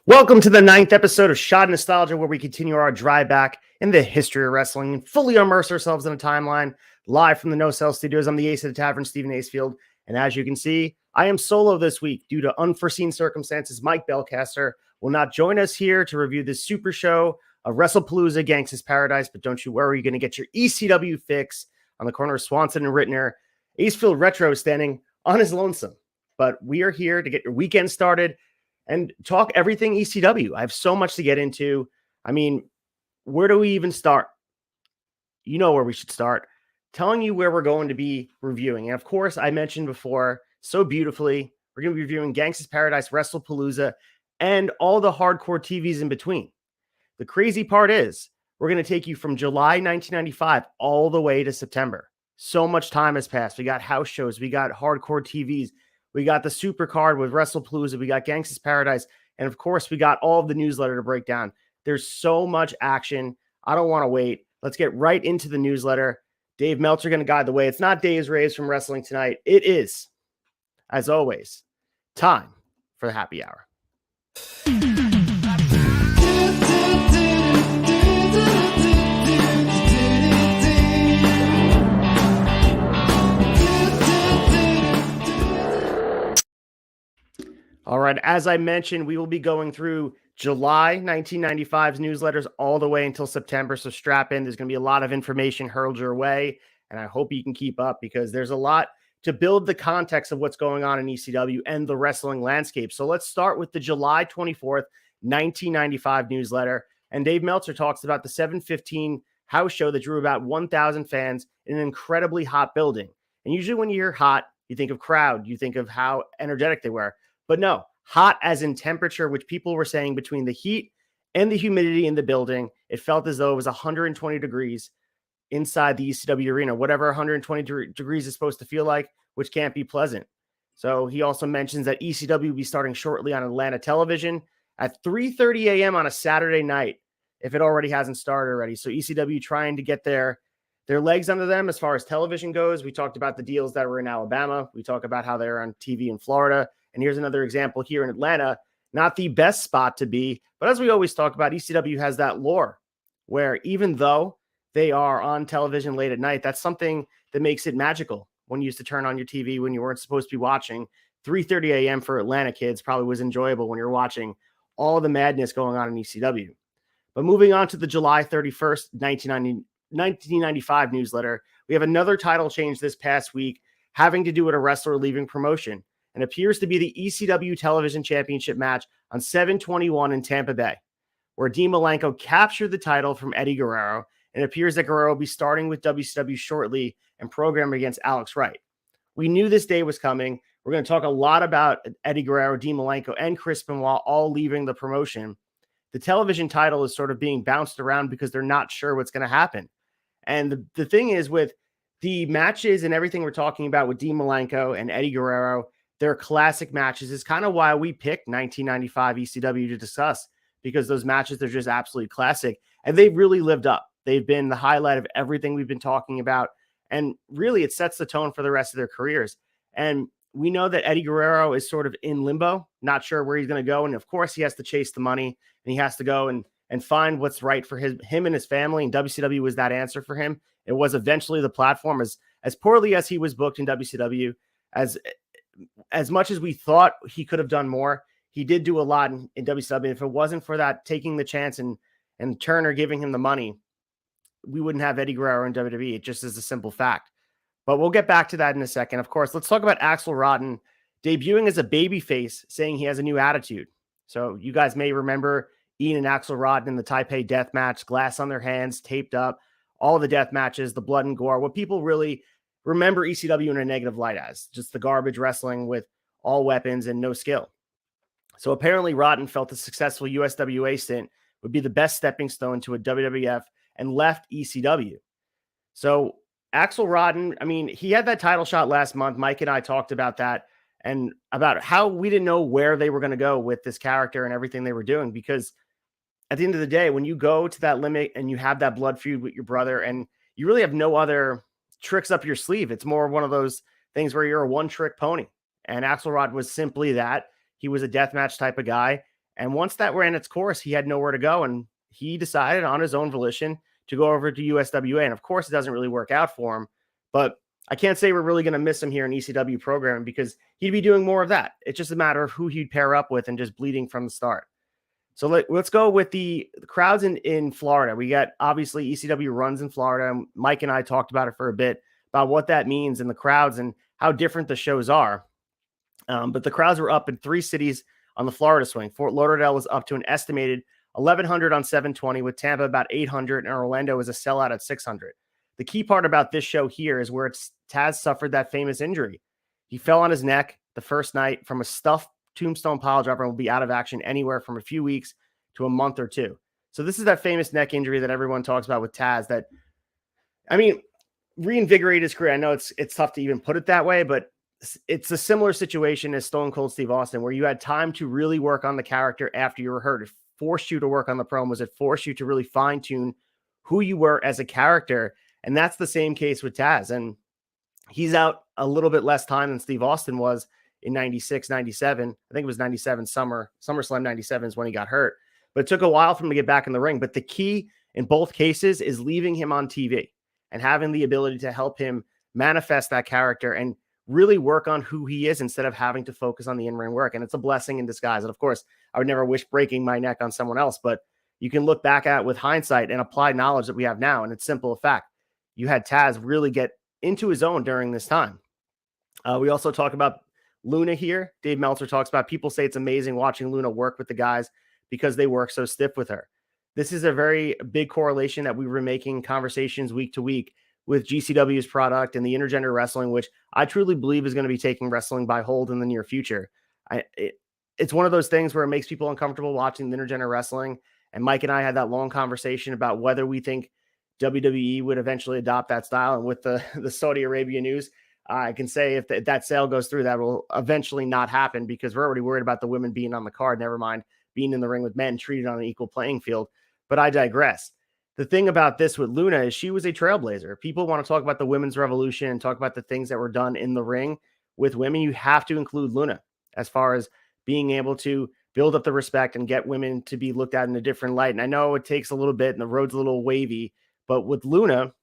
Welcome to the 9th episode of Shot Nostalgia, where we continue our drive back in the history of wrestling and fully immerse ourselves in a timeline. Live from the No Cell Studios, I'm the ace of the tavern, Stephen ACEFIELD, and as you can see, I am solo this week due to unforeseen circumstances. Mike Belcaster will not join us here to review this super show of WRESTLEPALOOZA GANGSTA'S PARADISE, but don't you worry, you're going to get your ECW fix on the corner of Swanson and Rittner. ACEFIELD Retro is standing on his lonesome, but we are here to get your weekend started and talk everything ECW. I have so much to get into. I mean, where do we even start? You know where we should start. Telling you where we're going to be reviewing. And of course, I mentioned before so beautifully, we're going to be reviewing GANGSTA'S Paradise, WRESTLEPALOOZA, and all the hardcore TVs in between. The crazy part is, we're going to take you from July 1995 all the way to September. So much time has passed. We got house shows. We got hardcore TVs. We got the super card with WRESTLEPALOOZA. We got GANGSTA'S Paradise. And of course, we got all of the newsletter to break down. There's so much action. I don't want to wait. Let's get right into the newsletter. Dave Meltzer going to guide the way. It's not Dave's Raves from Wrestling Tonight. It is, as always, time for the happy hour. All right, as I mentioned, we will be going through July 1995's newsletters all the way until September, so strap in. There's going to be a lot of information hurled your way, and I hope you can keep up because there's a lot to build the context of what's going on in ECW and the wrestling landscape. So let's start with the July 24th, 1995 newsletter, and Dave Meltzer talks about the 715 house show that drew about 1,000 fans in an incredibly hot building. And usually when you hear hot, you think of crowd, you think of how energetic they were. But no, hot as in temperature, which people were saying between the heat and the humidity in the building, it felt as though it was 120 degrees inside the ECW arena, whatever 120 degrees is supposed to feel like, which can't be pleasant. So he also mentions that ECW will be starting shortly on Atlanta television at 3:30 a.m. on a Saturday night, if it already hasn't started already. So ECW trying to get their legs under them as far as television goes. We talked about the deals that were in Alabama. We talk about how they're on TV in Florida. And here's another example here in Atlanta, not the best spot to be, but as we always talk about, ECW has that lore where even though they are on television late at night, that's something that makes it magical. When you used to turn on your TV when you weren't supposed to be watching, 3:30 a.m. for Atlanta kids probably was enjoyable when you're watching all the madness going on in ECW. But moving on to the July 31st, 1995 newsletter, we have another title change this past week having to do with a wrestler leaving promotion. And appears to be the ECW Television Championship match on 7/21 in Tampa Bay, where Dean Malenko captured the title from Eddie Guerrero, and it appears that Guerrero will be starting with WCW shortly and programmed against Alex Wright. We knew this day was coming. We're going to talk a lot about Eddie Guerrero, Dean Malenko, and Chris Benoit all leaving the promotion. The television title is sort of being bounced around because they're not sure what's going to happen. And the thing is, with the matches and everything we're talking about with Dean Malenko and Eddie Guerrero, their classic matches is kind of why we picked 1995 ECW to discuss, because those matches, they're just absolutely classic and they've really lived up. They've been the highlight of everything we've been talking about. And really it sets the tone for the rest of their careers. And we know that Eddie Guerrero is sort of in limbo, not sure where he's going to go. And of course he has to chase the money and he has to go and find what's right for him and his family. And WCW was that answer for him. It was eventually the platform. As poorly as he was booked in WCW, as much as we thought he could have done more, he did do a lot in WCW. If it wasn't for that taking the chance and Turner giving him the money, we wouldn't have Eddie Guerrero in WWE. It just is a simple fact. But we'll get back to that in a second. Of course, let's talk about Axel Rotten debuting as a babyface, saying he has a new attitude. So you guys may remember Ian and Axel Rotten in the Taipei death match, glass on their hands, taped up, all the death matches, the blood and gore. What people really remember ECW in a negative light as just the garbage wrestling with all weapons and no skill. So apparently Rotten felt the successful USWA stint would be the best stepping stone to a WWF and left ECW. So Axel Rotten, I mean, he had that title shot last month. Mike and I talked about that and about how we didn't know where they were going to go with this character and everything they were doing, because at the end of the day, when you go to that limit and you have that blood feud with your brother and you really have no other tricks up your sleeve, it's more one of those things where you're a one-trick pony. And Axel Rotten was simply that. He was a deathmatch type of guy. And once that ran its course, he had nowhere to go. And he decided on his own volition to go over to USWA. And of course, it doesn't really work out for him. But I can't say we're really going to miss him here in ECW programming, because he'd be doing more of that. It's just a matter of who he'd pair up with and just bleeding from the start. So let's go with the crowds in Florida. We got, obviously, ECW runs in Florida. Mike and I talked about it for a bit, about what that means in the crowds and how different the shows are. But the crowds were up in 3 cities on the Florida swing. Fort Lauderdale was up to an estimated 1,100 on 720, with Tampa about 800, and Orlando was a sellout at 600. The key part about this show here is where Taz suffered that famous injury. He fell on his neck the first night from a stuffed tombstone pile driver and will be out of action anywhere from a few weeks to a month or 2. So this is that famous neck injury that everyone talks about with Taz that, I mean, reinvigorated his career. I know it's tough to even put it that way, but it's a similar situation as Stone Cold Steve Austin, where you had time to really work on the character after you were hurt. It forced you to work on the promos. It forced you to really fine tune who you were as a character. And that's the same case with Taz. And he's out a little bit less time than Steve Austin was in 96, 97. I think it was 97 SummerSlam 97 is when he got hurt. But it took a while for him to get back in the ring. But the key in both cases is leaving him on TV and having the ability to help him manifest that character and really work on who he is instead of having to focus on the in-ring work. And it's a blessing in disguise. And of course, I would never wish breaking my neck on someone else, but you can look back at it with hindsight and apply knowledge that we have now. And it's simple fact. You had Taz really get into his own during this time. We also talk about Luna here. Dave Meltzer talks about, people say it's amazing watching Luna work with the guys because they work so stiff with her. This is a very big correlation that we were making conversations week to week with GCW's product and the intergender wrestling, which I truly believe is going to be taking wrestling by hold in the near future. It's one of those things where it makes people uncomfortable watching the intergender wrestling. And Mike and I had that long conversation about whether we think WWE would eventually adopt that style. And with the Saudi Arabia news, I can say if that sale goes through, that will eventually not happen, because we're already worried about the women being on the card, never mind being in the ring with men treated on an equal playing field. But I digress. The thing about this with Luna is she was a trailblazer. People want to talk about the women's revolution and talk about the things that were done in the ring with women. You have to include Luna as far as being able to build up the respect and get women to be looked at in a different light. And I know it takes a little bit and the road's a little wavy, but with Luna,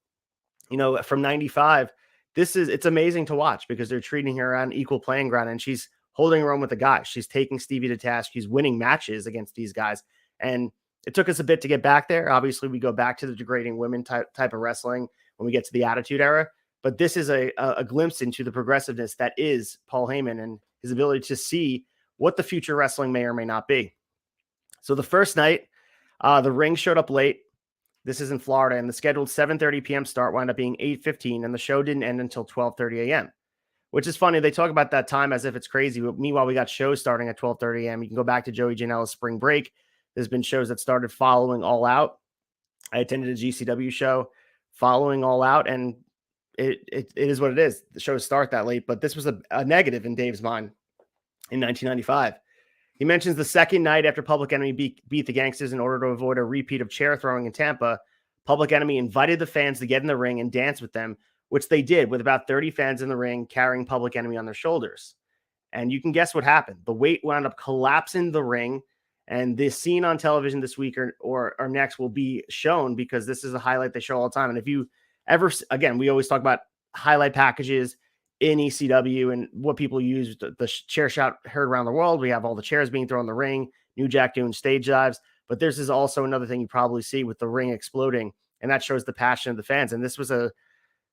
from 95, it's amazing to watch because they're treating her on equal playing ground, and she's holding her own with the guys. She's taking Stevie to task. She's winning matches against these guys. And it took us a bit to get back there. Obviously, we go back to the degrading women type of wrestling when we get to the Attitude Era. But this is a glimpse into the progressiveness that is Paul Heyman and his ability to see what the future wrestling may or may not be. So the first night, the ring showed up late. This is in Florida, and the scheduled 7:30 p.m. start wound up being 8:15, and the show didn't end until 12:30 a.m., which is funny. They talk about that time as if it's crazy. But meanwhile, we got shows starting at 12:30 a.m. You can go back to Joey Janela's Spring Break. There's been shows that started following All Out. I attended a GCW show following All Out, and it is what it is. The shows start that late, but this was a negative in Dave's mind in 1995. He mentions the second night after Public Enemy beat the Gangstas in order to avoid a repeat of chair throwing in Tampa, Public Enemy invited the fans to get in the ring and dance with them, which they did, with about 30 fans in the ring carrying Public Enemy on their shoulders. And you can guess what happened. The weight wound up collapsing the ring, and this scene on television this week or next will be shown because this is a highlight they show all the time. And if you ever, again, we always talk about highlight packages in ECW and what people use, the chair shot heard around the world. We have all the chairs being thrown in the ring, New Jack doing stage dives, but this is also another thing you probably see with the ring exploding, and that shows the passion of the fans. And this was an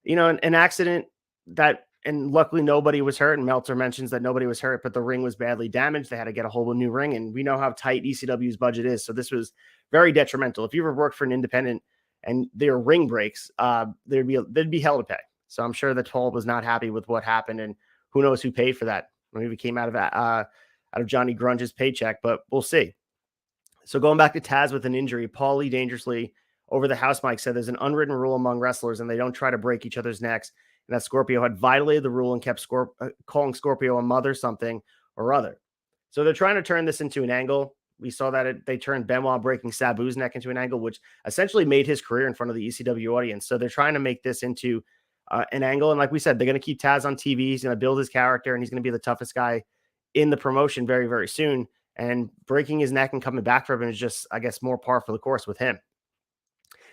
accident that, and luckily nobody was hurt. And Meltzer mentions that nobody was hurt, but the ring was badly damaged. They had to get a whole new ring, and we know how tight ECW's budget is. So this was very detrimental. If you ever worked for an independent and their ring breaks, there'd be hell to pay. So I'm sure that Paul was not happy with what happened, and who knows who paid for that. Maybe it came out of Johnny Grunge's paycheck, but we'll see. So going back to Taz with an injury, Paul Lee dangerously over the house mic said there's an unwritten rule among wrestlers and they don't try to break each other's necks, and that Scorpio had violated the rule and kept calling Scorpio a mother something or other. So they're trying to turn this into an angle. We saw that they turned Benoit breaking Sabu's neck into an angle, which essentially made his career in front of the ECW audience. So they're trying to make this into an angle. And like we said, they're going to keep Taz on TV. He's going to build his character, and he's going to be the toughest guy in the promotion very, very soon. And breaking his neck and coming back from him is just, I guess, more par for the course with him.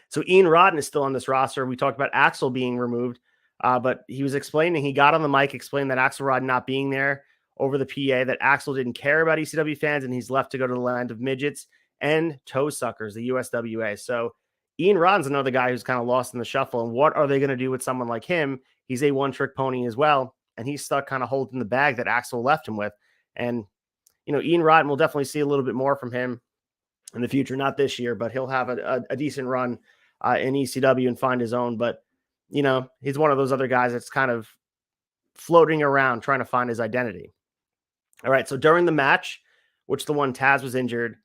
So Ian Rodden is still on this roster. We talked about Axel being removed, but he was explaining, he got on the mic, explained that Axel Rodden not being there over the PA, that Axel didn't care about ECW fans and he's left to go to the land of midgets and toe suckers, the USWA. So Ian Rodden's another guy who's kind of lost in the shuffle. And what are they going to do with someone like him? He's a one-trick pony as well, and he's stuck kind of holding the bag that Axel left him with. And, you know, Ian Rodden will definitely see a little bit more from him in the future, not this year, but he'll have a decent run in ECW and find his own. But, you know, he's one of those other guys that's kind of floating around trying to find his identity. All right, so during the match, which the one Taz was injured,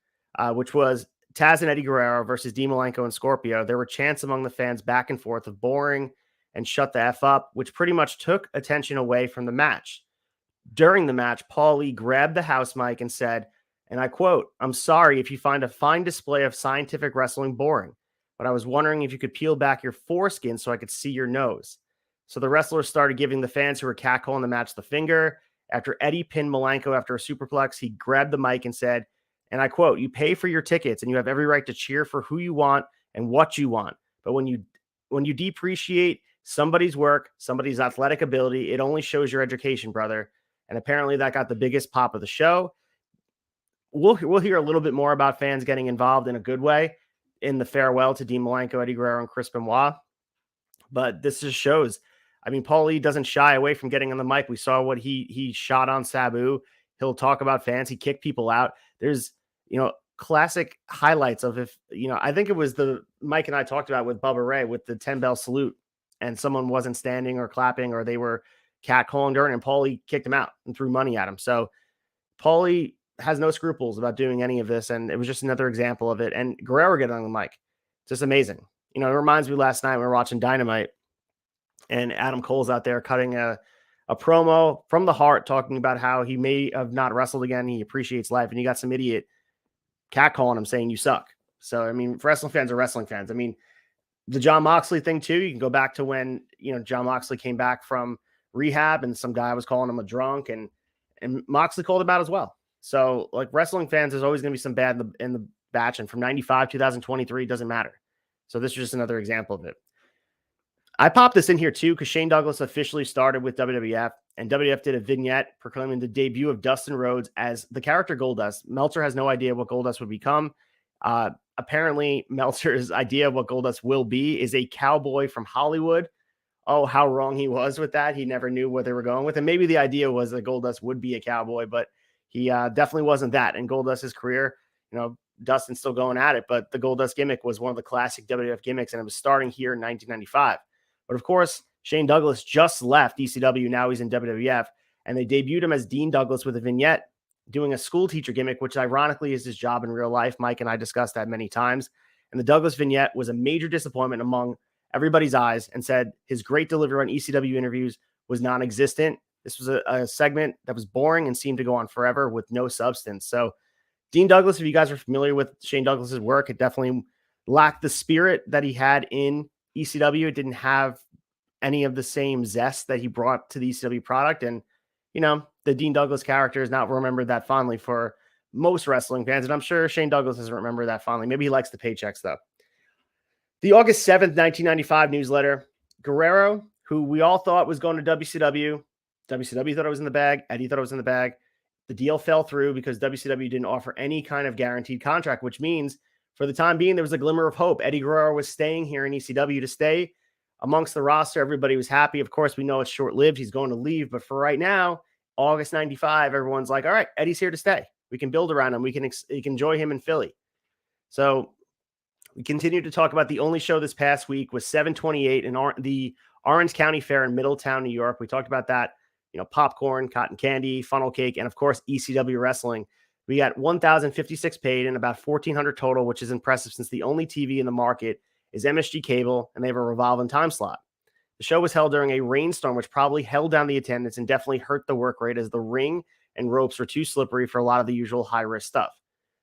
which was Taz and Eddie Guerrero versus Dean Malenko and Scorpio, there were chants among the fans back and forth of boring and shut the F up, which pretty much took attention away from the match. During the match, Paul Lee grabbed the house mic and said, and I quote, "I'm sorry if you find a fine display of scientific wrestling boring, but I was wondering if you could peel back your foreskin so I could see your nose." So the wrestlers started giving the fans who were catcalling the match the finger. After Eddie pinned Malenko after a superplex, he grabbed the mic and said, and I quote, "You pay for your tickets and you have every right to cheer for who you want and what you want. But when you depreciate somebody's work, somebody's athletic ability, it only shows your education, brother." And apparently that got the biggest pop of the show. We'll hear a little bit more about fans getting involved in a good way in the farewell to Dean Malenko, Eddie Guerrero, and Chris Benoit. But this just shows, I mean, Paul Lee doesn't shy away from getting on the mic. We saw what he shot on Sabu. He'll talk about fans. He kicked people out. There's, you know, classic highlights of if, you know, I think it was the Mike and I talked about with Bubba Ray with the 10-bell salute and someone wasn't standing or clapping or they were catcalling during, and Paul Lee kicked him out and threw money at him. So Paul Lee has no scruples about doing any of this. And it was just another example of it. And Guerrero getting on the mic, just amazing. You know, it reminds me last night we were watching Dynamite and Adam Cole's out there cutting a promo from the heart, talking about how he may have not wrestled again. He appreciates life. And you got some idiot catcalling him saying you suck. So, I mean, wrestling fans are wrestling fans. I mean, the Jon Moxley thing too, you can go back to when, you know, Jon Moxley came back from rehab and some guy was calling him a drunk and Moxley called him out as well. So like wrestling fans, there's always going to be some bad in the batch. And from 95, 2023, it doesn't matter. So this is just another example of it. I popped this in here too because Shane Douglas officially started with WWF, and WWF did a vignette proclaiming the debut of Dustin Rhodes as the character Goldust. Meltzer has no idea what Goldust would become. Apparently, Meltzer's idea of what Goldust will be is a cowboy from Hollywood. Oh, how wrong he was with that. He never knew what they were going with. And maybe the idea was that Goldust would be a cowboy, but he definitely wasn't that. In Goldust's career, you know, Dustin's still going at it, but the Goldust gimmick was one of the classic WWF gimmicks, and it was starting here in 1995. But of course, Shane Douglas just left ECW. Now he's in WWF, and they debuted him as Dean Douglas with a vignette doing a school teacher gimmick, which ironically is his job in real life. Mike and I discussed that many times. And the Douglas vignette was a major disappointment among everybody's eyes and said his great delivery on ECW interviews was non-existent. This was a segment that was boring and seemed to go on forever with no substance. So Dean Douglas, if you guys are familiar with Shane Douglas's work, it definitely lacked the spirit that he had in ECW. It didn't have any of the same zest that he brought to the ECW product. And, you know, the Dean Douglas character is not remembered that fondly for most wrestling fans. And I'm sure Shane Douglas doesn't remember that fondly. Maybe he likes the paychecks, though. The August 7th, 1995 newsletter, Guerrero, who we all thought was going to WCW. WCW thought it was in the bag. Eddie thought it was in the bag. The deal fell through because WCW didn't offer any kind of guaranteed contract, which means for the time being, there was a glimmer of hope. Eddie Guerrero was staying here in ECW to stay amongst the roster. Everybody was happy. Of course, we know it's short-lived. He's going to leave. But for right now, August 95, everyone's like, all right, Eddie's here to stay. We can build around him. We can enjoy him in Philly. So We continue to talk about the only show this past week was 728 in the Orange County Fair in Middletown, New York. We talked about that, popcorn, cotton candy, funnel cake, and of course, ECW wrestling. We got 1,056 paid and about 1,400 total, which is impressive since the only TV in the market is MSG Cable, and they have a revolving time slot. The show was held during a rainstorm, which probably held down the attendance and definitely hurt the work rate as the ring and ropes were too slippery for a lot of the usual high-risk stuff.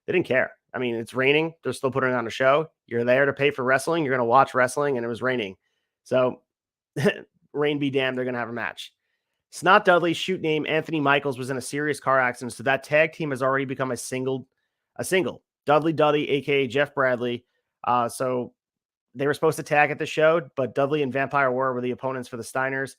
They didn't care. I mean, it's raining. They're still putting on a show. You're there to pay for wrestling. You're going to watch wrestling, and it was raining. So, rain be damned, they're going to have a match. Snot Dudley's shoot name, Anthony Michaels, was in a serious car accident, so that tag team has already become a single. Dudley, a.k.a. Jeff Bradley. So, they were supposed to tag at the show, but Dudley and Vampire War were the opponents for the Steiners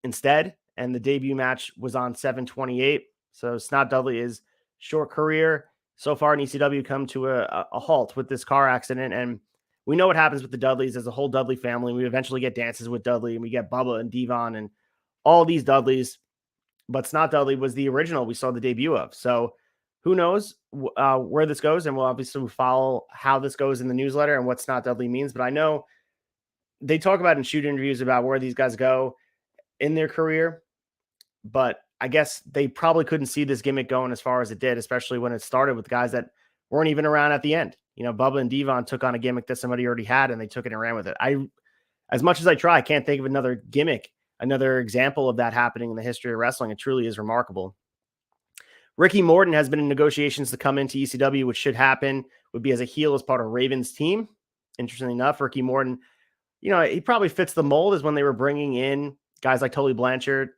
instead, and the debut match was on 7/28. So, Snot Dudley is short career so far in ECW come to a halt with this car accident. And we know what happens with the Dudleys as a whole Dudley family. We eventually get dances with Dudley, and we get Bubba and Devon and all these Dudleys. But Snot Dudley was the original we saw the debut of. So who knows where this goes. And we'll obviously follow how this goes in the newsletter and what Snot Dudley means. But I know they talk about in shoot interviews about where these guys go in their career. But I guess they probably couldn't see this gimmick going as far as it did, especially when it started with guys that weren't even around at the end. Bubba and Devon took on a gimmick that somebody already had, and they took it and ran with it. As much as I try, I can't think of another gimmick, another example of that happening in the history of wrestling. It truly is remarkable. Ricky Morton has been in negotiations to come into ECW, which should happen, would be as a heel as part of Raven's team. Interestingly enough, Ricky Morton, he probably fits the mold as when they were bringing in guys like Tully Blanchard,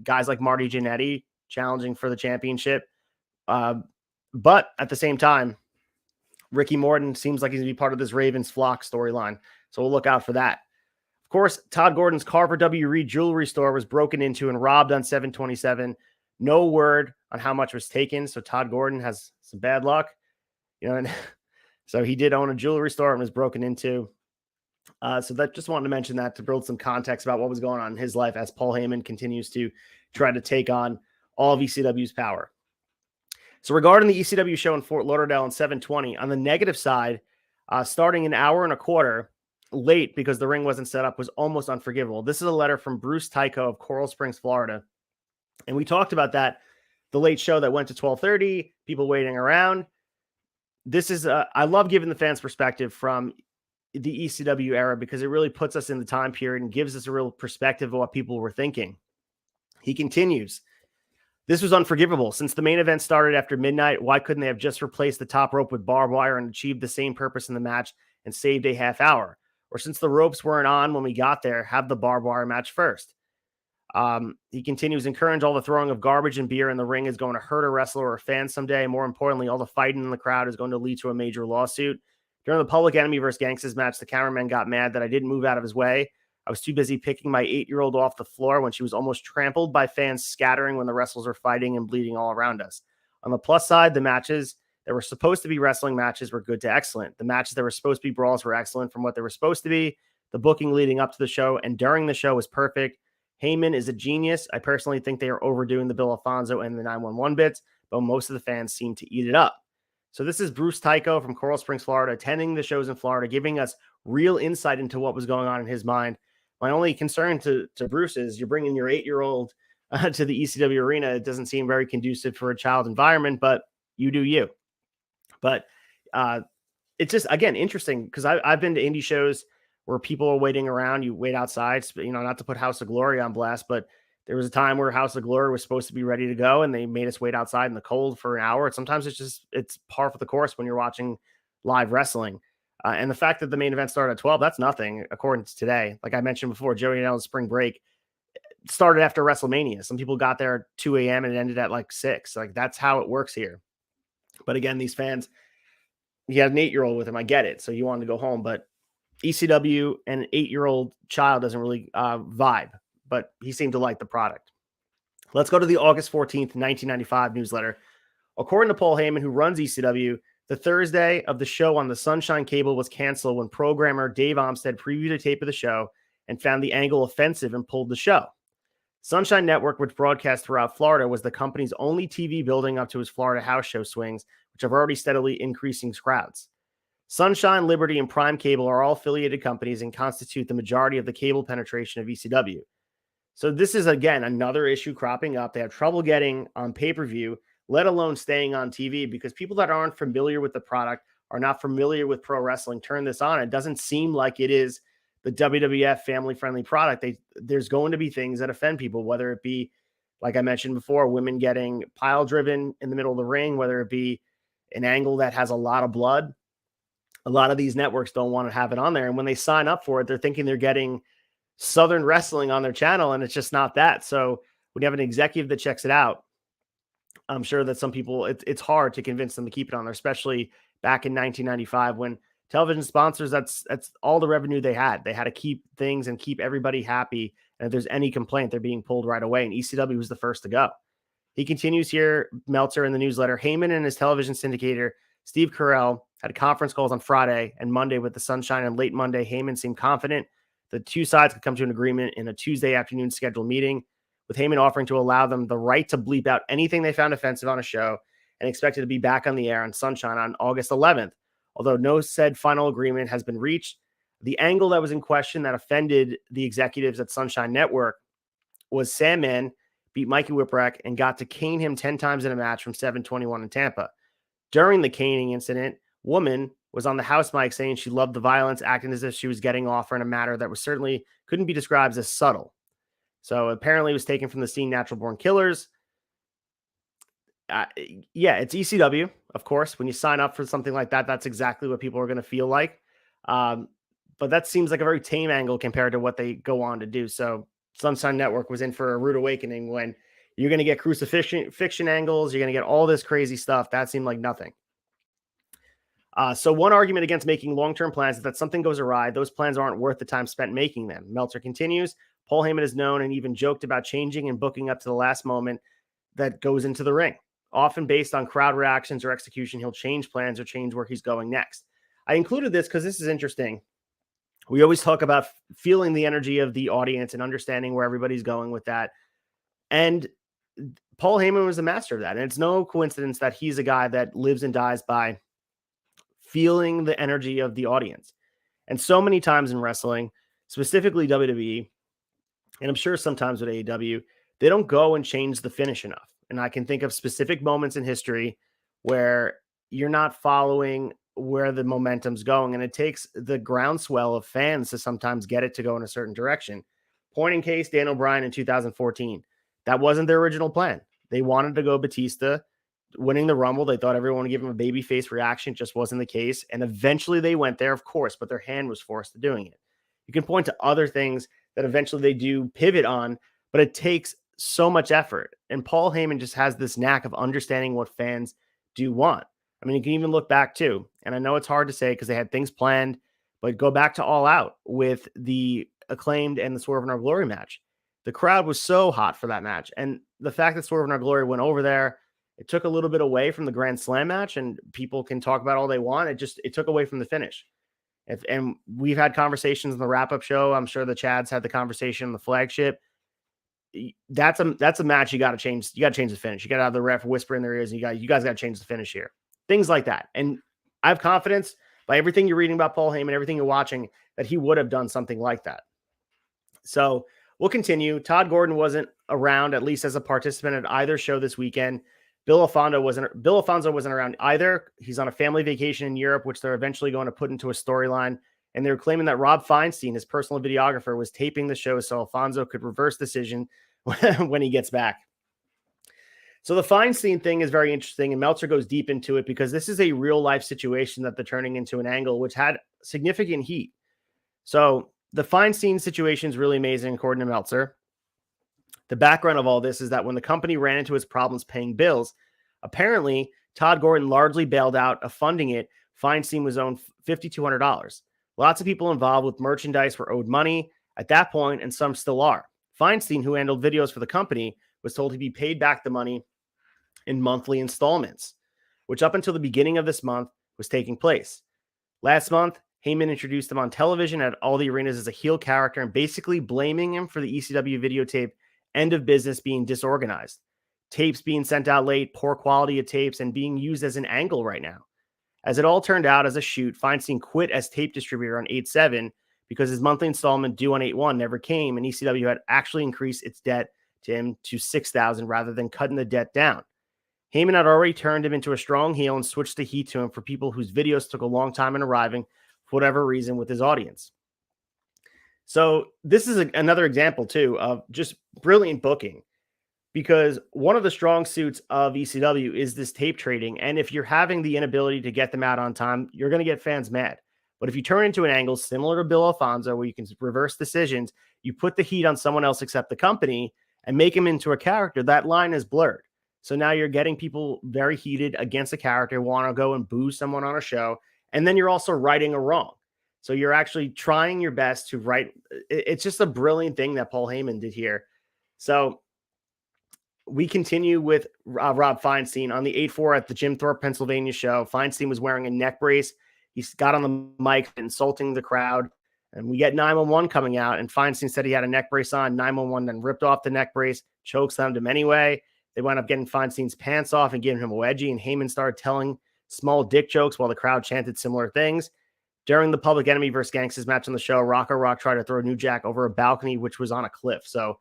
guys like Marty Jannetty challenging for the championship. But at the same time, Ricky Morton seems like he's going to be part of this Ravens flock storyline. So we'll look out for that. Of course, Todd Gordon's Carver W. Reed jewelry store was broken into and robbed on 7/27. No word on how much was taken. So Todd Gordon has some bad luck. And so he did own a jewelry store and was broken into. So that just wanted to mention that to build some context about what was going on in his life as Paul Heyman continues to try to take on all of ECW's power. So regarding the ECW show in Fort Lauderdale on 7/20, on the negative side, starting an hour and a quarter late because the ring wasn't set up was almost unforgivable. This is a letter from Bruce Tycho of Coral Springs, Florida. And we talked about that, the late show that went to 12:30, people waiting around. This is, I love giving the fans perspective from the ECW era because it really puts us in the time period and gives us a real perspective of what people were thinking. He continues, this was unforgivable. Since the main event started after midnight, why couldn't they have just replaced the top rope with barbed wire and achieved the same purpose in the match and saved a half hour? Or since the ropes weren't on when we got there, have the barbed wire match first. He continues, encourage all the throwing of garbage and beer in the ring is going to hurt a wrestler or a fan someday. More importantly, all the fighting in the crowd is going to lead to a major lawsuit. During the Public Enemy vs. Gangstas match, the cameraman got mad that I didn't move out of his way. I was too busy picking my 8-year-old off the floor when she was almost trampled by fans scattering when the wrestlers were fighting and bleeding all around us. On the plus side, the matches that were supposed to be wrestling matches were good to excellent. The matches that were supposed to be brawls were excellent from what they were supposed to be. The booking leading up to the show and during the show was perfect. Heyman is a genius. I personally think they are overdoing the Bill Alfonso and the 911 bits, but most of the fans seem to eat it up. So this is Bruce Tycho from Coral Springs, Florida, attending the shows in Florida, giving us real insight into what was going on in his mind. My only concern to Bruce is you're bringing your 8-year-old to the ECW arena. It doesn't seem very conducive for a child environment, but you do you. But it's just, again, interesting because I've been to indie shows where people are waiting around. You wait outside, not to put House of Glory on blast, but there was a time where House of Glory was supposed to be ready to go and they made us wait outside in the cold for an hour. Sometimes it's par for the course when you're watching live wrestling. And the fact that the main event started at 12, that's nothing according to today. Like I mentioned before, Joey Janela's spring break started after WrestleMania. Some people got there at 2 a.m. and it ended at like 6. Like that's how it works here. But again, these fans, he had an 8-year-old with him. I get it. So you wanted to go home, but ECW and an 8-year-old child doesn't really vibe, but he seemed to like the product. Let's go to the August 14th, 1995 newsletter. According to Paul Heyman, who runs ECW, the Thursday of the show on the Sunshine Cable was canceled when programmer Dave Olmstead previewed a tape of the show and found the angle offensive and pulled the show. Sunshine Network, which broadcast throughout Florida, was the company's only TV building up to his Florida house show swings, which have already steadily increasing crowds. Sunshine, Liberty, and Prime Cable are all affiliated companies and constitute the majority of the cable penetration of ECW. So this is, again, another issue cropping up. They have trouble getting on pay-per-view, let alone staying on TV, because people that aren't familiar with the product, are not familiar with pro wrestling, turn this on. It doesn't seem like it is the WWF family-friendly product. There's going to be things that offend people, whether it be, like I mentioned before, women getting pile-driven in the middle of the ring, whether it be an angle that has a lot of blood. A lot of these networks don't want to have it on there. And when they sign up for it, they're thinking they're getting Southern wrestling on their channel, and it's just not that. So when you have an executive that checks it out, I'm sure that some people, it's hard to convince them to keep it on there, especially back in 1995 when television sponsors, that's all the revenue they had. They had to keep things and keep everybody happy. And if there's any complaint, they're being pulled right away. And ECW was the first to go. He continues here, Meltzer, in the newsletter. Heyman and his television syndicator, Steve Carell, had conference calls on Friday and Monday with the Sunshine, and late Monday, Heyman seemed confident the two sides could come to an agreement in a Tuesday afternoon scheduled meeting, with Heyman offering to allow them the right to bleep out anything they found offensive on a show and expected to be back on the air on Sunshine on August 11th. Although no said final agreement has been reached, the angle that was in question that offended the executives at Sunshine Network was Sandman beat Mikey Whipwreck and got to cane him 10 times in a match from 721 in Tampa. During the caning incident, Woman was on the house mic saying she loved the violence, acting as if she was getting off her in a manner that was certainly couldn't be described as subtle. So apparently it was taken from the scene Natural Born Killers. Yeah, it's ECW, of course. When you sign up for something like that, that's exactly what people are going to feel like. But that seems like a very tame angle compared to what they go on to do. So Sunshine Network was in for a rude awakening when you're going to get crucifixion angles. You're going to get all this crazy stuff. That seemed like nothing. So one argument against making long-term plans is that something goes awry. Those plans aren't worth the time spent making them. Meltzer continues. Paul Heyman is known and even joked about changing and booking up to the last moment that goes into the ring. Often based on crowd reactions or execution, he'll change plans or change where he's going next. I included this because this is interesting. We always talk about feeling the energy of the audience and understanding where everybody's going with that. And Paul Heyman was a master of that. And it's no coincidence that he's a guy that lives and dies by feeling the energy of the audience. And so many times in wrestling, specifically WWE, and I'm sure sometimes with AEW, they don't go and change the finish enough. And I can think of specific moments in history where you're not following where the momentum's going. And it takes the groundswell of fans to sometimes get it to go in a certain direction. Point in case, Dan O'Brien in 2014. That wasn't their original plan. They wanted to go Batista winning the Rumble. They thought everyone would give him a babyface reaction. It just wasn't the case. And eventually they went there, of course, but their hand was forced to doing it. You can point to other things that eventually they do pivot on, but it takes so much effort. And Paul Heyman just has this knack of understanding what fans do want. I mean, you can even look back too, and I know it's hard to say because they had things planned, but go back to All Out with the Acclaimed and the Swerve in Our Glory match. The crowd was so hot for that match. And the fact that Swerve in Our Glory went over there, it took a little bit away from the Grand Slam match, and people can talk about all they want. It took away from the finish. And we've had conversations in the wrap-up show. I'm sure the Chads had the conversation on the flagship. That's a match you got to change. You got to change the finish. You got to have the ref whisper in their ears. And you guys got to change the finish here. Things like that. And I have confidence by everything you're reading about Paul Heyman, everything you're watching, that he would have done something like that. So we'll continue. Todd Gordon wasn't around, at least as a participant at either show this weekend. Bill Alfonso wasn't around either. He's on a family vacation in Europe, which they're eventually going to put into a storyline. And they're claiming that Rob Feinstein, his personal videographer, was taping the show so Alfonso could reverse decision when he gets back. So the Feinstein thing is very interesting, and Meltzer goes deep into it because this is a real-life situation that they're turning into an angle, which had significant heat. So the Feinstein situation is really amazing, according to Meltzer. The background of all this is that when the company ran into its problems paying bills, apparently Todd Gordon largely bailed out of funding it. Feinstein was owed $5,200. Lots of people involved with merchandise were owed money at that point, and some still are. Feinstein, who handled videos for the company, was told to be paid back the money in monthly installments, which up until the beginning of this month was taking place. Last month, Heyman introduced him on television at all the arenas as a heel character and basically blaming him for the ECW videotape end of business being disorganized, tapes being sent out late, poor quality of tapes, and being used as an angle right now. As it all turned out as a shoot, Feinstein quit as tape distributor on 8/7 because his monthly installment due on 8/1 never came, and ECW had actually increased its debt to him to $6,000 rather than cutting the debt down. Heyman had already turned him into a strong heel and switched the heat to him for people whose videos took a long time in arriving for whatever reason with his audience. So this is another example, too, of just brilliant booking, because one of the strong suits of ECW is this tape trading. And if you're having the inability to get them out on time, you're going to get fans mad. But if you turn into an angle similar to Bill Alfonso, where you can reverse decisions, you put the heat on someone else except the company and make him into a character, that line is blurred. So now you're getting people very heated against a character, want to go and boo someone on a show. And then you're also righting a wrong. So you're actually trying your best to right. It's just a brilliant thing that Paul Heyman did here. So we continue with Rob Feinstein on the 8/4 at the Jim Thorpe, Pennsylvania show. Feinstein was wearing a neck brace. He got on the mic insulting the crowd. And we get 911 coming out. And Feinstein said he had a neck brace on. 911 then ripped off the neck brace, chokeslammed him anyway. They wound up getting Feinstein's pants off and giving him a wedgie. And Heyman started telling small dick jokes while the crowd chanted similar things. During the Public Enemy versus GANGSTAS match on the show, Rocco Rock tried to throw New Jack over a balcony, which was on a cliff. So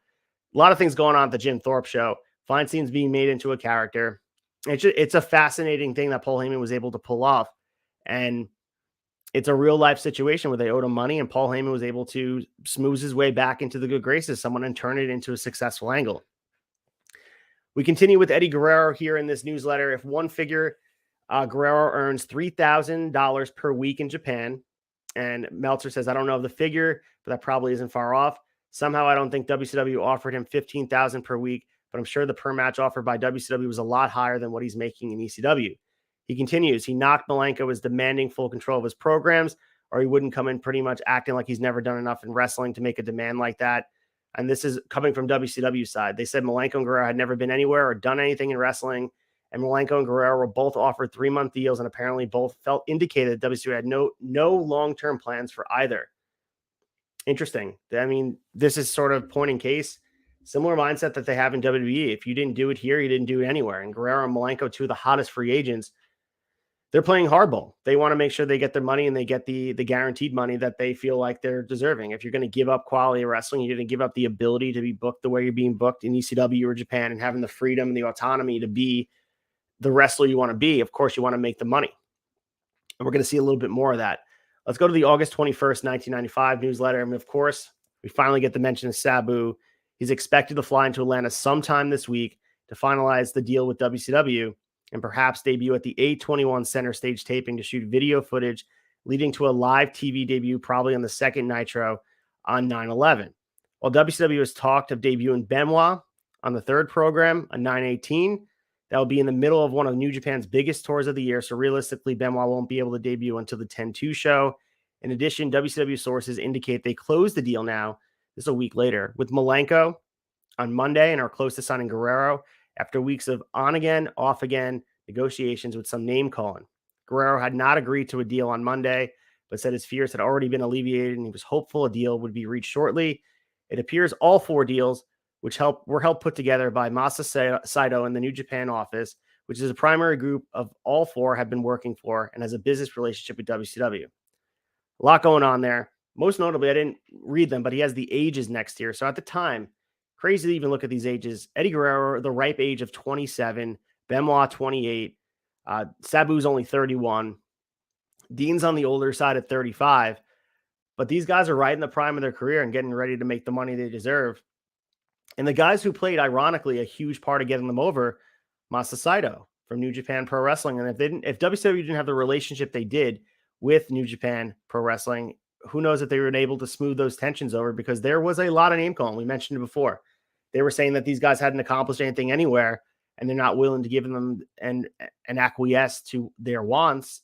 a lot of things going on at the Jim Thorpe show. Feinstein's being made into a character. It's a fascinating thing that Paul Heyman was able to pull off. And it's a real life situation where they owed him money, and Paul Heyman was able to smooth his way back into the good graces of someone and turn it into a successful angle. We continue with Eddie Guerrero here in this newsletter. If one figure, Guerrero earns $3,000 per week in Japan. And Meltzer says, I don't know of the figure, but that probably isn't far off. Somehow I don't think WCW offered him $15,000 per week, but I'm sure the per match offered by WCW was a lot higher than what he's making in ECW. He continues, he knocked Malenko as demanding full control of his programs, or he wouldn't come in pretty much acting like he's never done enough in wrestling to make a demand like that. And this is coming from WCW side. They said Malenko and Guerrero had never been anywhere or done anything in wrestling. And Malenko and Guerrero were both offered 3-month deals, and apparently both felt indicated that WCW had no long-term plans for either. Interesting. I mean, this is sort of point in case. Similar mindset that they have in WWE. If you didn't do it here, you didn't do it anywhere. And Guerrero and Malenko, two of the hottest free agents, they're playing hardball. They want to make sure they get their money and they get the guaranteed money that they feel like they're deserving. If you're going to give up quality of wrestling, you're going to give up the ability to be booked the way you're being booked in ECW or Japan and having the freedom and the autonomy to be the wrestler you want to be. Of course, you want to make the money. And we're going to see a little bit more of that. Let's go to the August 21st, 1995 newsletter. And of course, we finally get the mention of Sabu. He's expected to fly into Atlanta sometime this week to finalize the deal with WCW and perhaps debut at the 8/21 Center Stage taping to shoot video footage leading to a live TV debut probably on the second Nitro on 9/11. While WCW has talked of debuting Benoit on the third program on 9/18, that will be in the middle of one of New Japan's biggest tours of the year, so realistically, Benoit won't be able to debut until the 10/2 show. In addition, WCW sources indicate they closed the deal now, this is a week later, with Malenko on Monday and are close to signing Guerrero after weeks of on-again, off-again negotiations with some name-calling. Guerrero had not agreed to a deal on Monday, but said his fears had already been alleviated and he was hopeful a deal would be reached shortly. It appears all 4 deals, which were helped put together by Masa Saito in the New Japan office, which is a primary group of all 4 have been working for and has a business relationship with WCW. A lot going on there. Most notably, I didn't read them, but he has the ages next here. So at the time, crazy to even look at these ages. Eddie Guerrero, the ripe age of 27, Benoit 28, Sabu's only 31, Dean's on the older side at 35, but these guys are right in the prime of their career and getting ready to make the money they deserve. And the guys who played, ironically, a huge part of getting them over, Masa Saito from New Japan Pro Wrestling. And if WCW didn't have the relationship they did with New Japan Pro Wrestling, who knows if they were able to smooth those tensions over, because there was a lot of name calling. We mentioned it before. They were saying that these guys hadn't accomplished anything anywhere, and they're not willing to give them and acquiesce to their wants.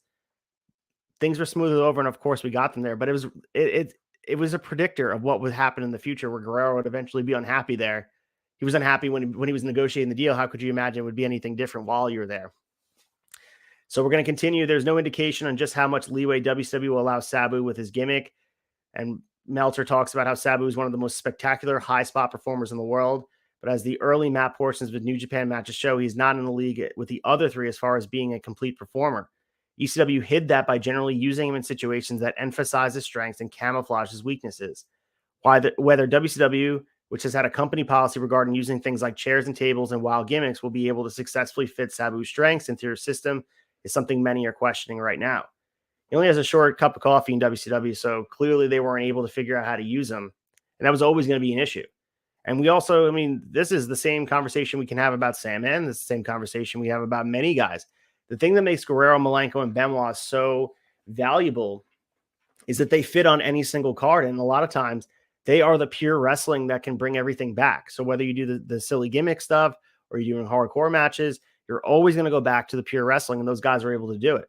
Things were smoothed over, and of course we got them there. But it was a predictor of what would happen in the future, where Guerrero would eventually be unhappy there. He was unhappy when he was negotiating the deal. How could you imagine it would be anything different while you're there? So we're going to continue. There's no indication on just how much leeway WCW will allow Sabu with his gimmick. And Meltzer talks about how Sabu is one of the most spectacular high spot performers in the world. But as the early map portions of New Japan matches show, he's not in the league with the other 3 as far as being a complete performer. ECW hid that by generally using him in situations that emphasize his strengths and camouflage his weaknesses. Whether WCW, which has had a company policy regarding using things like chairs and tables and wild gimmicks, will be able to successfully fit Sabu's strengths into their system is something many are questioning right now. He only has a short cup of coffee in WCW, so clearly they weren't able to figure out how to use him. And that was always going to be an issue. And we also, I mean, this is the same conversation we can have about Sandman. This is the same conversation we have about many guys. The thing that makes Guerrero, Malenko, and Benoit so valuable is that they fit on any single card. And a lot of times they are the pure wrestling that can bring everything back. So whether you do the silly gimmick stuff or you're doing hardcore matches, you're always going to go back to the pure wrestling, and those guys are able to do it.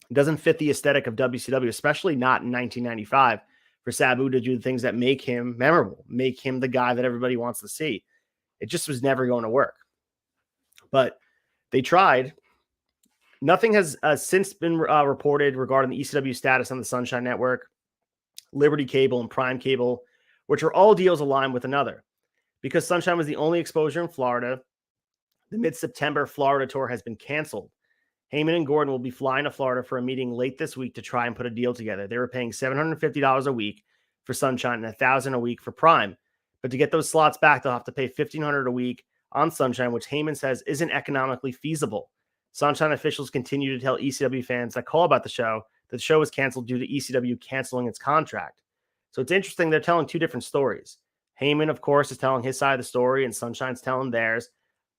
It doesn't fit the aesthetic of WCW, especially not in 1995, for Sabu to do the things that make him memorable, make him the guy that everybody wants to see. It just was never going to work. But they tried. Nothing has since been reported regarding the ECW status on the Sunshine Network, Liberty Cable, and Prime Cable, which are all deals aligned with another. Because Sunshine was the only exposure in Florida, the mid-September Florida tour has been canceled. Heyman and Gordon will be flying to Florida for a meeting late this week to try and put a deal together. They were paying $750 a week for Sunshine and $1,000 a week for Prime. But to get those slots back, they'll have to pay $1,500 a week on Sunshine, which Heyman says isn't economically feasible. Sunshine officials continue to tell ECW fans that call about the show that the show was canceled due to ECW canceling its contract. So it's interesting. They're telling two different stories. Heyman, of course, is telling his side of the story, and Sunshine's telling theirs.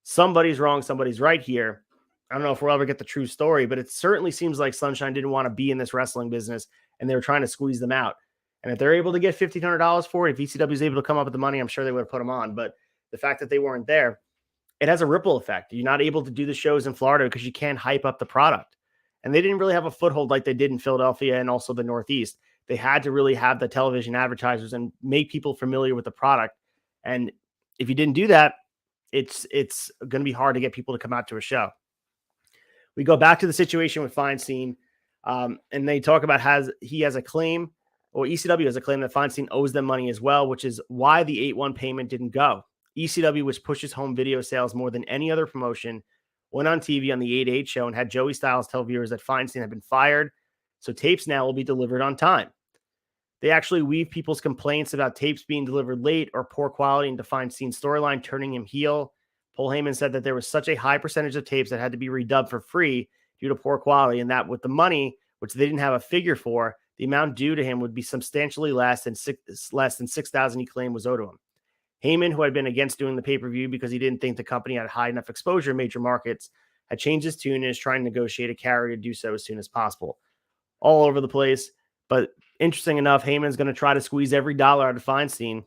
Somebody's wrong, somebody's right here. I don't know if we'll ever get the true story, but it certainly seems like Sunshine didn't want to be in this wrestling business, and they were trying to squeeze them out. And if they're able to get $1,500 for it, if ECW is able to come up with the money, I'm sure they would have put them on. But the fact that they weren't there, it has a ripple effect. You're not able to do the shows in Florida because you can't hype up the product. And they didn't really have a foothold like they did in Philadelphia and also the Northeast. They had to really have the television advertisers and make people familiar with the product. And if you didn't do that, it's going to be hard to get people to come out to a show. We go back to the situation with Feinstein, and they talk about he has a claim, or ECW has a claim that Feinstein owes them money as well, which is why the 8-1 payment didn't go. ECW, which pushes home video sales more than any other promotion, went on TV on the 8-8 show and had Joey Styles tell viewers that Feinstein had been fired, so tapes now will be delivered on time. They actually weave people's complaints about tapes being delivered late or poor quality into Feinstein's storyline, turning him heel. Paul Heyman said that there was such a high percentage of tapes that had to be redubbed for free due to poor quality, and that with the money, which they didn't have a figure for, the amount due to him would be substantially less than $6,000 he claimed was owed to him. Heyman, who had been against doing the pay-per-view because he didn't think the company had high enough exposure in major markets, had changed his tune and is trying to negotiate a carrier to do so as soon as possible. All over the place, but interesting enough, Heyman's going to try to squeeze every dollar out of Feinstein,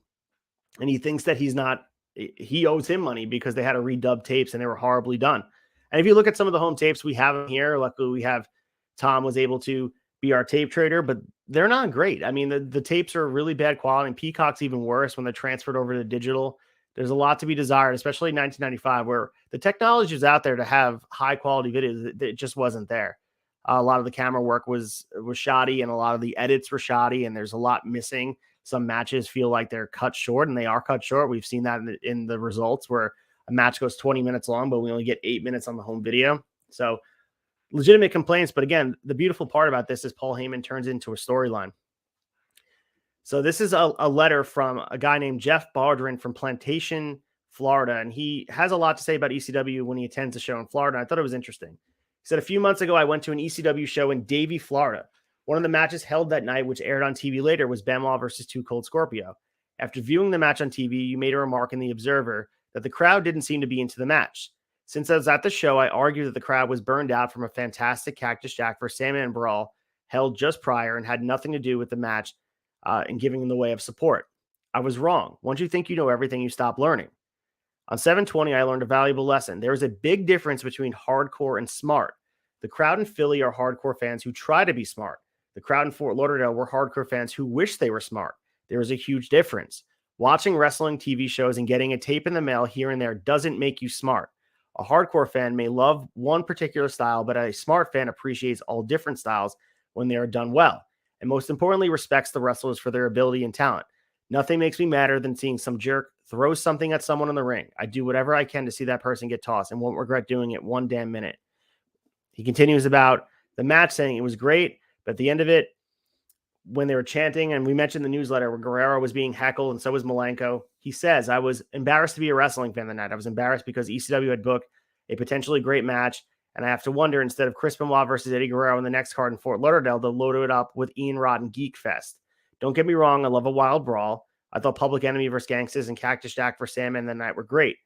and he thinks that he owes him money because they had to redub tapes and they were horribly done. And if you look at some of the home tapes we have here, luckily we have Tom was able to be our tape trader, but they're not great. I mean, the tapes are really bad quality, and Peacock's even worse when they're transferred over to digital. There's a lot to be desired, especially in 1995, where the technology is out there to have high quality videos. It just wasn't there. A lot of the camera work was shoddy, and a lot of the edits were shoddy, and there's a lot missing. Some matches feel like they're cut short, and they are cut short. We've seen that in the results where a match goes 20 minutes long, but we only get 8 minutes on the home video. So legitimate complaints. But again, the beautiful part about this is Paul Heyman turns into a storyline. So this is a letter from a guy named Jeff Bardrin from Plantation, Florida. And he has a lot to say about ECW when he attends a show in Florida. I thought it was interesting. He said, a few months ago, I went to an ECW show in Davie, Florida. One of the matches held that night, which aired on TV later, was Benoit versus Too Cold Scorpio. After viewing the match on TV, you made a remark in The Observer that the crowd didn't seem to be into the match. Since I was at the show, I argued that the crowd was burned out from a fantastic Cactus Jack vs. Sandman brawl held just prior and had nothing to do with the match and giving in the way of support. I was wrong. Once you think you know everything, you stop learning. On 720, I learned a valuable lesson. There is a big difference between hardcore and smart. The crowd in Philly are hardcore fans who try to be smart. The crowd in Fort Lauderdale were hardcore fans who wish they were smart. There is a huge difference. Watching wrestling TV shows and getting a tape in the mail here and there doesn't make you smart. A hardcore fan may love one particular style, but a smart fan appreciates all different styles when they are done well, and most importantly, respects the wrestlers for their ability and talent. Nothing makes me madder than seeing some jerk throw something at someone in the ring. I do whatever I can to see that person get tossed and won't regret doing it one damn minute. He continues about the match, saying it was great, but at the end of it, when they were chanting, and we mentioned the newsletter where Guerrero was being heckled and so was Malenko, he says, I was embarrassed to be a wrestling fan that night. I was embarrassed because ECW had booked a potentially great match, and I have to wonder, instead of Chris Benoit versus Eddie Guerrero in the next card in Fort Lauderdale, they'll load it up with Ian Rod and Geek Fest. Don't get me wrong, I love a wild brawl. I thought Public Enemy versus Gangstas and Cactus Jack versus Sandman that night were great.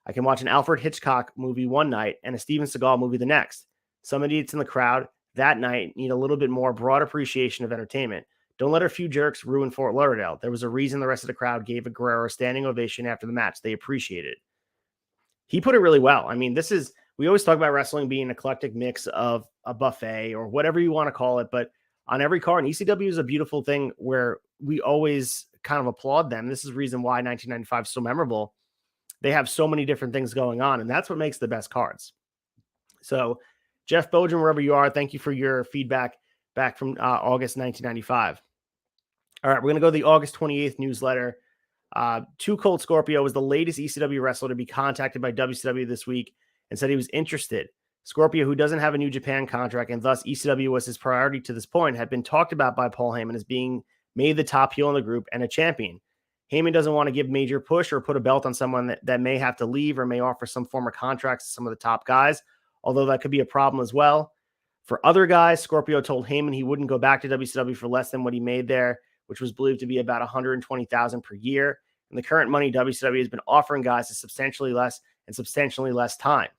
I can watch an Alfred Hitchcock movie one night and a Steven Seagal movie the next. Some idiots in the crowd that night need a little bit more broad appreciation of entertainment. Don't let a few jerks ruin Fort Lauderdale. There was a reason the rest of the crowd gave a Guerrero a standing ovation after the match. They appreciated it. He put it really well. I mean, we always talk about wrestling being an eclectic mix of a buffet or whatever you want to call it, but on every card, and ECW is a beautiful thing where we always kind of applaud them. This is the reason why 1995 is so memorable. They have so many different things going on, and that's what makes the best cards. So, Jeff Bojan, wherever you are, thank you for your feedback back from August 1995. All right, we're going to go to the August 28th newsletter. Too Cold Scorpio was the latest ECW wrestler to be contacted by WCW this week and said he was interested. Scorpio, who doesn't have a New Japan contract and thus ECW was his priority to this point, had been talked about by Paul Heyman as being made the top heel in the group and a champion. Heyman doesn't want to give major push or put a belt on someone that may have to leave or may offer some form of contracts to some of the top guys, although that could be a problem as well. For other guys, Scorpio told Heyman he wouldn't go back to WCW for less than what he made there, which was believed to be about $120,000 per year. And the current money WCW has been offering guys is substantially less and substantially less time.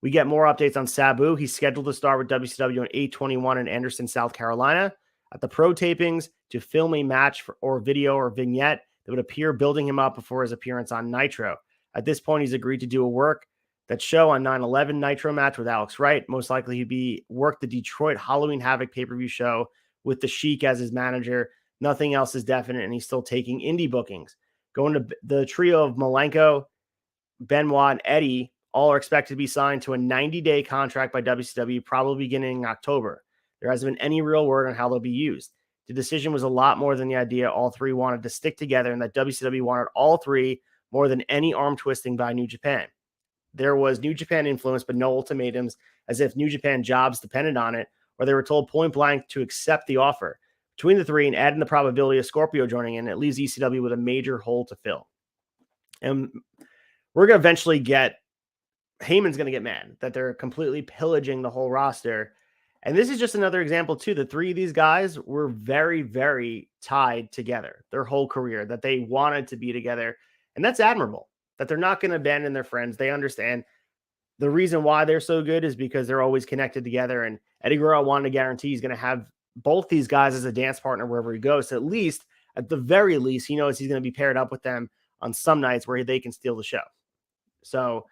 We get more updates on Sabu. He's scheduled to start with WCW on 8/21 in Anderson, South Carolina, at the pro tapings to film a match or video or vignette that would appear building him up before his appearance on Nitro. At this point, he's agreed to do a work that show on 9/11 Nitro match with Alex Wright. Most likely he'd be work the Detroit Halloween Havoc pay-per-view show with the Sheik as his manager. Nothing else is definite, and he's still taking indie bookings. Going to the trio of Malenko, Benoit, and Eddie, all are expected to be signed to a 90-day contract by WCW, probably beginning in October. There hasn't been any real word on how they'll be used. The decision was a lot more than the idea all three wanted to stick together, and that WCW wanted all three more than any arm twisting by New Japan. There was New Japan influence, but no ultimatums, as if New Japan jobs depended on it, or they were told point blank to accept the offer. Between the three and adding the probability of Scorpio joining in, it leaves ECW with a major hole to fill. And we're going to eventually get, Heyman's going to get mad that they're completely pillaging the whole roster. And this is just another example too. The three of these guys were very, very tied together their whole career, that they wanted to be together. And that's admirable, that they're not going to abandon their friends. They understand the reason why they're so good is because they're always connected together. And Eddie Guerrero wanted to guarantee he's going to have both these guys as a dance partner wherever he goes. So at the very least, he knows he's going to be paired up with them on some nights where they can steal the show. So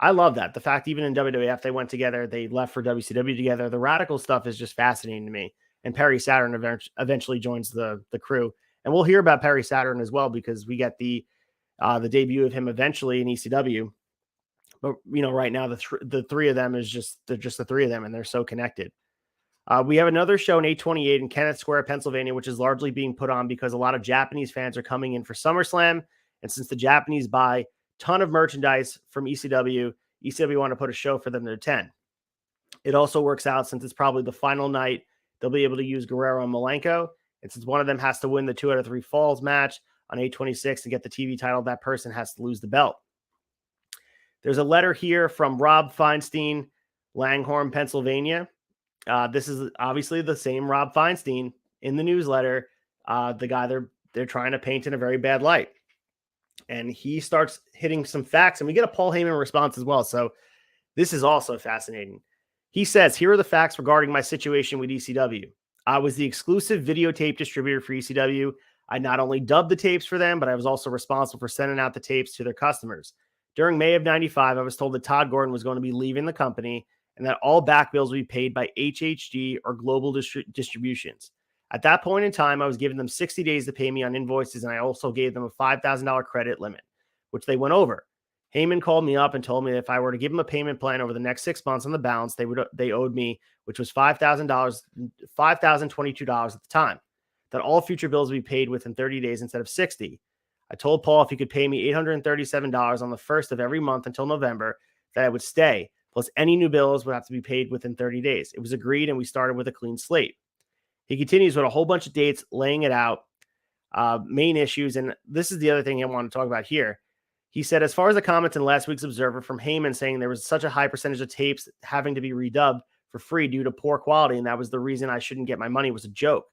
I love that. The fact even in WWF, they went together, they left for WCW together. The radical stuff is just fascinating to me. And Perry Saturn eventually joins the crew. And we'll hear about Perry Saturn as well, because we get the debut of him eventually in ECW. But, right now, the three of them they're just the three of them, and they're so connected. We have another show in 8/28 in Kenneth Square, Pennsylvania, which is largely being put on because a lot of Japanese fans are coming in for SummerSlam. And since the Japanese buy a ton of merchandise from ECW want to put a show for them to attend. It also works out since it's probably the final night they'll be able to use Guerrero and Malenko. And since one of them has to win the 2 out of 3 falls match on 8/26 to get the TV title, that person has to lose the belt. There's a letter here from Rob Feinstein, Langhorne, Pennsylvania. This is obviously the same Rob Feinstein in the newsletter, the guy they're trying to paint in a very bad light. And he starts hitting some facts, and we get a Paul Heyman response as well. So this is also fascinating. He says, here are the facts regarding my situation with ECW. I was the exclusive videotape distributor for ECW. I not only dubbed the tapes for them, but I was also responsible for sending out the tapes to their customers. During May of 95, I was told that Todd Gordon was going to be leaving the company and that all back bills would be paid by HHG or Global Distributions. At that point in time, I was giving them 60 days to pay me on invoices, and I also gave them a $5,000 credit limit, which they went over. Heyman called me up and told me that if I were to give him a payment plan over the next 6 months on the balance they owed me, which was $5,022 at the time, that all future bills would be paid within 30 days instead of 60. I told Paul if he could pay me $837 on the first of every month until November, that I would stay. plus any new bills would have to be paid within 30 days. It was agreed, and we started with a clean slate. He continues with a whole bunch of dates, laying it out, main issues, and this is the other thing I want to talk about here. He said, as far as the comments in last week's Observer from Heyman saying there was such a high percentage of tapes having to be redubbed for free due to poor quality, and that was the reason I shouldn't get my money, was a joke.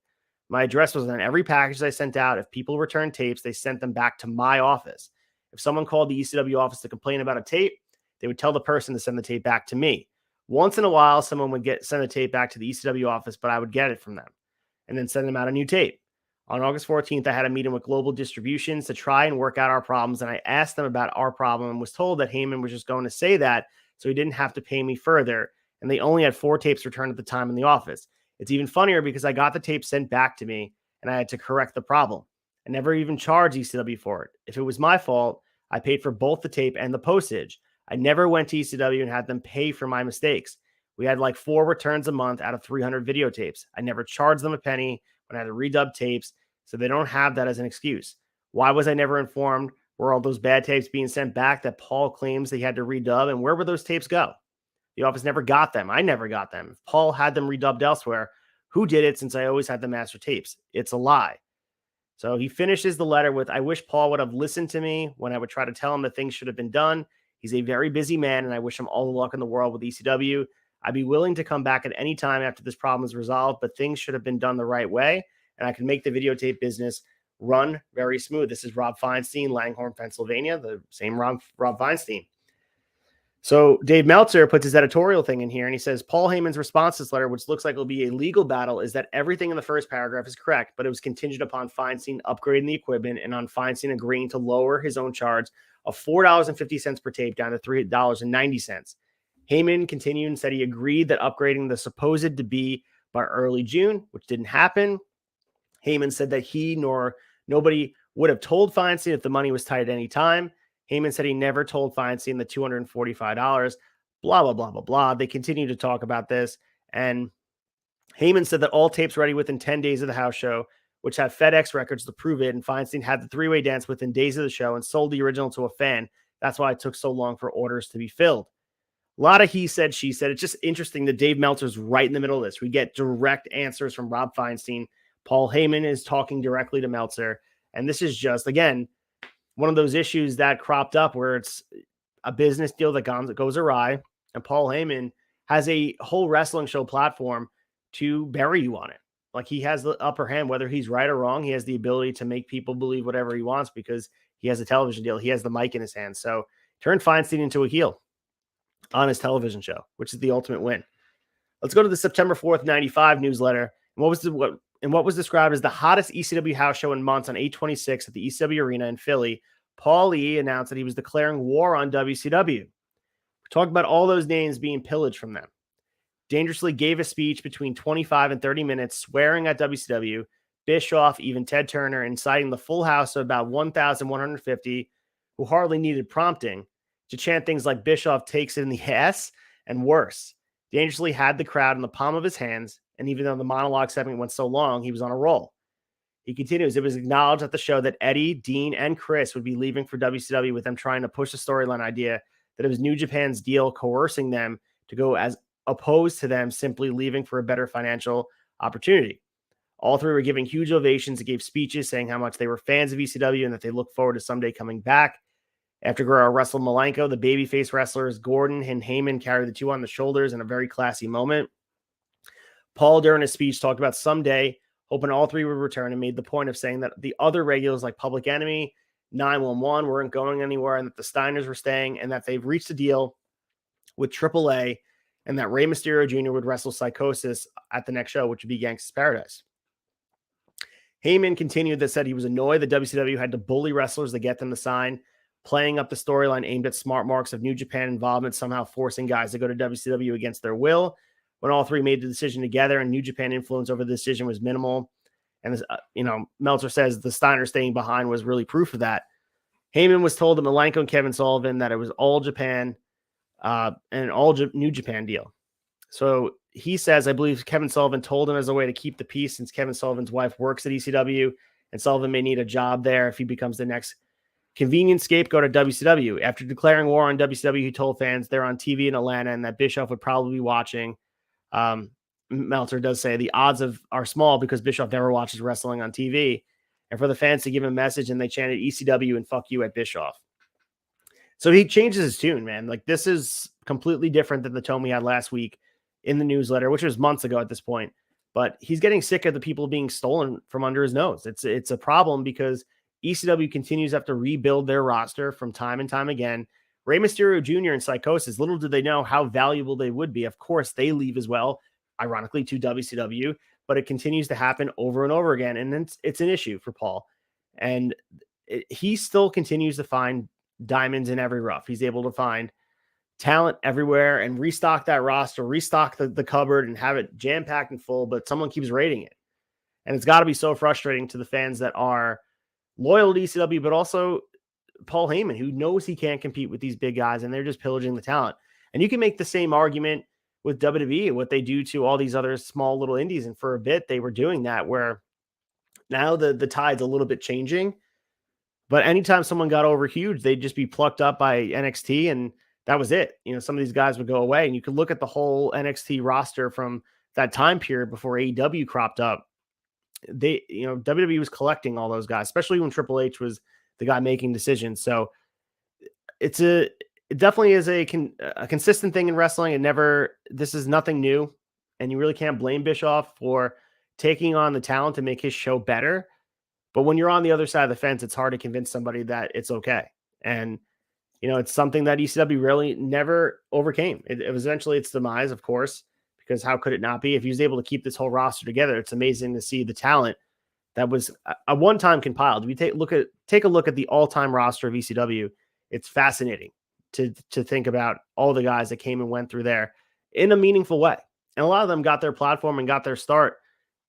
My address was on every package I sent out. If people returned tapes, they sent them back to my office. If someone called the ECW office to complain about a tape, they would tell the person to send the tape back to me. Once in a while, someone would send a tape back to the ECW office, but I would get it from them and then send them out a new tape. On August 14th, I had a meeting with Global Distributions to try and work out our problems, and I asked them about our problem and was told that Heyman was just going to say that so he didn't have to pay me further, and they only had 4 tapes returned at the time in the office. It's even funnier because I got the tape sent back to me, and I had to correct the problem. I never even charged ECW for it. If it was my fault, I paid for both the tape and the postage. I never went to ECW and had them pay for my mistakes. We had like 4 returns a month out of 300 videotapes. I never charged them a penny when I had to redub tapes, so they don't have that as an excuse. Why was I never informed? Were all those bad tapes being sent back that Paul claims that he had to redub, and where would those tapes go? The office never got them. I never got them. If Paul had them redubbed elsewhere, who did it, since I always had the master tapes? It's a lie. So he finishes the letter with, I wish Paul would have listened to me when I would try to tell him that things should have been done. He's a very busy man, and I wish him all the luck in the world with ECW. I'd be willing to come back at any time after this problem is resolved, but things should have been done the right way, and I can make the videotape business run very smooth. This is Rob Feinstein, Langhorne, Pennsylvania, the same Rob Feinstein. So Dave Meltzer puts his editorial thing in here, and he says, Paul Heyman's response to this letter, which looks like it'll be a legal battle, is that everything in the first paragraph is correct, but it was contingent upon Feinstein upgrading the equipment and on Feinstein agreeing to lower his own charge of $4.50 per tape down to $3.90. Heyman continued and said he agreed that upgrading the supposed to be by early June, which didn't happen. Heyman said that he nor nobody would have told Feinstein if the money was tight at any time. Heyman said he never told Feinstein the $245, blah, blah, blah, blah, blah. They continue to talk about this. And Heyman said that all tapes ready within 10 days of the house show, which have FedEx records to prove it. And Feinstein had the 3-way dance within days of the show and sold the original to a fan. That's why it took so long for orders to be filled. A lot of he said, she said. It's just interesting that Dave Meltzer's right in the middle of this. We get direct answers from Rob Feinstein. Paul Heyman is talking directly to Meltzer. And this is just, again, one of those issues that cropped up where it's a business deal that goes awry. And Paul Heyman has a whole wrestling show platform to bury you on it. Like, he has the upper hand, whether he's right or wrong. He has the ability to make people believe whatever he wants because he has a television deal. He has the mic in his hand. So turn Feinstein into a heel on his television show, which is the ultimate win. Let's go to the September 4th, 95 newsletter. And what was described as the hottest ECW house show in months on 8/26 at the ECW Arena in Philly, Paul Lee announced that he was declaring war on WCW. We talked about all those names being pillaged from them. Dangerously gave a speech between 25 and 30 minutes, swearing at WCW, Bischoff, even Ted Turner, inciting the full house of about 1,150 who hardly needed prompting to chant things like Bischoff takes it in the ass and worse. Dangerously had the crowd in the palm of his hands, and even though the monologue segment went so long, he was on a roll. He continues, it was acknowledged at the show that Eddie, Dean, and Chris would be leaving for WCW, with them trying to push the storyline idea that it was New Japan's deal coercing them to go, as opposed to them simply leaving for a better financial opportunity. All three were giving huge ovations and gave speeches saying how much they were fans of ECW and that they look forward to someday coming back. After Guerrero wrestled Malenko, the babyface wrestlers Gordon and Heyman carried the two on the shoulders in a very classy moment. Paul, during his speech, talked about someday, hoping all three would return, and made the point of saying that the other regulars like Public Enemy, 911 weren't going anywhere, and that the Steiners were staying, and that they've reached a deal with AAA, and that Rey Mysterio Jr. would wrestle PSICOSIS at the next show, which would be GANGSTA'S Paradise. Heyman continued that said he was annoyed that WCW had to bully wrestlers to get them to sign, playing up the storyline aimed at smart marks of New Japan involvement, somehow forcing guys to go to WCW against their will, when all three made the decision together, and New Japan influence over the decision was minimal. And, Meltzer says the Steiner staying behind was really proof of that. Heyman was told that Malenko and Kevin Sullivan that it was all Japan and an all New Japan deal. So he says, I believe Kevin Sullivan told him as a way to keep the peace, since Kevin Sullivan's wife works at ECW and Sullivan may need a job there if he becomes the next Convenient scapegoat at WCW. After declaring war on WCW, he told fans they're on TV in Atlanta and that Bischoff would probably be watching. Meltzer does say the odds are small because Bischoff never watches wrestling on TV. And for the fans to give him a message, and they chanted ECW and fuck you at Bischoff. So he changes his tune, man. Like, this is completely different than the tone we had last week in the newsletter, which was months ago at this point. But he's getting sick of the people being stolen from under his nose. It's a problem because ECW continues to have to rebuild their roster from time and time again. Rey Mysterio Jr. and PSICOSIS, little did they know how valuable they would be. Of course, they leave as well, ironically, to WCW, but it continues to happen over and over again. And it's an issue for Paul. And he still continues to find diamonds in every rough. He's able to find talent everywhere and restock that roster, restock the cupboard and have it jam-packed and full, but someone keeps raiding it. And it's got to be so frustrating to the fans that are loyal to ECW, but also Paul Heyman, who knows he can't compete with these big guys, and they're just pillaging the talent. And you can make the same argument with WWE, what they do to all these other small little indies. And for a bit, they were doing that, where now the tide's a little bit changing. But anytime someone got over huge, they'd just be plucked up by NXT, and that was it. You know, some of these guys would go away, and you could look at the whole NXT roster from that time period before AEW cropped up. WWE was collecting all those guys, especially when Triple H was the guy making decisions. So it definitely is a consistent thing in wrestling. This is nothing new, and you really can't blame Bischoff for taking on the talent to make his show better. But when you're on the other side of the fence, it's hard to convince somebody that it's okay. And, it's something that ECW really never overcame. It was eventually its demise, of course, because how could it not be? If he was able to keep this whole roster together, it's amazing to see the talent that was a one-time compiled. If you take a look at the all-time roster of ECW, it's fascinating to think about all the guys that came and went through there in a meaningful way. And a lot of them got their platform and got their start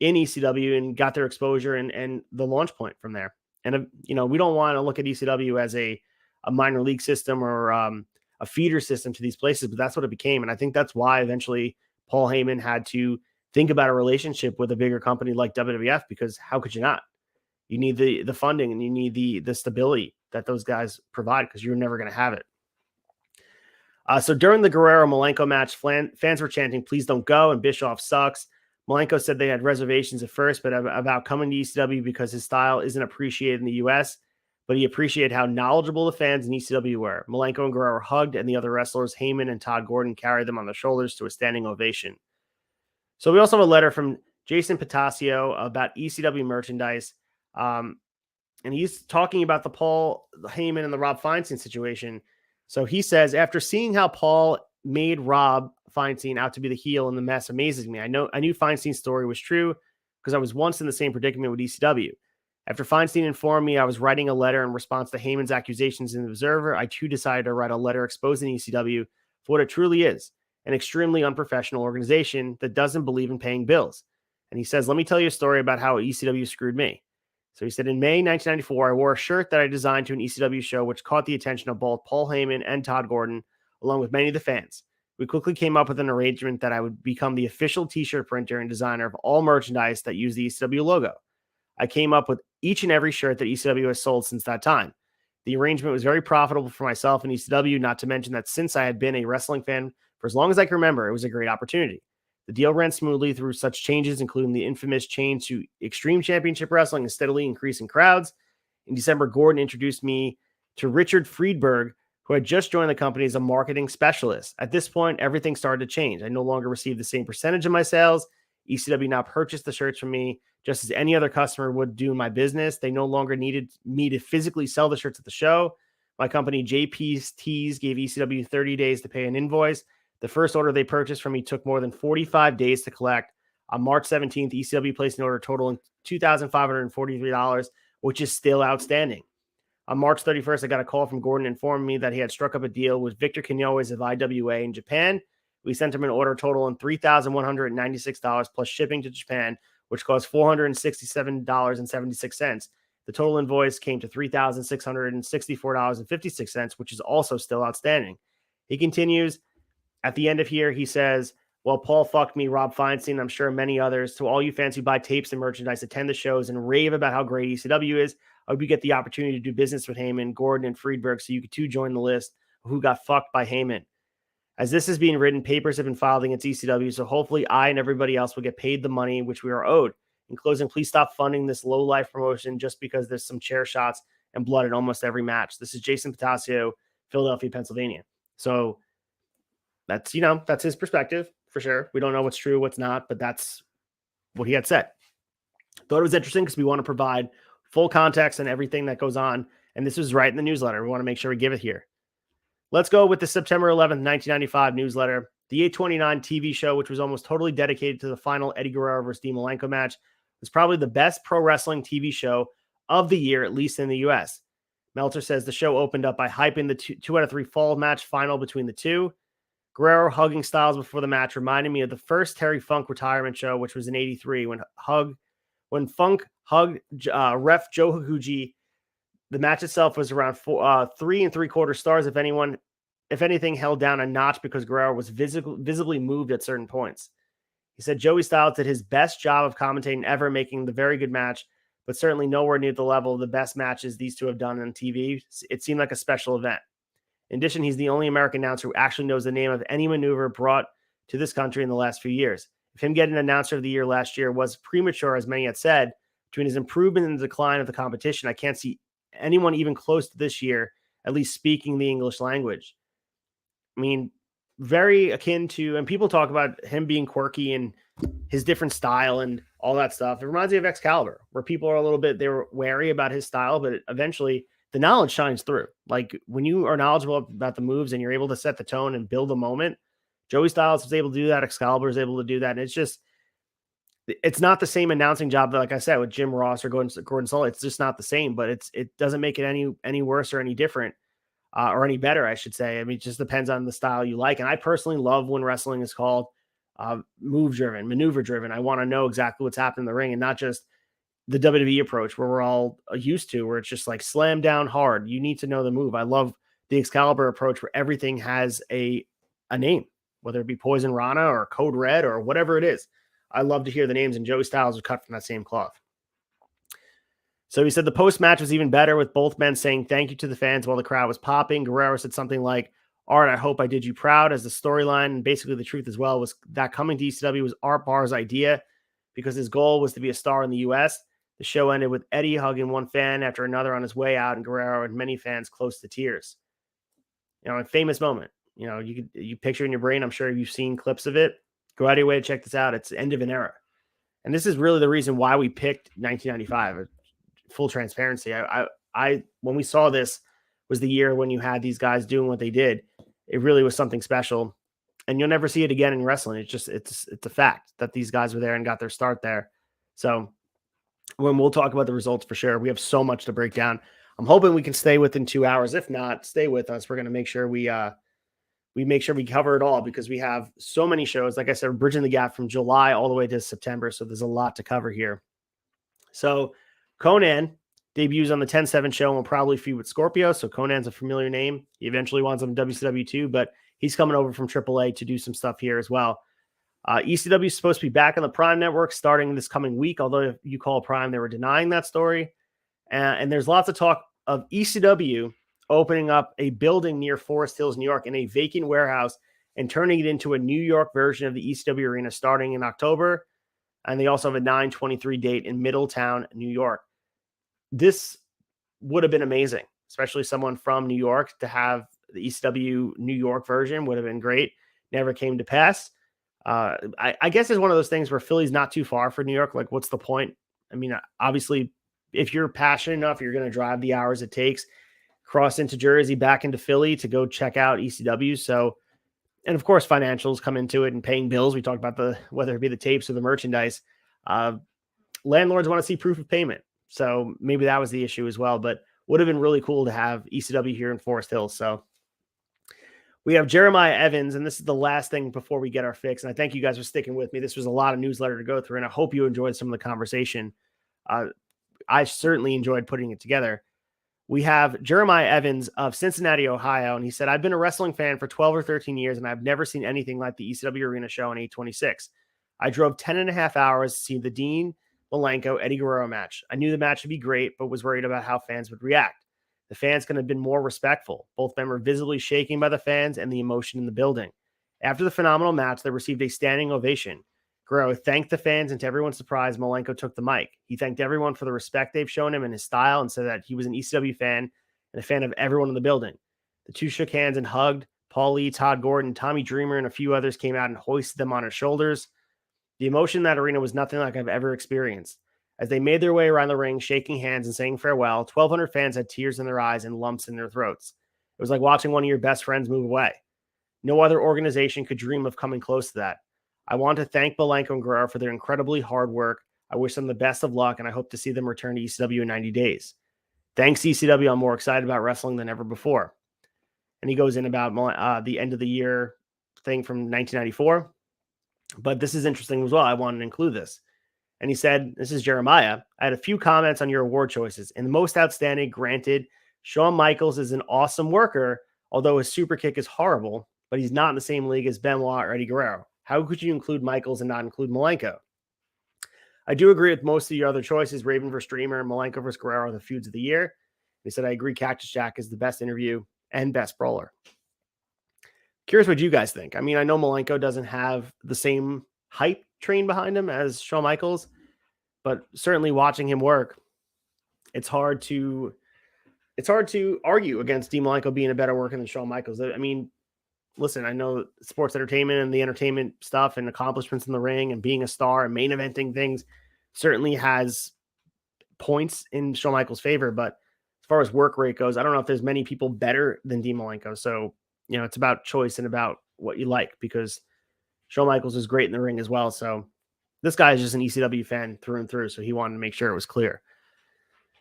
in ECW and got their exposure and the launch point from there. And, we don't want to look at ECW as a minor league system or a feeder system to these places, but that's what it became. And I think that's why eventually Paul Heyman had to think about a relationship with a bigger company like WWF, because how could you not? You need the funding and you need the stability that those guys provide, because you're never going to have it. So during the Guerrero Malenko match, fans were chanting, "Please don't go," and Bischoff sucks. Malenko said they had reservations at first, but about coming to ECW because his style isn't appreciated in the U.S., but he appreciated how knowledgeable the fans in ECW were. Malenko and Guerrero hugged, and the other wrestlers, Heyman and Todd Gordon, carried them on their shoulders to a standing ovation. So we also have a letter from Jason Patasio about ECW merchandise, and he's talking about the Paul Heyman and the Rob Feinstein situation. So he says, after seeing how Paul made Rob Feinstein out to be the heel in the mess amazes me. I knew Feinstein's story was true because I was once in the same predicament with ECW. After Feinstein informed me I was writing a letter in response to Heyman's accusations in the Observer, I too decided to write a letter exposing ECW for what it truly is, an extremely unprofessional organization that doesn't believe in paying bills. And he says, let me tell you a story about how ECW screwed me. So he said, in May 1994, I wore a shirt that I designed to an ECW show, which caught the attention of both Paul Heyman and Todd Gordon, along with many of the fans. We quickly came up with an arrangement that I would become the official t-shirt printer and designer of all merchandise that used the ECW logo. I came up with each and every shirt that ECW has sold since that time. The arrangement was very profitable for myself and ECW, not to mention that since I had been a wrestling fan for as long as I can remember, it was a great opportunity. The deal ran smoothly through such changes, including the infamous change to Extreme Championship Wrestling and steadily increasing crowds. In December, Gordon introduced me to Richard Friedberg, who had just joined the company as a marketing specialist. At this point, everything started to change. I no longer received the same percentage of my sales. ECW now purchased the shirts from me just as any other customer would do in my business. They no longer needed me to physically sell the shirts at the show. My company, JP's Tees, gave ECW 30 days to pay an invoice. The first order they purchased from me took more than 45 days to collect. On March 17th, ECW placed an order totaling $2,543, which is still outstanding. On March 31st, I got a call from Gordon informing me that he had struck up a deal with Victor Quinones of IWA in Japan. We sent him an order totaling $3,196 plus shipping to Japan, which cost $467.76. The total invoice came to $3,664.56, which is also still outstanding. He continues, at the end of here, he says, Well, Paul fucked me, Rob Feinstein, I'm sure many others. To all you fans who buy tapes and merchandise, attend the shows, and rave about how great ECW is, I hope you get the opportunity to do business with Heyman, Gordon, and Friedberg so you could too join the list of who got fucked by Heyman. As this is being written, papers have been filed against ECW, so hopefully I and everybody else will get paid the money which we are owed. In closing, please stop funding this low-life promotion just because there's some chair shots and blood in almost every match. This is Jason Patasio, Philadelphia, Pennsylvania. So that's, that's his perspective for sure. We don't know what's true, what's not, but that's what he had said. Thought it was interesting because we want to provide full context and everything that goes on. And this was right in the newsletter. We want to make sure we give it here. Let's go with the September 11th, 1995 newsletter. The 829 TV show, which was almost totally dedicated to the final Eddie Guerrero versus Dean Malenko match, was probably the best pro wrestling TV show of the year, at least in the U.S. Meltzer says the show opened up by hyping the two out of three fall match final between the two. Guerrero hugging Styles before the match reminded me of the first Terry Funk retirement show, which was in '83 when Funk hugged ref Joe Higuchi. The match itself was around 3 3/4 stars, if anything, held down a notch because Guerrero was visibly moved at certain points. He said Joey Styles did his best job of commentating ever, making the very good match, but certainly nowhere near the level of the best matches these two have done on TV. It seemed like a special event. In addition, he's the only American announcer who actually knows the name of any maneuver brought to this country in the last few years. If him getting Announcer of the Year last year was premature, as many had said, between his improvement and the decline of the competition, I can't see anyone even close to this year, at least speaking the English language. I mean, very akin to, and people talk about him being quirky and his different style and all that stuff. It reminds me of Excalibur, where people are they were wary about his style, but eventually the knowledge shines through. Like when you are knowledgeable about the moves and you're able to set the tone and build a moment, Joey Styles was able to do that. Excalibur is able to do that. And it's not the same announcing job that, like I said, with Jim Ross or Gordon Sully. It's just not the same, but it doesn't make it any worse or any different or any better, I should say. I mean, it just depends on the style you like. And I personally love when wrestling is called move driven, maneuver driven. I want to know exactly what's happening in the ring and not just the WWE approach where we're all used to, where it's just like slam down hard. You need to know the move. I love the Excalibur approach where everything has a name, whether it be Poison Rana or Code Red or whatever it is. I love to hear the names, and Joey Styles was cut from that same cloth. So he said the post-match was even better with both men saying thank you to the fans while the crowd was popping. Guerrero said something like, Art, I hope I did you proud, as the storyline, and basically the truth as well, was that coming to ECW was Art Barr's idea because his goal was to be a star in the U.S. The show ended with Eddie hugging one fan after another on his way out, and Guerrero and many fans close to tears. A famous moment. You picture in your brain, I'm sure you've seen clips of it. Go out of your way to check this out. It's the end of an era. And this is really the reason why we picked 1995. Full transparency. I when we saw this was the year when you had these guys doing what they did. It really was something special. And you'll never see it again in wrestling. It's a fact that these guys were there and got their start there. So when we'll talk about the results for sure, we have so much to break down. I'm hoping we can stay within 2 hours. If not, stay with us. We're going to make sure we make sure we cover it all because we have so many shows. Like I said, we're bridging the gap from July all the way to September. So there's a lot to cover here. So Conan debuts on the 10-7 show and will probably feud with Scorpio. So Conan's a familiar name. He eventually winds up in WCW too, but he's coming over from AAA to do some stuff here as well. ECW is supposed to be back on the Prime Network starting this coming week, although if you call Prime, they were denying that story. And there's lots of talk of ECW opening up a building near Forest Hills, New York, in a vacant warehouse and turning it into a New York version of the ECW arena starting in October. And they also have a 9/23 date in Middletown, New York. This would have been amazing, especially someone from New York to have the ECW New York version would have been great. Never came to pass. I guess it's one of those things where Philly's not too far for New York. Like, what's the point? I mean, obviously, if you're passionate enough, you're going to drive the hours it takes, cross into Jersey, back into Philly to go check out ECW. So, and of course, financials come into it and paying bills. We talked about whether it be the tapes or the merchandise. Landlords want to see proof of payment. So maybe that was the issue as well, but would have been really cool to have ECW here in Forest Hills. So we have Jeremiah Evans, and this is the last thing before we get our fix. And I thank you guys for sticking with me. This was a lot of newsletter to go through, and I hope you enjoyed some of the conversation. I certainly enjoyed putting it together. We have Jeremiah Evans of Cincinnati, Ohio, and he said, I've been a wrestling fan for 12 or 13 years, and I've never seen anything like the ECW Arena show on 8/26. I drove 10 and a half hours to see the Dean Malenko Eddie Guerrero match. I knew the match would be great, but was worried about how fans would react. The fans could have been more respectful. Both men were visibly shaken by the fans and the emotion in the building. After the phenomenal match, they received a standing ovation. Guerrero thanked the fans, and to everyone's surprise, Malenko took the mic. He thanked everyone for the respect they've shown him and his style, and said that he was an ECW fan and a fan of everyone in the building. The two shook hands and hugged. Paul Lee, Todd Gordon, Tommy Dreamer, and a few others came out and hoisted them on his shoulders. The emotion in that arena was nothing like I've ever experienced. As they made their way around the ring, shaking hands and saying farewell, 1,200 fans had tears in their eyes and lumps in their throats. It was like watching one of your best friends move away. No other organization could dream of coming close to that. I want to thank Malenko and Guerrero for their incredibly hard work. I wish them the best of luck, and I hope to see them return to ECW in 90 days. Thanks, ECW. I'm more excited about wrestling than ever before. And he goes in about the end of the year thing from 1994. But this is interesting as well. I wanted to include this. And he said, this is Jeremiah, I had a few comments on your award choices. In the most outstanding, granted, Shawn Michaels is an awesome worker, although his super kick is horrible, but he's not in the same league as Benoit or Eddie Guerrero. How could you include Michaels and not include Malenko? I do agree with most of your other choices, Raven vs. Dreamer and Malenko vs. Guerrero are the feuds of the year. He said, I agree Cactus Jack is the best interview and best brawler. Curious what you guys think. I mean, I know Malenko doesn't have the same hype train behind him as Shawn Michaels, but certainly watching him work, it's hard to argue against Dean Malenko being a better worker than Shawn Michaels. I mean, listen, I know sports entertainment and the entertainment stuff and accomplishments in the ring and being a star and main eventing things certainly has points in Shawn Michaels' favor, but as far as work rate goes, I don't know if there's many people better than Dean Malenko. So, it's about choice and about what you like, because Shawn Michaels is great in the ring as well. So this guy is just an ECW fan through and through. So he wanted to make sure it was clear.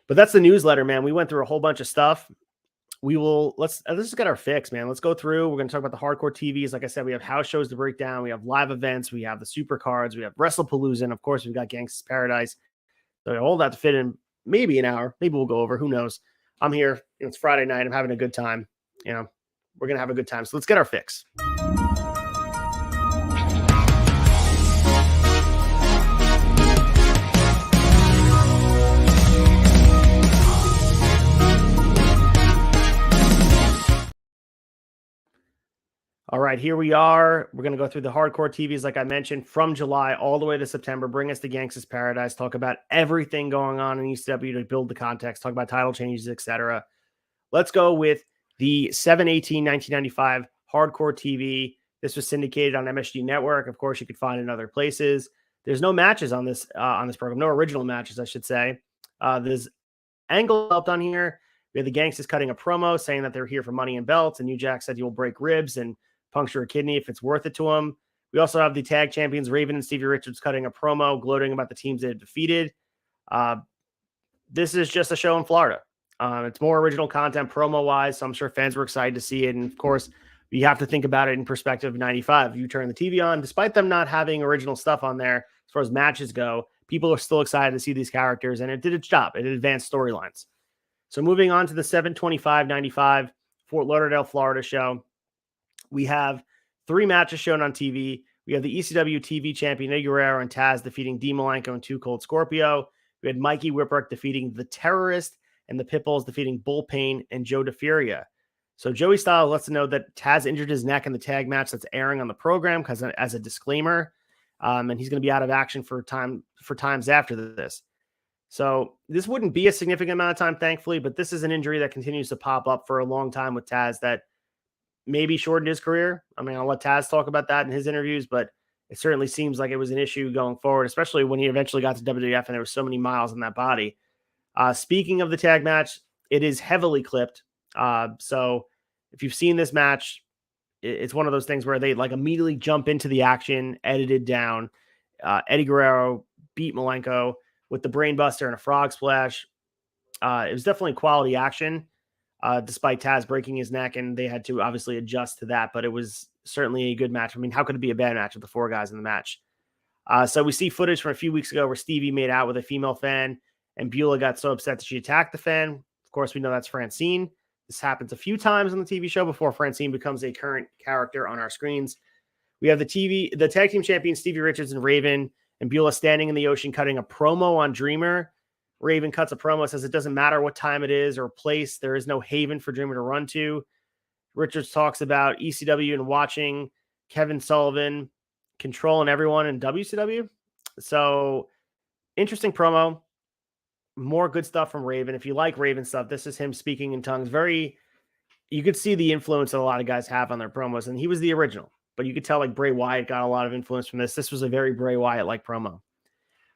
But that's the newsletter, man. We went through a whole bunch of stuff. Let's just get our fix, man. Let's go through. We're going to talk about the hardcore TVs. Like I said, we have house shows to break down. We have live events. We have the super cards. We have WRESTLEPALOOZA. And of course, we've got GANGSTA'S Paradise. So all that to fit in maybe an hour. Maybe we'll go over. Who knows? I'm here. It's Friday night. I'm having a good time. We're going to have a good time. So let's get our fix. All right, here we are. We're going to go through the hardcore TVs, like I mentioned, from July all the way to September. Bring us to GANGSTA'S Paradise. Talk about everything going on in ECW to build the context. Talk about title changes, etc. Let's go with the 7/18/1995 hardcore TV. This was syndicated on MSG Network. Of course, you could find it in other places. There's no matches on this program. No original matches, I should say. There's Angle helped on here. We have the GANGSTAS cutting a promo saying that they're here for money and belts. And New Jack said he will break ribs and puncture a kidney if it's worth it to him. We also have the tag champions Raven and Stevie Richards cutting a promo, gloating about the teams they have defeated. This is just a show in Florida. It's more original content promo-wise, so I'm sure fans were excited to see it. And, of course, you have to think about it in perspective of 95. You turn the TV on, despite them not having original stuff on there as far as matches go, people are still excited to see these characters, and it did its job. It advanced storylines. So moving on to the 7/25/95 Fort Lauderdale, Florida show, we have 3 matches shown on TV. We have the ECW TV champion Eddie Guerrero and Taz defeating Dean Malenko and Too Cold Scorpio. We had Mikey Whipwreck defeating The Terrorist and the Pitbulls defeating Bull Payne and Joe DeFuria. So Joey Styles lets us know that Taz injured his neck in the tag match that's airing on the program because as a disclaimer, and he's going to be out of action for times after this. So this wouldn't be a significant amount of time, thankfully, but this is an injury that continues to pop up for a long time with Taz that maybe shortened his career. I mean, I'll let Taz talk about that in his interviews, but it certainly seems like it was an issue going forward, especially when he eventually got to WWF and there were so many miles in that body. Speaking of the tag match, it is heavily clipped. So if you've seen this match, it's one of those things where they like immediately jump into the action, edited down. Eddie Guerrero beat Malenko with the brainbuster and a frog splash. It was definitely quality action, despite Taz breaking his neck, and they had to obviously adjust to that, but it was certainly a good match. I mean, how could it be a bad match with the 4 guys in the match? So we see footage from a few weeks ago where Stevie made out with a female fan, and Beulah got so upset that she attacked the fan. Of course, we know that's Francine. This happens a few times on the TV show before Francine becomes a current character on our screens. We have the tag team champions, Stevie Richards and Raven and Beulah, standing in the ocean, cutting a promo on Dreamer. Raven cuts a promo, says it doesn't matter what time it is or place. There is no haven for Dreamer to run to. Richards talks about ECW and watching Kevin Sullivan controlling everyone in WCW. So interesting promo. More good stuff from Raven. If you like Raven stuff, this is him speaking in tongues. You could see the influence that a lot of guys have on their promos, and he was the original. But you could tell like Bray Wyatt got a lot of influence from this. This was a very Bray Wyatt-like promo.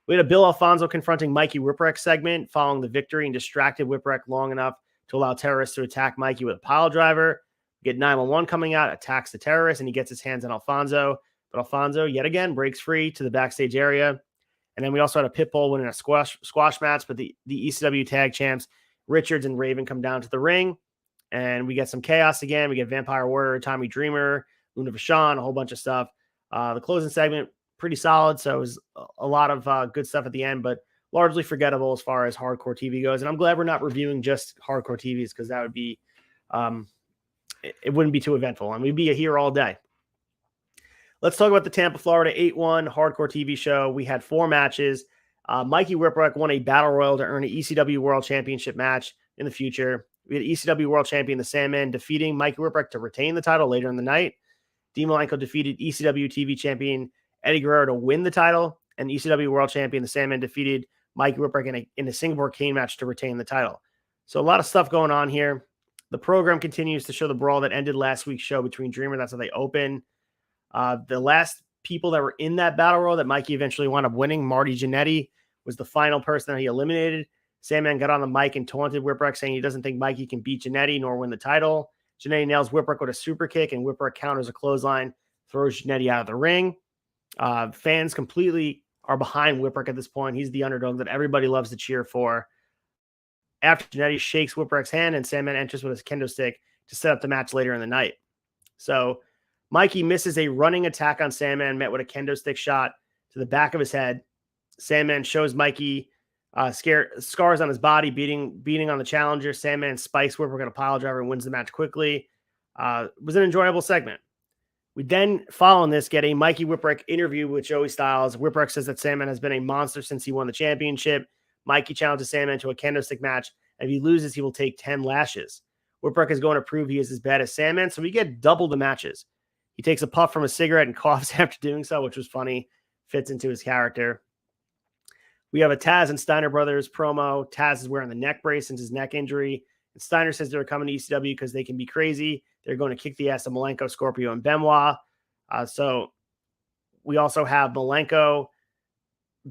We had a Bill Alfonso confronting Mikey Whipwreck segment following the victory and distracted Whipwreck long enough to allow terrorists to attack Mikey with a pile driver. We get 911 coming out, attacks the terrorist, and he gets his hands on Alfonso. But Alfonso, yet again, breaks free to the backstage area. And then we also had a Pitbull winning a squash match, but the ECW tag champs, Richards and Raven, come down to the ring. And we get some chaos again. We get Vampire Warrior, Tommy Dreamer, Luna Vachon, a whole bunch of stuff. The closing segment, pretty solid. So it was a lot of good stuff at the end, but largely forgettable as far as hardcore TV goes. And I'm glad we're not reviewing just hardcore TVs, because that would be, it wouldn't be too eventful. And we'd be here all day. Let's talk about the Tampa, Florida 8-1 hardcore TV show. We had 4 matches. Mikey Whipwreck won a battle royal to earn an ECW World Championship match in the future. We had ECW World Champion The Sandman defeating Mikey Whipwreck to retain the title later in the night. Dean Malenko defeated ECW TV Champion Eddie Guerrero to win the title, and ECW World Champion The Sandman defeated Mikey Whipwreck in a Singapore cane match to retain the title. So a lot of stuff going on here. The program continues to show the brawl that ended last week's show between Dreamer. That's how they open. The last people that were in that battle royal that Mikey eventually wound up winning, Marty Jannetty, was the final person that he eliminated. Sandman got on the mic and taunted Whipwreck, saying he doesn't think Mikey can beat Jannetty nor win the title. Jannetty nails Whipwreck with a super kick, and Whipwreck counters a clothesline, throws Jannetty out of the ring. Fans completely are behind Whipwreck at this point. He's the underdog that everybody loves to cheer for. After Jannetty shakes Whipwreck's hand, and Sandman enters with his kendo stick to set up the match later in the night. So Mikey misses a running attack on Sandman, met with a kendo stick shot to the back of his head. Sandman shows Mikey scars on his body, beating on the challenger. Sandman spikes Whipwreck on a pile driver and wins the match quickly. It was an enjoyable segment. We then, following this, get a Mikey Whipwreck interview with Joey Styles. Whipwreck says that Sandman has been a monster since he won the championship. Mikey challenges Sandman to a kendo stick match, and if he loses, he will take 10 lashes. Whipwreck is going to prove he is as bad as Sandman, so we get double the matches. He takes a puff from a cigarette and coughs after doing so, which was funny. Fits into his character. We have a Taz and Steiner Brothers promo. Taz is wearing the neck brace since his neck injury. And Steiner says they're coming to ECW because they can be crazy. They're going to kick the ass of Malenko, Scorpio, and Benoit. So we also have Malenko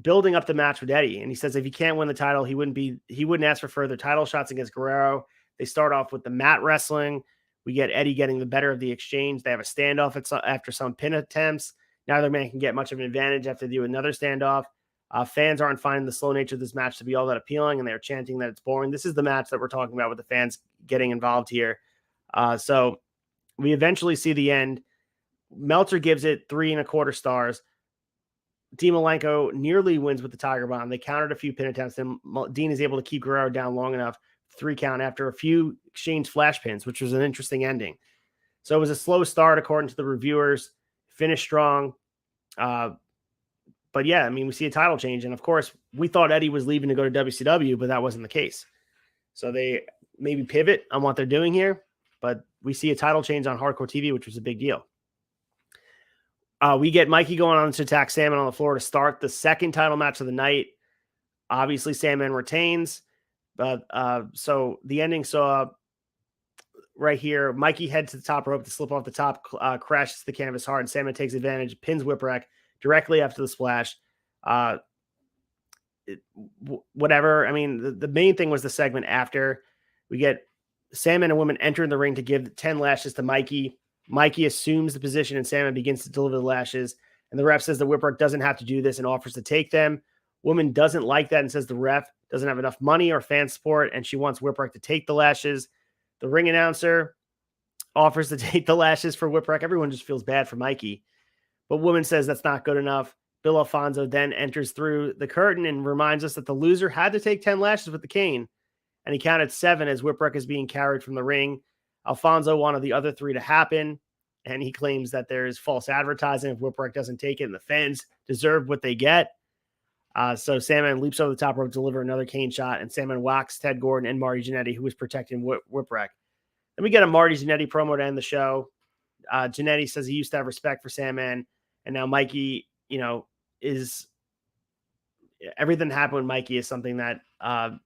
building up the match with Eddie. And he says if he can't win the title, he wouldn't ask for further title shots against Guerrero. They start off with the mat wrestling. We get Eddie getting the better of the exchange. They have a standoff after some pin attempts. Neither man can get much of an advantage after they do another standoff. Fans aren't finding the slow nature of this match to be all that appealing, and they're chanting that it's boring. This is the match that we're talking about with the fans getting involved here. So we eventually see the end. Meltzer gives it 3.25 stars. Dean Malenko nearly wins with the Tiger Bomb. They countered a few pin attempts, and Dean is able to keep Guerrero down long enough, 3 count, after a few exchanged flash pins, which was an interesting ending. So it was a slow start, according to the reviewers. Finished strong. But yeah, I mean, we see a title change. And of course, we thought Eddie was leaving to go to WCW, but that wasn't the case. So they maybe pivot on what they're doing here. But we see a title change on Hardcore TV, which was a big deal. We get Mikey going on to attack Sandman on the floor to start the second title match of the night. Obviously, Sandman retains. But so the ending saw right here, Mikey heads to the top rope to slip off the top, crashes the canvas hard, and Sandman takes advantage, pins Whipwreck directly after the splash. Whatever. I mean, the main thing was the segment after. We get Sandman and women entering the ring to give 10 lashes to Mikey. Mikey assumes the position, and Sandman begins to deliver the lashes. And the ref says the Whipwreck doesn't have to do this and offers to take them. Woman doesn't like that and says the ref doesn't have enough money or fan support, and she wants Whipwreck to take the lashes. The ring announcer offers to take the lashes for Whipwreck. Everyone just feels bad for Mikey. But woman says that's not good enough. Bill Alfonso then enters through the curtain and reminds us that the loser had to take 10 lashes with the cane. and he counted 7 as Whipwreck is being carried from the ring. Alfonso wanted the other 3 to happen, and he claims that there is false advertising if Whipwreck doesn't take it, and the fans deserve what they get. So Sandman leaps over the top rope to deliver another cane shot, and Sandman whacks Ted Gordon and Marty Jannetty, who was protecting Whipwreck. Then we get a Marty Jannetty promo to end the show. Jannetty says he used to have respect for Sandman, and now Mikey, is everything that happened with Mikey is something that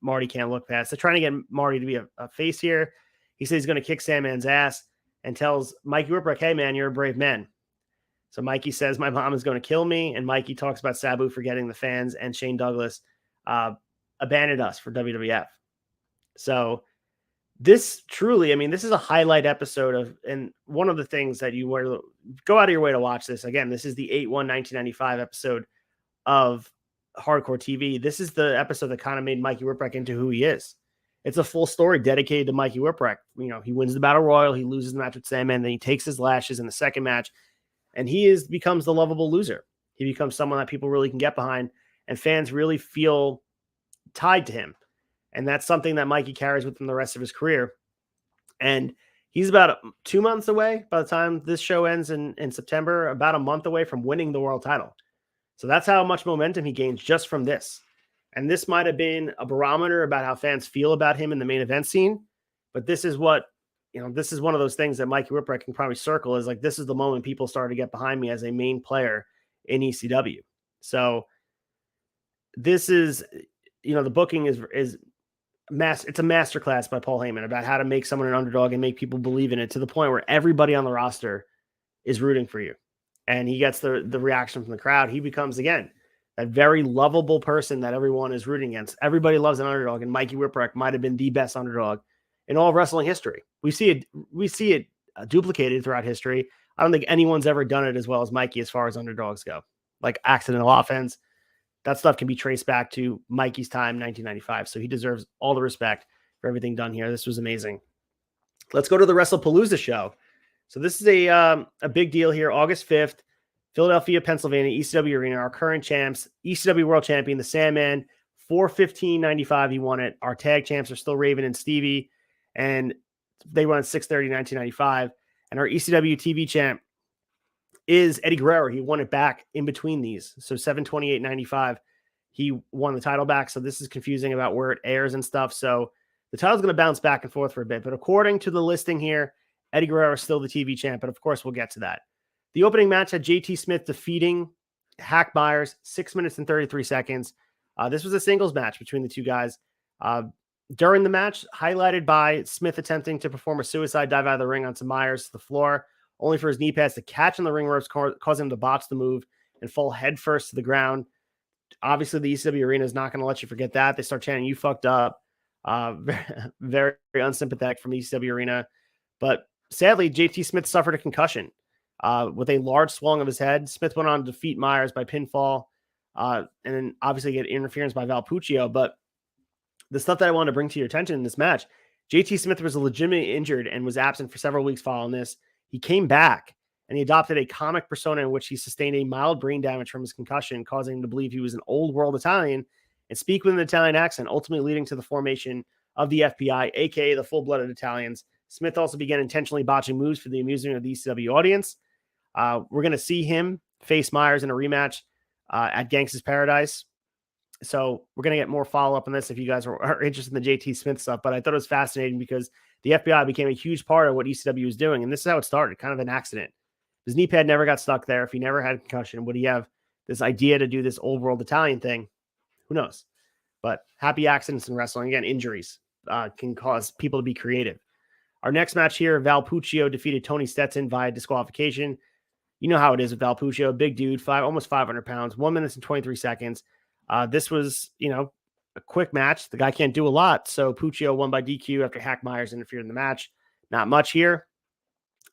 Marty can't look past. They're trying to get Marty to be a face here. He says he's going to kick Sandman's ass and tells Mikey Whipwreck, hey, man, you're a brave man. So Mikey says, my mom is going to kill me. And Mikey talks about Sabu forgetting the fans, and Shane Douglas abandoned us for WWF. So this truly, this is a highlight episode and one of the things that you want to go out of your way to watch this. Again, this is the 8/1/1995 episode of Hardcore TV. This is the episode that kind of made Mikey Whipwreck into who he is. It's a full story dedicated to Mikey Whipwreck. He wins the Battle Royal. He loses the match with Sandman. Then he takes his lashes in the second match, and he becomes the lovable loser. He becomes someone that people really can get behind, and fans really feel tied to him. And that's something that Mikey carries with him the rest of his career. And he's about 2 months away by the time this show ends in September, about a month away from winning the world title. So that's how much momentum he gains just from this. And this might have been a barometer about how fans feel about him in the main event scene. But this is what, this is one of those things that Mikey Whipwreck can probably circle is like, this is the moment people started to get behind me as a main player in ECW. So this is, the booking is it's a masterclass by Paul Heyman about how to make someone an underdog and make people believe in it to the point where everybody on the roster is rooting for you. And he gets the reaction from the crowd. He becomes, again, that very lovable person that everyone is rooting against. Everybody loves an underdog, and Mikey Whipwreck might have been the best underdog in all of wrestling history. We see it duplicated throughout history. I don't think anyone's ever done it as well as Mikey as far as underdogs go. Like accidental offense, that stuff can be traced back to Mikey's time, 1995. So he deserves all the respect for everything done here. This was amazing. Let's go to the WrestlePalooza show. So this is a big deal here. August 5th, Philadelphia, Pennsylvania, ECW Arena. Our current champs, ECW World Champion, the Sandman, 4/15/95. He won it. Our tag champs are still Raven and Stevie, and they won 6/30/1995. And our ECW TV champ is Eddie Guerrero. He won it back in between these. So 7/28/95, he won the title back. So this is confusing about where it airs and stuff. So the title's going to bounce back and forth for a bit. But according to the listing here, Eddie Guerrero is still the TV champ. But of course, we'll get to that. The opening match had JT Smith defeating Hack Myers, 6 minutes and 33 seconds. This was a singles match between the two guys. During the match, highlighted by Smith attempting to perform a suicide dive out of the ring onto Myers to the floor, only for his knee pads to catch on the ring ropes, cause him to botch the move and fall headfirst to the ground. Obviously, the ECW Arena is not going to let you forget that. They start chanting, "You fucked up." Very, very unsympathetic from the ECW Arena. But sadly, JT Smith suffered a concussion with a large swelling of his head. Smith went on to defeat Myers by pinfall and then obviously get interference by Val Puccio. But the stuff that I want to bring to your attention in this match, JT Smith was legitimately injured and was absent for several weeks following this. He came back and he adopted a comic persona in which he sustained a mild brain damage from his concussion, causing him to believe he was an old world Italian and speak with an Italian accent, ultimately leading to the formation of the FBI, aka the full-blooded Italians. Smith also began intentionally botching moves for the amusement of the ECW audience. We're going to see him face Myers in a rematch at GANGSTA'S Paradise. So we're going to get more follow-up on this if you guys are interested in the JT Smith stuff. But I thought it was fascinating because the FBI became a huge part of what ECW was doing. And this is how it started, kind of an accident. His knee pad never got stuck there. If he never had a concussion, would he have this idea to do this old world Italian thing? Who knows? But happy accidents in wrestling. Again, injuries can cause people to be creative. Our next match here, Val Puccio defeated Tony Stetson via disqualification. You know how it is with Val Puccio, big dude, almost 500 pounds, 1 minute and 23 seconds. This was, a quick match. The guy can't do a lot. So Puccio won by DQ after Hack Myers interfered in the match. Not much here.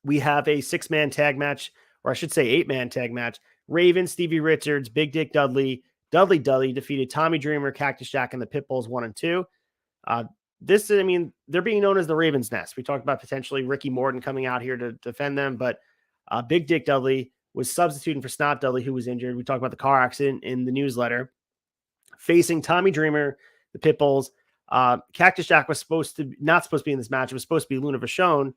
We have a 6-man tag match, or I should say 8-man tag match. Raven, Stevie Richards, Big Dick Dudley, Dudley defeated Tommy Dreamer, Cactus Jack, and the Pitbulls 1 and 2. They're being known as the Raven's Nest. We talked about potentially Ricky Morton coming out here to defend them, but Big Dick Dudley was substituting for Snot Dudley, who was injured. We talked about the car accident in the newsletter. Facing Tommy Dreamer, the Pitbulls, Cactus Jack was not supposed to be in this match. It was supposed to be Luna Vachon.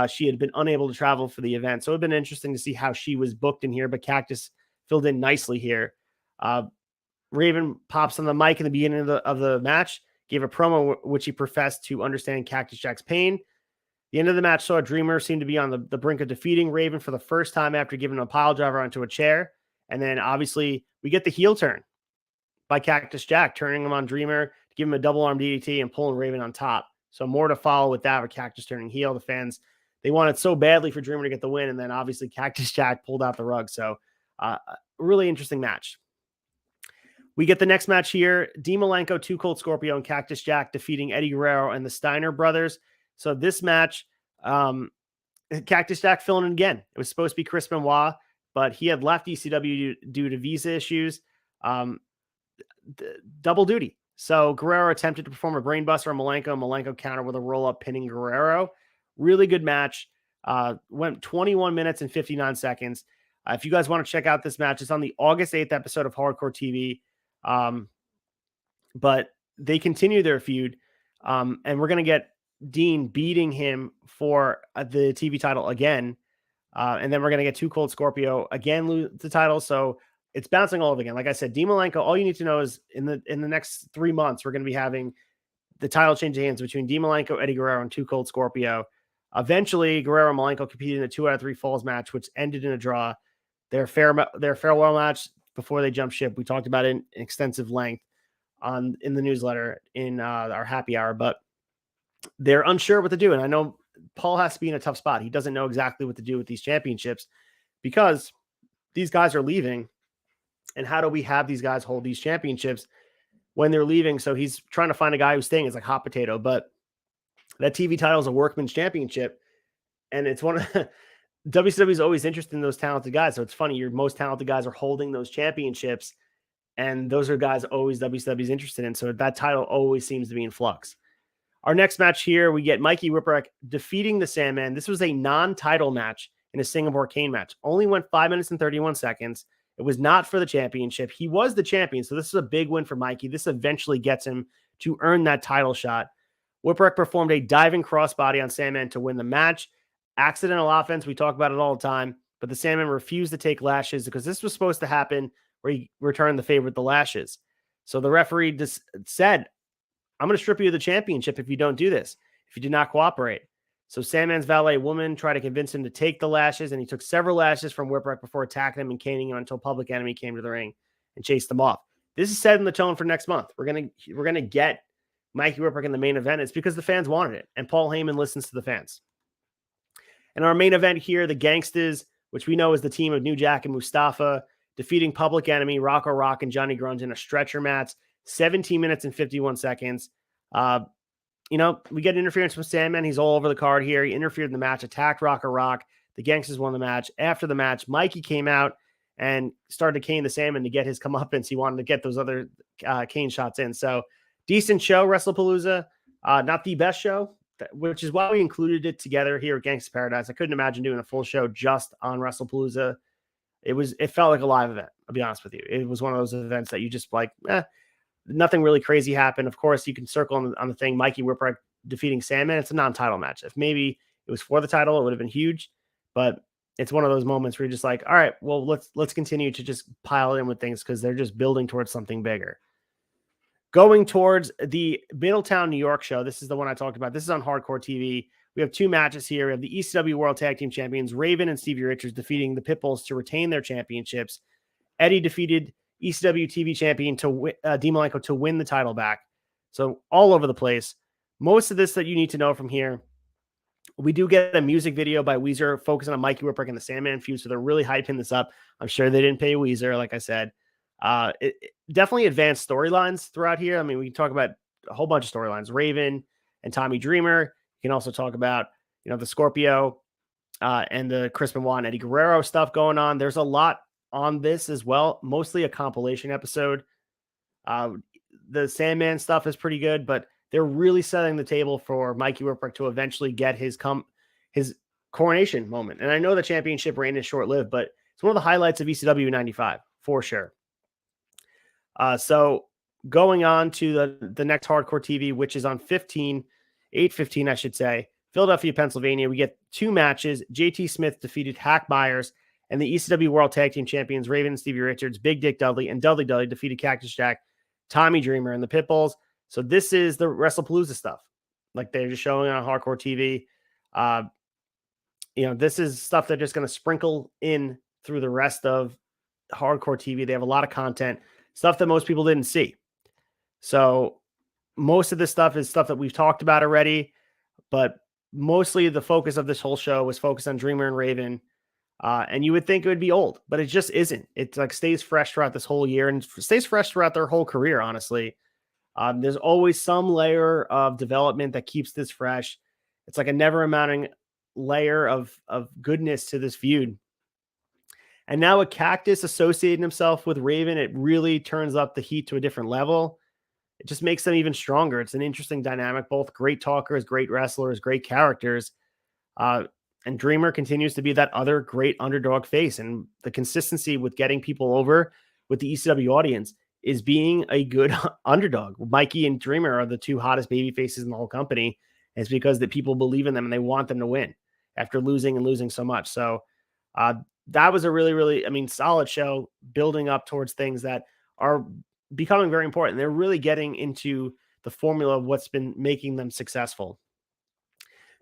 She had been unable to travel for the event. So it would have been interesting to see how she was booked in here, but Cactus filled in nicely here. Raven pops on the mic in the beginning of the match, gave a promo which he professed to understand Cactus Jack's pain. The end of the match saw Dreamer seem to be on the brink of defeating Raven for the first time after giving a pile driver onto a chair. And then obviously we get the heel turn by Cactus Jack, turning him on Dreamer to give him a double arm DDT and pulling Raven on top. So more to follow with that, with Cactus turning heel. The fans, they wanted so badly for Dreamer to get the win. And then obviously Cactus Jack pulled out the rug. So really interesting match. We get the next match here. Malenko, Too Cold Scorpio, and Cactus Jack defeating Eddie Guerrero and the Steiner brothers. So this match, Cactus Jack filling in again. It was supposed to be Chris Benoit, but he had left ECW due to visa issues. Double duty. So Guerrero attempted to perform a brainbuster on Malenko. Malenko countered with a roll-up, pinning Guerrero. Really good match. Went 21 minutes and 59 seconds. If you guys want to check out this match, it's on the August 8th episode of Hardcore TV. But they continue their feud. And we're going to get Dean beating him for the TV title again. And then we're going to get Too Cold Scorpio again lose the title. So it's bouncing all over again. Like I said, Malenko, all you need to know is in the next 3 months, we're going to be having the title change hands between Malenko, Eddie Guerrero, and Too Cold Scorpio. Eventually, Guerrero and Malenko competed in a 2 out of 3 falls match, which ended in a draw. Their farewell match before they jumped ship, we talked about it in extensive length in the newsletter in our happy hour, but they're unsure what to do. And I know Paul has to be in a tough spot. He doesn't know exactly what to do with these championships because these guys are leaving. And how do we have these guys hold these championships when they're leaving? So he's trying to find a guy who's staying. It's like hot potato, but that TV title is a workman's championship. And it's one of WCW is always interested in those talented guys. So it's funny. Your most talented guys are holding those championships. And those are guys always WCW is interested in. So that title always seems to be in flux. Our next match here, we get Mikey Whipwreck defeating the Sandman. This was a non-title match in a Singapore Cane match. Only went 5 minutes and 31 seconds. It was not for the championship. He was the champion, so this is a big win for Mikey. This eventually gets him to earn that title shot. Whipwreck performed a diving crossbody on Sandman to win the match. Accidental offense, we talk about it all the time, but the Sandman refused to take lashes because this was supposed to happen where he returned the favor with the lashes. So the referee just said, I'm going to strip you of the championship if you don't do this, if you do not cooperate. So Sandman's valet woman tried to convince him to take the lashes, and he took several lashes from Whipwreck before attacking him and caning him until Public Enemy came to the ring and chased him off. This is setting the tone for next month. We're gonna get Mikey Whipwreck in the main event. It's because the fans wanted it, and Paul Heyman listens to the fans. And our main event here, the Gangstas, which we know is the team of New Jack and Mustafa, defeating Public Enemy, Rocco Rock, and Johnny Grunge in a stretcher match, 17 minutes and 51 seconds. We get interference from Sandman. He's all over the card here. He interfered in the match, attacked Rocco Rock. The Gangstas won the match. After the match, Mikey came out and started to cane the Sandman to get his comeuppance. He wanted to get those other cane shots in. So decent show, WrestlePalooza. Not the best show, which is why we included it together here at Gangsta's Paradise. I couldn't imagine doing a full show just on WrestlePalooza. It felt like a live event, I'll be honest with you. It was one of those events that you just like, nothing really crazy happened. Of course, you can circle on the thing, Mikey Whipwreck defeating Sandman. It's a non-title match. If maybe it was for the title, it would have been huge. But it's one of those moments where you're just like, all right, well, let's continue to just pile in with things because they're just building towards something bigger. Going towards the Middletown, New York show. This is the one I talked about. This is on Hardcore TV. We have 2 matches here. We have the ECW World Tag Team Champions, Raven and Stevie Richards, defeating the Pitbulls to retain their championships. Eddie defeated ECW TV champion Malenko to win the title back. So all over the place. Most of this that you need to know from here. We do get a music video by Weezer focusing on Mikey Whipwreck and the Sandman feud. So they're really hyping this up. I'm sure they didn't pay Weezer, like I said. It definitely advanced storylines throughout here. I mean, we can talk about a whole bunch of storylines. Raven and Tommy Dreamer. You can also talk about, the Scorpio and the Chris Benoit and Eddie Guerrero stuff going on. There's a lot on this as well. Mostly a compilation episode. The Sandman stuff is pretty good, but they're really setting the table for Mikey Whipwreck to eventually get his coronation moment. And I know the championship reign is short-lived, but it's one of the highlights of ECW 95 for sure. So Going on to the next Hardcore TV, which is on 8/15, I should say, Philadelphia, Pennsylvania. We get 2 matches. JT Smith defeated Hack Myers, and the ECW World Tag Team Champions Raven and Stevie Richards, Big Dick Dudley, and Dudley Dudley defeated Cactus Jack, Tommy Dreamer, and the Pitbulls. So this is the WrestlePalooza stuff. Like they're just showing on Hardcore TV. This is stuff they're just going to sprinkle in through the rest of Hardcore TV. They have a lot of content, stuff that most people didn't see. So most of this stuff is stuff that we've talked about already, but mostly the focus of this whole show was focused on Dreamer and Raven. And you would think it would be old, but it just isn't. It like stays fresh throughout this whole year and stays fresh throughout their whole career, honestly. There's always some layer of development that keeps this fresh. It's like a never amounting layer of goodness to this feud. And now with Cactus associating himself with Raven, it really turns up the heat to a different level. It just makes them even stronger. It's an interesting dynamic. Both great talkers, great wrestlers, great characters. And Dreamer continues to be that other great underdog face. And the consistency with getting people over with the ECW audience is being a good underdog. Mikey and Dreamer are the 2 hottest baby faces in the whole company. And it's because that people believe in them and they want them to win after losing so much. So that was a really, really, solid show, building up towards things that are becoming very important. They're really getting into the formula of what's been making them successful.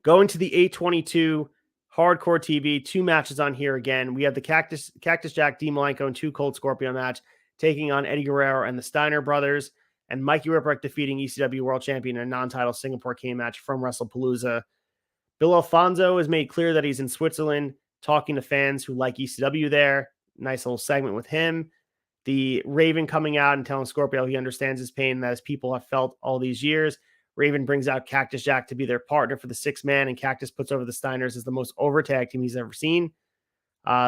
Going to the 8/22 Hardcore TV, 2 matches on here again. We have the Cactus Jack, D. Malenko, and 2 Cold Scorpio match taking on Eddie Guerrero and the Steiner brothers, and Mikey Whipwreck defeating ECW World Champion in a non-title Singapore Cane match from WrestlePalooza. Bill Alfonso has made clear that he's in Switzerland talking to fans who like ECW there. Nice little segment with him. The Raven coming out and telling Scorpio he understands his pain that his people have felt all these years. Raven brings out Cactus Jack to be their partner for the 6-man, and Cactus puts over the Steiners as the most over tag team he's ever seen.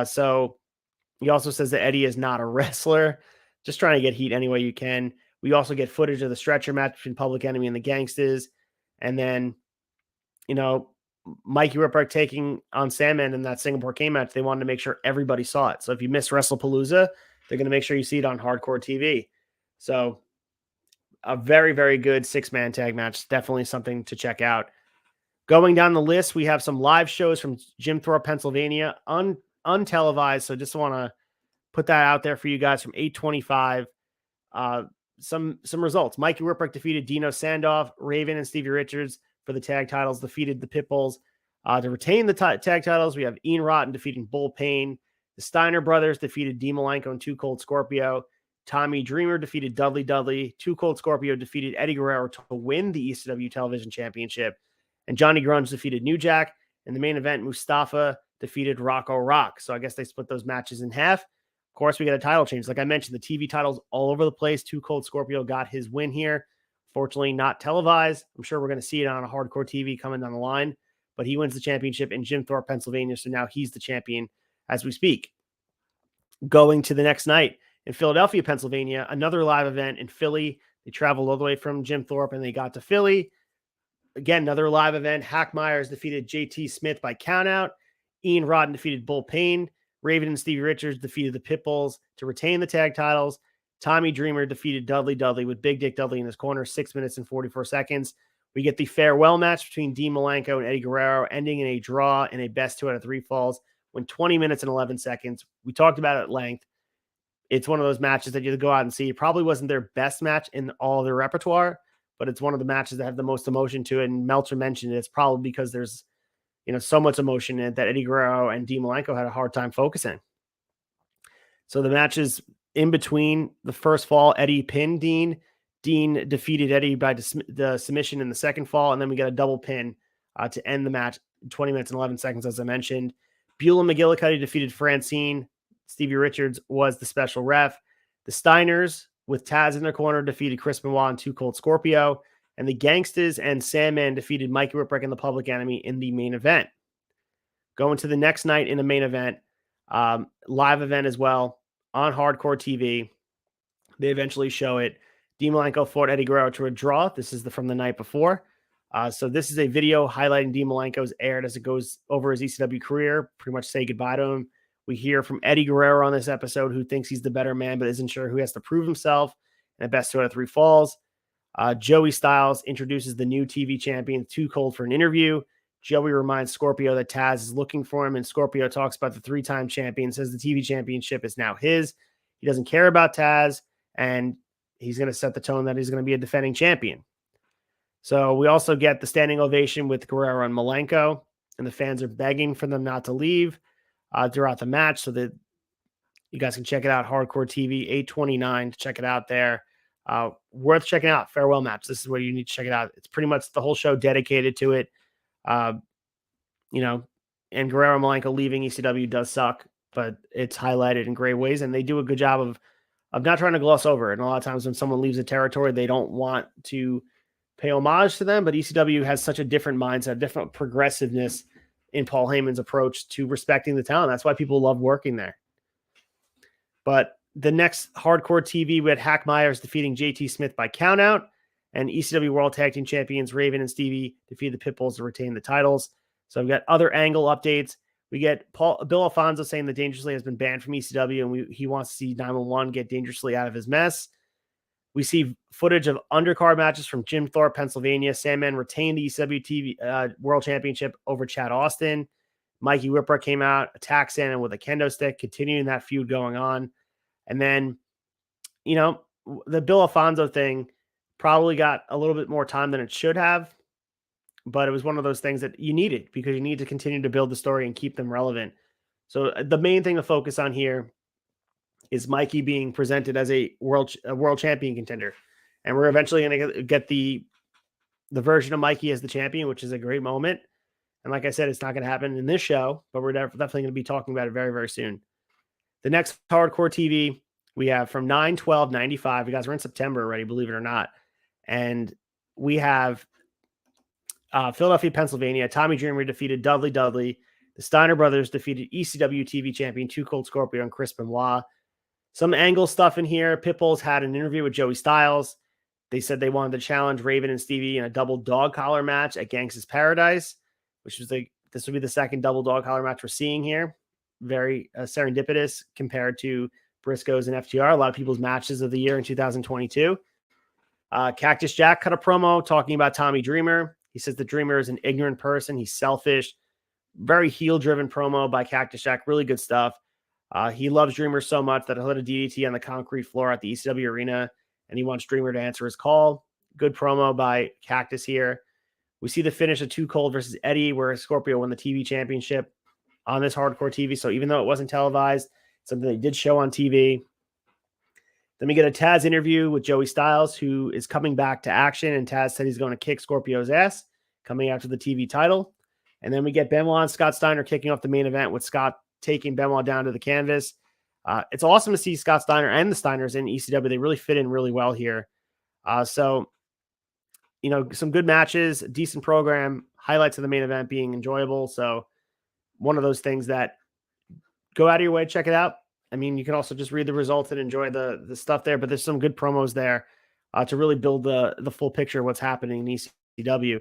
So he also says that Eddie is not a wrestler, just trying to get heat any way you can. We also get footage of the stretcher match between Public Enemy and the Gangstas. And then, Mikey Whipwreck taking on Sandman in that Singapore Cane match. They wanted to make sure everybody saw it. So if you miss WrestlePalooza, they're going to make sure you see it on Hardcore TV. So a very, very good 6-man tag match. Definitely something to check out. Going down the list, we have some live shows from Jim Thorpe, Pennsylvania, untelevised. So just want to put that out there for you guys from 8/25. Some results. Mikey Whipwreck defeated Dino Sandoff. Raven and Stevie Richards for the tag titles defeated the Pitbulls. To retain the tag titles, we have Ian Rotten defeating Bull Payne. The Steiner brothers defeated D. Malenko and 2 Cold Scorpio. Tommy Dreamer defeated Dudley Dudley. 2 Cold Scorpio defeated Eddie Guerrero to win the ECW Television Championship. And Johnny Grunge defeated New Jack. In the main event, Mustafa defeated Rocco Rock. So I guess they split those matches in half. Of course, we got a title change. Like I mentioned, the TV titles all over the place. 2 Cold Scorpio got his win here. Fortunately, not televised. I'm sure we're going to see it on a Hardcore TV coming down the line. But he wins the championship in Jim Thorpe, Pennsylvania. So now he's the champion as we speak. Going to the next night in Philadelphia, Pennsylvania, another live event in Philly. They traveled all the way from Jim Thorpe and they got to Philly. Again, another live event. Hack Myers defeated JT Smith by countout. Ian Rotten defeated Bull Payne. Raven and Stevie Richards defeated the Pitbulls to retain the tag titles. Tommy Dreamer defeated Dudley Dudley with Big Dick Dudley in his corner, 6 minutes and 44 seconds. We get the farewell match between Dean Malenko and Eddie Guerrero, ending in a draw in a best 2 out of 3 falls when 20 minutes and 11 seconds. We talked about it at length. It's one of those matches that you go out and see. It probably wasn't their best match in all their repertoire, but it's one of the matches that have the most emotion to it. And Meltzer mentioned it. It's probably because there's so much emotion in it that Eddie Guerrero and Dean Malenko had a hard time focusing. So the matches in between the first fall, Eddie pinned Dean. Dean defeated Eddie by the submission in the second fall, and then we got a double pin to end the match in 20 minutes and 11 seconds, as I mentioned. Beulah McGillicuddy defeated Francine. Stevie Richards was the special ref. The Steiners, with Taz in their corner, defeated Chris Benoit and 2 Cold Scorpio. And the Gangstas and Sandman defeated Mikey Whipwreck and the Public Enemy in the main event. Going to the next night in the main event, live event as well, on Hardcore TV. They eventually show it. Dean Malenko fought Eddie Guerrero to a draw. This is from the night before. So this is a video highlighting Dean Malenko's aired as it goes over his ECW career. Pretty much say goodbye to him. We hear from Eddie Guerrero on this episode, who thinks he's the better man, but isn't sure who has to prove himself. and a best 2 out of 3 falls. Joey Styles introduces the new TV champion, Too Cold, for an interview. Joey reminds Scorpio that Taz is looking for him, and Scorpio talks about the 3-time champion, says the TV championship is now his. He doesn't care about Taz, and he's going to set the tone that he's going to be a defending champion. So we also get the standing ovation with Guerrero and Malenko, and the fans are begging for them not to leave throughout the match, so that you guys can check it out. Hardcore TV 829 to check it out there. Worth checking out. Farewell match. This is where you need to check it out. It's pretty much the whole show dedicated to it. And Guerrero and Malenko leaving ECW does suck, but it's highlighted in great ways, and they do a good job of not trying to gloss over it. And a lot of times when someone leaves a territory, they don't want to pay homage to them, but ECW has such a different mindset, different progressiveness in Paul Heyman's approach to respecting the talent. That's why people love working there. But the next Hardcore TV, we had Hack Myers defeating JT Smith by countout, and ECW World Tag Team Champions Raven and Stevie defeat the Pitbulls to retain the titles. So we've got other angle updates. We get Bill Alfonso saying that Dangerously has been banned from ECW, and he wants to see 911 get Dangerously out of his mess. We see footage of undercard matches from Jim Thorpe, Pennsylvania. Sandman retained the ECW TV World Championship over Chad Austin. Mikey Whipwreck came out, attacked Sandman with a kendo stick, continuing that feud going on. And then, the Bill Alfonso thing probably got a little bit more time than it should have, but it was one of those things that you needed because you need to continue to build the story and keep them relevant. So the main thing to focus on here is Mikey being presented as a world champion contender. And we're eventually going to get the version of Mikey as the champion, which is a great moment. And like I said, it's not going to happen in this show, but we're definitely going to be talking about it very, very soon. The next Hardcore TV we have from 9/12/95. You guys, we're in September already, believe it or not. And we have Philadelphia, Pennsylvania. Tommy Dreamer defeated Dudley Dudley. The Steiner brothers defeated ECW TV champion Too Cold Scorpio and Chris Benoit. Some angle stuff in here. Pitbulls had an interview with Joey Styles. They said they wanted to challenge Raven and Stevie in a double dog collar match at GANGSTA'S Paradise, which was this would be the second double dog collar match we're seeing here. Very serendipitous compared to Briscoe's and FTR, a lot of people's matches of the year in 2022. Cactus Jack cut a promo talking about Tommy Dreamer. He says the Dreamer is an ignorant person. He's selfish. Very heel-driven promo by Cactus Jack. Really good stuff. He loves Dreamer so much that he'll hit a DDT on the concrete floor at the ECW arena, and he wants Dreamer to answer his call. Good promo by Cactus here. We see the finish of Too Cold versus Eddie, where Scorpio won the TV championship on this Hardcore TV. So even though it wasn't televised, something they did show on TV. Then we get a Taz interview with Joey Styles, who is coming back to action, and Taz said he's going to kick Scorpio's ass coming after the TV title. And then we get Benoit and Scott Steiner kicking off the main event with Scott taking Benoit down to the canvas. It's awesome to see Scott Steiner and the Steiners in ECW. They really fit in really well here. Some good matches, decent program, highlights of the main event being enjoyable. So one of those things that go out of your way, check it out. I mean, you can also just read the results and enjoy the stuff there, but there's some good promos there to really build the full picture of what's happening in ECW.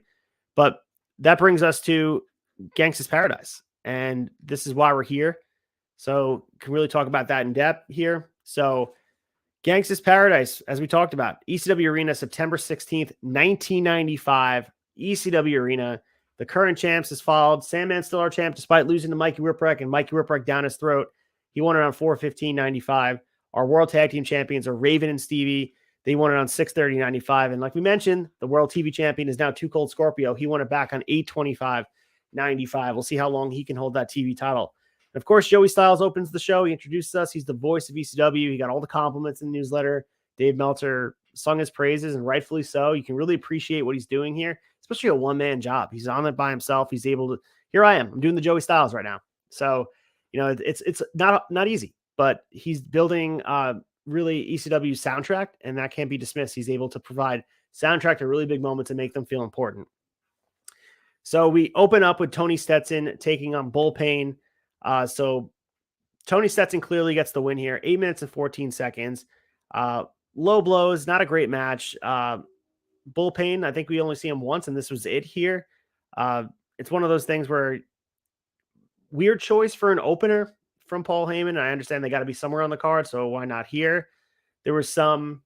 But that brings us to GANGSTA'S Paradise, and this is why we're here. So can really talk about that in depth here. So GANGSTA'S Paradise, as we talked about, ECW Arena, September 16th, 1995, ECW Arena. The current champs is followed. Sandman's still our champ despite losing to Mikey Whipwreck, and Mikey Whipwreck down his throat. He won it on 4/15/95. Our World Tag Team Champions are Raven and Stevie. They won it on 6/30/95. And like we mentioned, the World TV Champion is now Too Cold Scorpio. He won it back on 8/25/95. We'll see how long he can hold that TV title. And of course, Joey Styles opens the show. He introduces us. He's the voice of ECW. He got all the compliments in the newsletter. Dave Meltzer sung his praises, and rightfully so. You can really appreciate what he's doing here, especially a one-man job. He's on it by himself. He's able to, here I am. I'm doing the Joey Styles right now. So, it's not easy, but he's building really ECW soundtrack, and that can't be dismissed. He's able to provide soundtrack to really big moments and make them feel important. So we open up with Tony Stetson taking on Bullpain. So Tony Stetson clearly gets the win here. 8 minutes and 14 seconds. Low blows, not a great match. Bullpain, I think we only see him once, and this was it here. It's one of those things where weird choice for an opener from Paul Heyman. I understand they got to be somewhere on the card, so why not here? There was some,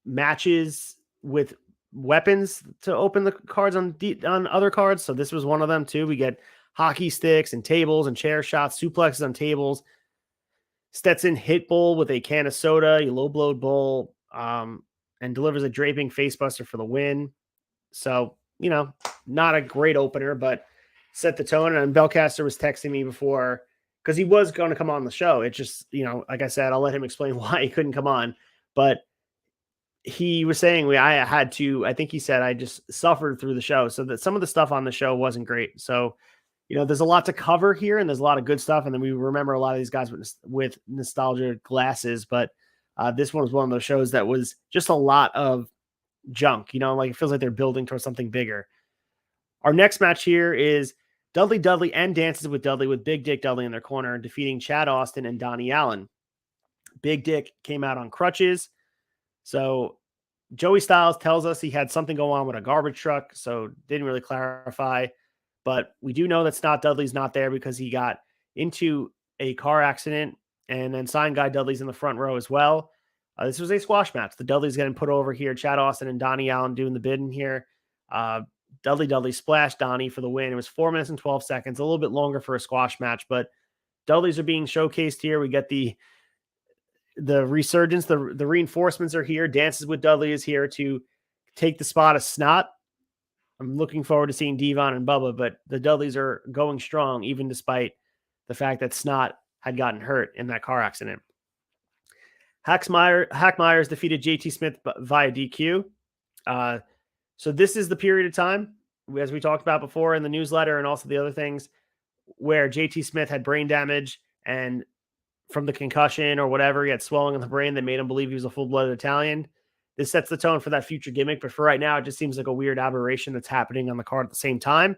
matches with weapons to open the cards on other cards. So this was one of them too. We get hockey sticks and tables and chair shots, suplexes on tables. Stetson hit Bull with a can of soda. He low blowed Bull and delivers a draping facebuster for the win. So, not a great opener, but set the tone. And Bellcaster was texting me before because he was going to come on the show. It just, like I said, I'll let him explain why he couldn't come on. But he was saying I think he said I just suffered through the show. So that some of the stuff on the show wasn't great. So, there's a lot to cover here and there's a lot of good stuff. And then we remember a lot of these guys with nostalgia glasses. But this one was one of those shows that was just a lot of junk, like it feels like they're building towards something bigger. Our next match here is Dudley and Dances with Dudley with Big Dick Dudley in their corner, defeating Chad Austin and Donnie Allen. Big Dick came out on crutches. So Joey Styles tells us he had something go on with a garbage truck, so didn't really clarify. But we do know that Snot Dudley's not there because he got into a car accident, and then Sign Guy Dudley's in the front row as well. This was a squash match. The Dudley's getting put over here. Chad Austin and Donnie Allen doing the bidding here. Dudley splashed Donnie for the win. It was 4 minutes and 12 seconds, a little bit longer for a squash match, but Dudleys are being showcased here. We get the resurgence, the reinforcements are here. Dances with Dudley is here to take the spot of Snot. I'm looking forward to seeing Devon and Bubba, but the Dudleys are going strong, even despite the fact that Snot had gotten hurt in that car accident. Hack Myers defeated JT Smith via DQ. So this is the period of time, as we talked about before in the newsletter and also the other things, where JT Smith had brain damage and from the concussion or whatever, he had swelling in the brain that made him believe he was a full-blooded Italian. This sets the tone for that future gimmick, but for right now, it just seems like a weird aberration that's happening on the card at the same time.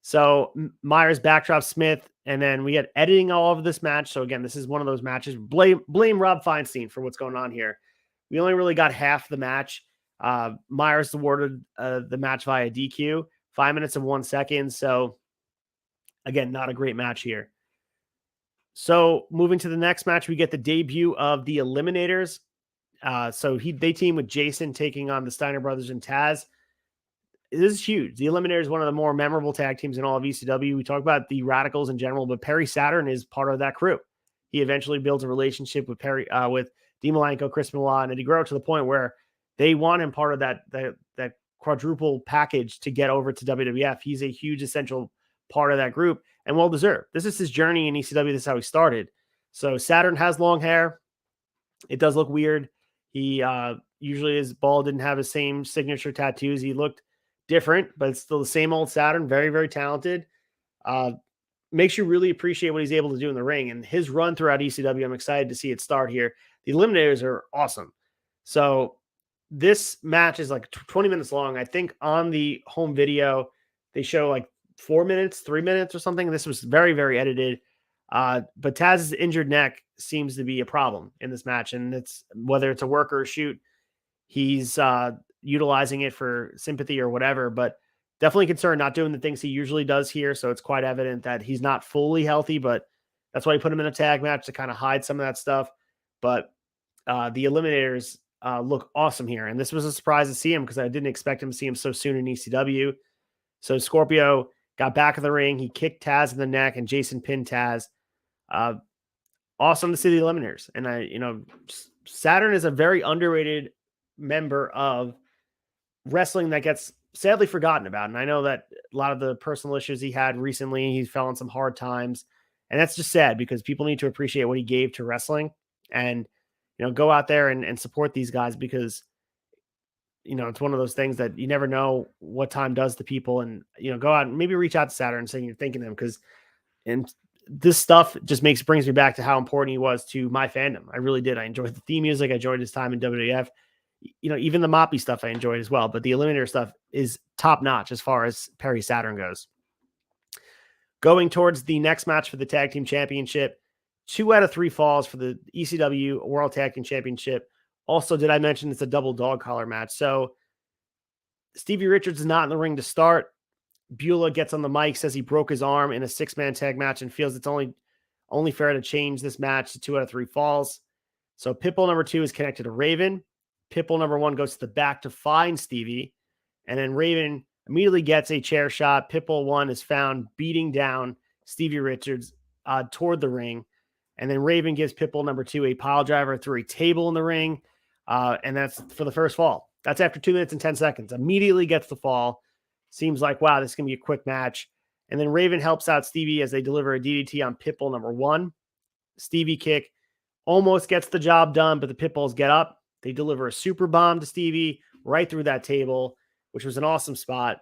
So Myers backdrops Smith, and then we had editing all of this match. So again, this is one of those matches. Blame Rob Feinstein for what's going on here. We only really got half the match. Myers awarded the match via DQ, 5 minutes and 1 second. So again, not a great match here. So moving to the next match, we get the debut of the Eliminators. They team with Jason taking on the Steiner Brothers and Taz. This is huge. The Eliminators is one of the more memorable tag teams in all of ECW. We talk about the Radicals in general, but Perry Saturn is part of that crew. He eventually builds a relationship with with Dean Malenko, Chris Benoit, and Eddie Guerrero to the point where they want him part of that quadruple package to get over to WWF. He's a huge essential part of that group and well deserved. This is his journey in ECW. This is how he started. So Saturn has long hair. It does look weird. He usually his bald didn't have his same signature tattoos. He looked different, but it's still the same old Saturn. Very, very talented. Makes you really appreciate what he's able to do in the ring. And his run throughout ECW, I'm excited to see it start here. The Eliminators are awesome. So this match is like 20 minutes long. I think on the home video, they show like 4 minutes, 3 minutes or something. This was very, very edited. But Taz's injured neck seems to be a problem in this match. And it's whether it's a work or a shoot, he's utilizing it for sympathy or whatever, but definitely concerned not doing the things he usually does here. So it's quite evident that he's not fully healthy, but that's why he put him in a tag match to kind of hide some of that stuff. But the Eliminators look awesome here. And this was a surprise to see him because I didn't expect him to see him so soon in ECW. So Scorpio got back in the ring. He kicked Taz in the neck and Jason pinned Taz. Awesome to see the Eliminators. And Saturn is a very underrated member of wrestling that gets sadly forgotten about. And I know that a lot of the personal issues he had recently, he fell on some hard times. And that's just sad because people need to appreciate what he gave to wrestling and, go out there and support these guys because, it's one of those things that you never know what time does to people and, go out and maybe reach out to Saturn and say you're thanking them because, and this stuff just brings me back to how important he was to my fandom. I really did. I enjoyed the theme music. I enjoyed his time in WWF. Even the Moppy stuff I enjoyed as well, but the Eliminator stuff is top notch as far as Perry Saturn goes. Going towards the next match for the Tag Team Championship, 2 out of 3 falls for the ECW World Tag Team Championship. Also, did I mention it's a double dog collar match? So Stevie Richards is not in the ring to start. Beulah gets on the mic, says he broke his arm in a 6-man tag match and feels it's only fair to change this match to 2 out of 3 falls. So Pitbull number 2 is connected to Raven. Pitbull number 1 goes to the back to find Stevie. And then Raven immediately gets a chair shot. Pitbull 1 is found beating down Stevie Richards toward the ring. And then Raven gives Pitbull number 2 a pile driver through a table in the ring. And that's for the first fall. That's after 2 minutes and 10 seconds. Immediately gets the fall. Seems like, wow, this is going to be a quick match. And then Raven helps out Stevie as they deliver a DDT on Pitbull number 1. Stevie kick almost gets the job done, but the Pitbulls get up. They deliver a super bomb to Stevie right through that table, which was an awesome spot.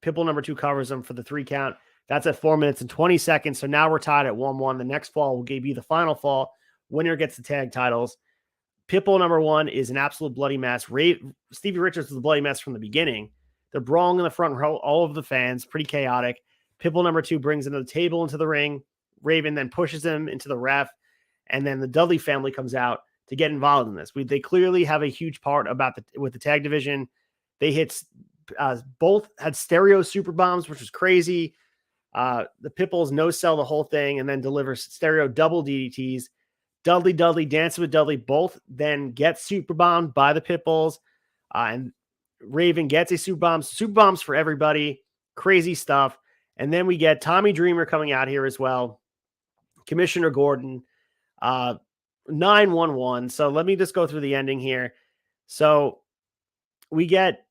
Pitbull number 2 covers him for the 3 count. That's at 4 minutes and 20 seconds. So now we're tied at 1-1. The next fall will be the final fall. Winner gets the tag titles. Pitbull number 1 is an absolute bloody mess. Stevie Richards was a bloody mess from the beginning. They're brawling in the front row, all of the fans, pretty chaotic. Pitbull number 2 brings him to the table into the ring. Raven then pushes him into the ref. And then the Dudley family comes out to get involved in this. They clearly have a huge part with the tag division. They both had stereo super bombs, which was crazy. The Pitbulls no-sell the whole thing and then deliver stereo double DDTs. Dudley, Dancing with Dudley, both then get super bombed by the Pitbulls. And Raven gets a super bomb. Super bombs for everybody. Crazy stuff. And then we get Tommy Dreamer coming out here as well. Commissioner Gordon. 9-1-1. So let me just go through the ending here. So we get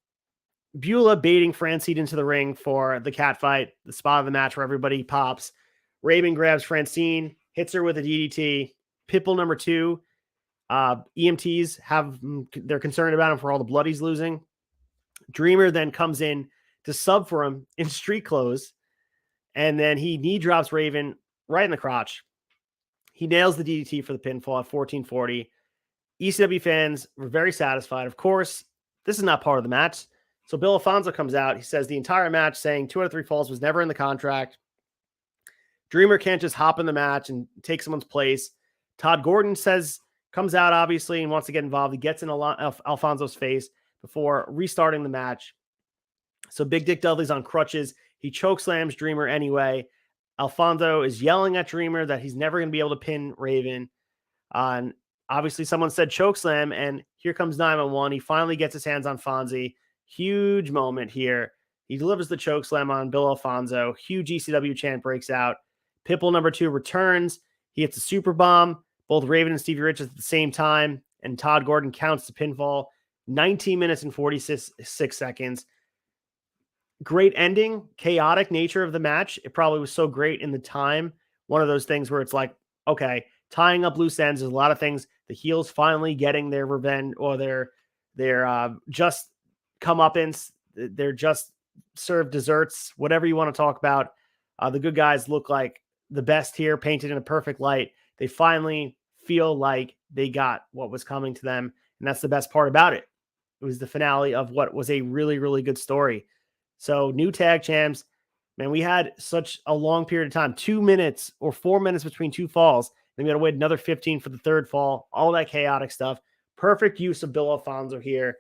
Beulah baiting Francine into the ring for the cat fight, the spot of the match where everybody pops. Raven grabs Francine, hits her with a DDT. Pitbull number 2, EMTs they're concerned about him for all the blood he's losing. Dreamer then comes in to sub for him in street clothes, and then he knee drops Raven right in the crotch. He nails the DDT for the pinfall at 14:40. ECW fans were very satisfied. Of course, this is not part of the match. So Bill Alfonso comes out. He says the entire match, saying 2 out of 3 falls was never in the contract. Dreamer can't just hop in the match and take someone's place. Todd Gordon comes out, obviously, and wants to get involved. He gets in Alfonso's face before restarting the match. So Big Dick Dudley's on crutches. He chokeslams Dreamer anyway. Alfonso is yelling at Dreamer that he's never going to be able to pin Raven. And obviously someone said chokeslam, and here comes 9-1. He finally gets his hands on Fonzie. Huge moment here. He delivers the chokeslam on Bill Alfonso. Huge ECW chant breaks out. Pitbull number 2 returns. He hits a super bomb. Both Raven and Stevie Richards at the same time. And Todd Gordon counts the pinfall. 19 minutes and 46 seconds. Great ending. Chaotic nature of the match. It probably was so great in the time. One of those things where it's like, okay, tying up loose ends. There's a lot of things. The heels finally getting their revenge or their just comeuppance. They're just served desserts. Whatever you want to talk about. The good guys look like the best here, painted in a perfect light. They finally feel like they got what was coming to them. And that's the best part about it. It was the finale of what was a really, really good story. So new tag champs, man, we had such a long period of time, 2 minutes or 4 minutes between 2 falls. Then we got to wait another 15 for the 3rd fall, all that chaotic stuff. Perfect use of Bill Alfonso here.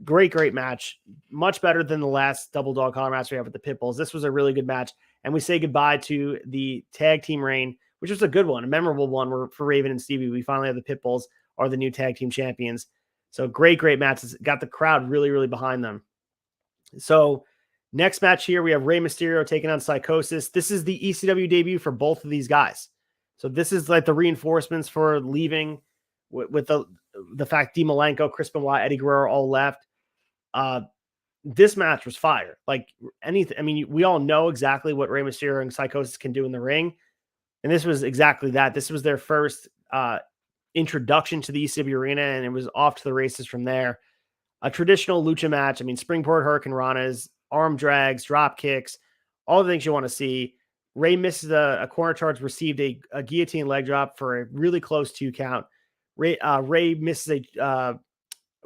Great match. Much better than the last double dog collar match we have with the Pitbulls. This was a really good match. And we say goodbye to the tag team reign, which was a good one, a memorable one for Raven and Stevie. We finally have the Pitbulls are the new tag team champions. So great matches. Got the crowd really, really behind them. So next match here, we have Rey Mysterio taking on PSICOSIS. This is the ECW debut for both of these guys. So this is like the reinforcements for leaving with the fact Dave Malenko, Chris Benoit, Eddie Guerrero all left. This match was fire. Like anything. I mean, we all know exactly what Rey Mysterio and PSICOSIS can do in the ring. And this was exactly that. This was their first introduction to the ECW arena, and it was off to the races from there. A traditional lucha match. I mean, springboard hurricane ranas, arm drags, drop kicks, all the things you want to see. Rey misses a corner charge, received a guillotine leg drop for a really close 2 count. Rey misses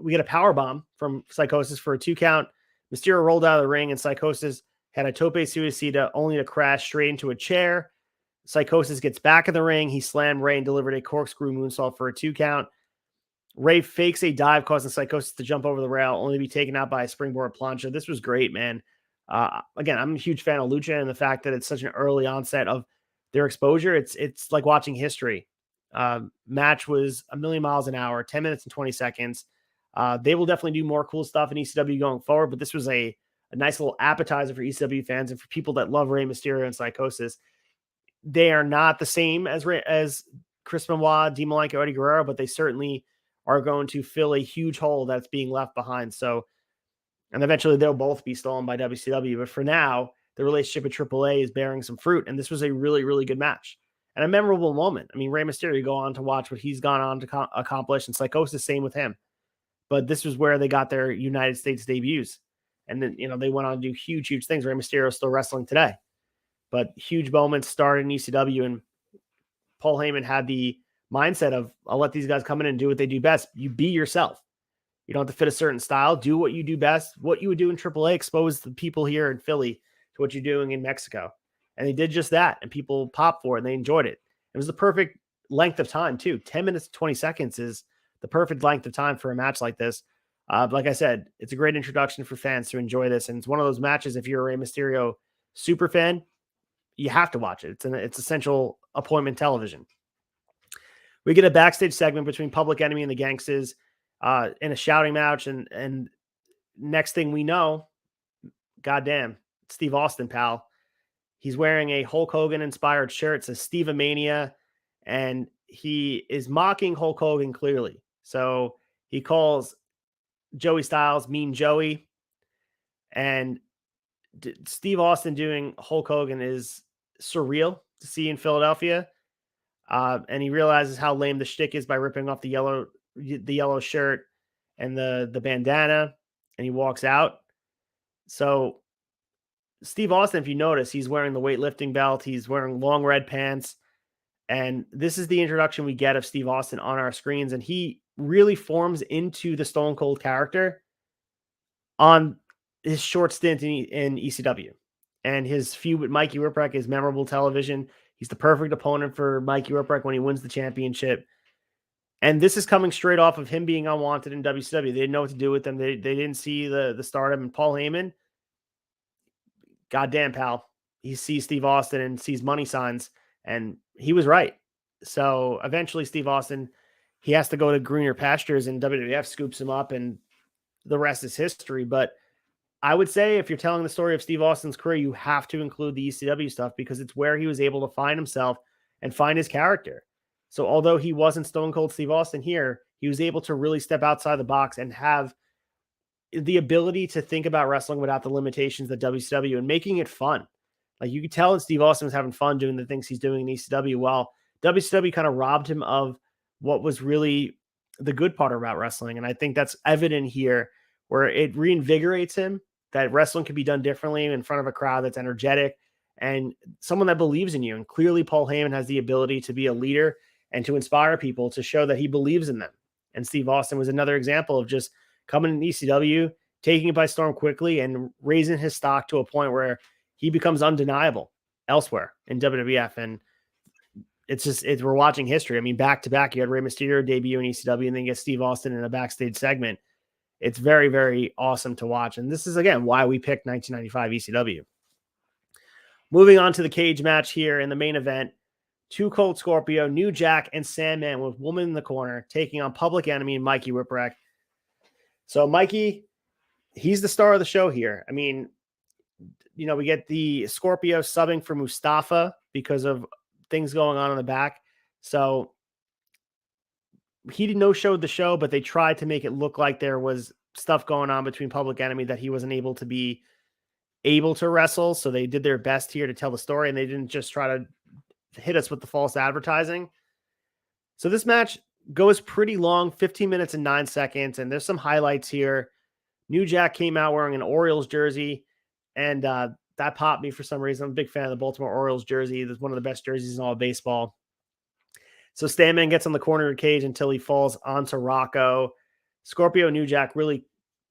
we get a power bomb from PSICOSIS for a 2 count. Mysterio rolled out of the ring, and PSICOSIS had a tope suicida only to crash straight into a chair. PSICOSIS gets back in the ring. He slammed Rey and delivered a corkscrew moonsault for a 2 count. Rey fakes a dive, causing PSICOSIS to jump over the rail, only to be taken out by a springboard plancha. This was great, man. Again, I'm a huge fan of lucha, and the fact that it's such an early onset of their exposure, it's like watching history. match was a million miles an hour, 10 minutes and 20 seconds. They will definitely do more cool stuff in ECW going forward, but this was a nice little appetizer for ECW fans and for people that love Rey Mysterio and PSICOSIS. They are not the same as Chris Benoit, Dean Malenko, Eddie Guerrero, but they certainly are going to fill a huge hole that's being left behind. So, and eventually they'll both be stolen by WCW. But for now, the relationship with AAA is bearing some fruit. And this was a really, really good match and a memorable moment. I mean, Rey Mysterio, go on to watch what he's gone on to accomplish, and PSICOSIS, same with him. But this was where they got their United States debuts. And then, they went on to do huge, huge things. Rey Mysterio is still wrestling today. But huge moments started in ECW, and Paul Heyman had the mindset of, I'll let these guys come in and do what they do best. You be yourself. You don't have to fit a certain style. Do what you do best. What you would do in AAA, expose the people here in Philly to what you're doing in Mexico. And they did just that, and people popped for it, and they enjoyed it. It was the perfect length of time, too. 10 minutes, 20 seconds is the perfect length of time for a match like this. Like I said, it's a great introduction for fans to enjoy this. And it's one of those matches, if you're a Rey Mysterio super fan, you have to watch it. It's essential appointment television. We get a backstage segment between Public Enemy and the Gangstas in a shouting match. And next thing we know, goddamn, Steve Austin, pal. He's wearing a Hulk Hogan inspired shirt. It says Steve-a-mania, and he is mocking Hulk Hogan clearly. So he calls Joey Styles Mean Joey, and Steve Austin doing Hulk Hogan is surreal to see in Philadelphia. And he realizes how lame the shtick is by ripping off the yellow shirt and the bandana, and he walks out. So Steve Austin, if you notice, he's wearing the weightlifting belt. He's wearing long red pants. And this is the introduction we get of Steve Austin on our screens. And he really forms into the Stone Cold character on his short stint in ECW. And his feud with Mikey Whipwreck is memorable television. He's the perfect opponent for Mikey Whipwreck when he wins the championship. And this is coming straight off of him being unwanted in WCW. They didn't know what to do with him. They didn't see the stardom. And Paul Heyman, goddamn, pal, he sees Steve Austin and sees money signs, and he was right. So eventually Steve Austin, he has to go to greener pastures, and WWF scoops him up, and the rest is history. But I would say if you're telling the story of Steve Austin's career, you have to include the ECW stuff because it's where he was able to find himself and find his character. So although he wasn't Stone Cold Steve Austin here, he was able to really step outside the box and have the ability to think about wrestling without the limitations that WCW and making it fun. Like you could tell that Steve Austin was having fun doing the things he's doing in ECW, while WCW kind of robbed him of what was really the good part about wrestling. And I think that's evident here where it reinvigorates him that wrestling can be done differently in front of a crowd that's energetic and someone that believes in you. And clearly Paul Heyman has the ability to be a leader and to inspire people to show that he believes in them. And Steve Austin was another example of just coming in ECW, taking it by storm quickly and raising his stock to a point where he becomes undeniable elsewhere in WWF. And we're watching history. I mean, back to back, you had Rey Mysterio debut in ECW and then you get Steve Austin in a backstage segment. It's very, very awesome to watch. And this is, again, why we picked 1995 ECW. Moving on to the cage match here in the main event. Too Cold Scorpio, New Jack, and Sandman with Woman in the Corner taking on Public Enemy and Mikey Whipwreck. So Mikey, he's the star of the show here. I mean, we get the Scorpio subbing for Mustafa because of things going on in the back. So he no-showed the show, but they tried to make it look like there was stuff going on between Public Enemy that he wasn't able to wrestle. So they did their best here to tell the story, and they didn't just try to hit us with the false advertising. So this match goes pretty long, 15 minutes and 9 seconds. And there's some highlights here. New Jack came out wearing an Orioles jersey, and that popped me for some reason. I'm a big fan of the Baltimore Orioles jersey. It's one of the best jerseys in all of baseball. So Sandman gets on the corner of the cage until he falls onto Rocco. Scorpio and New Jack really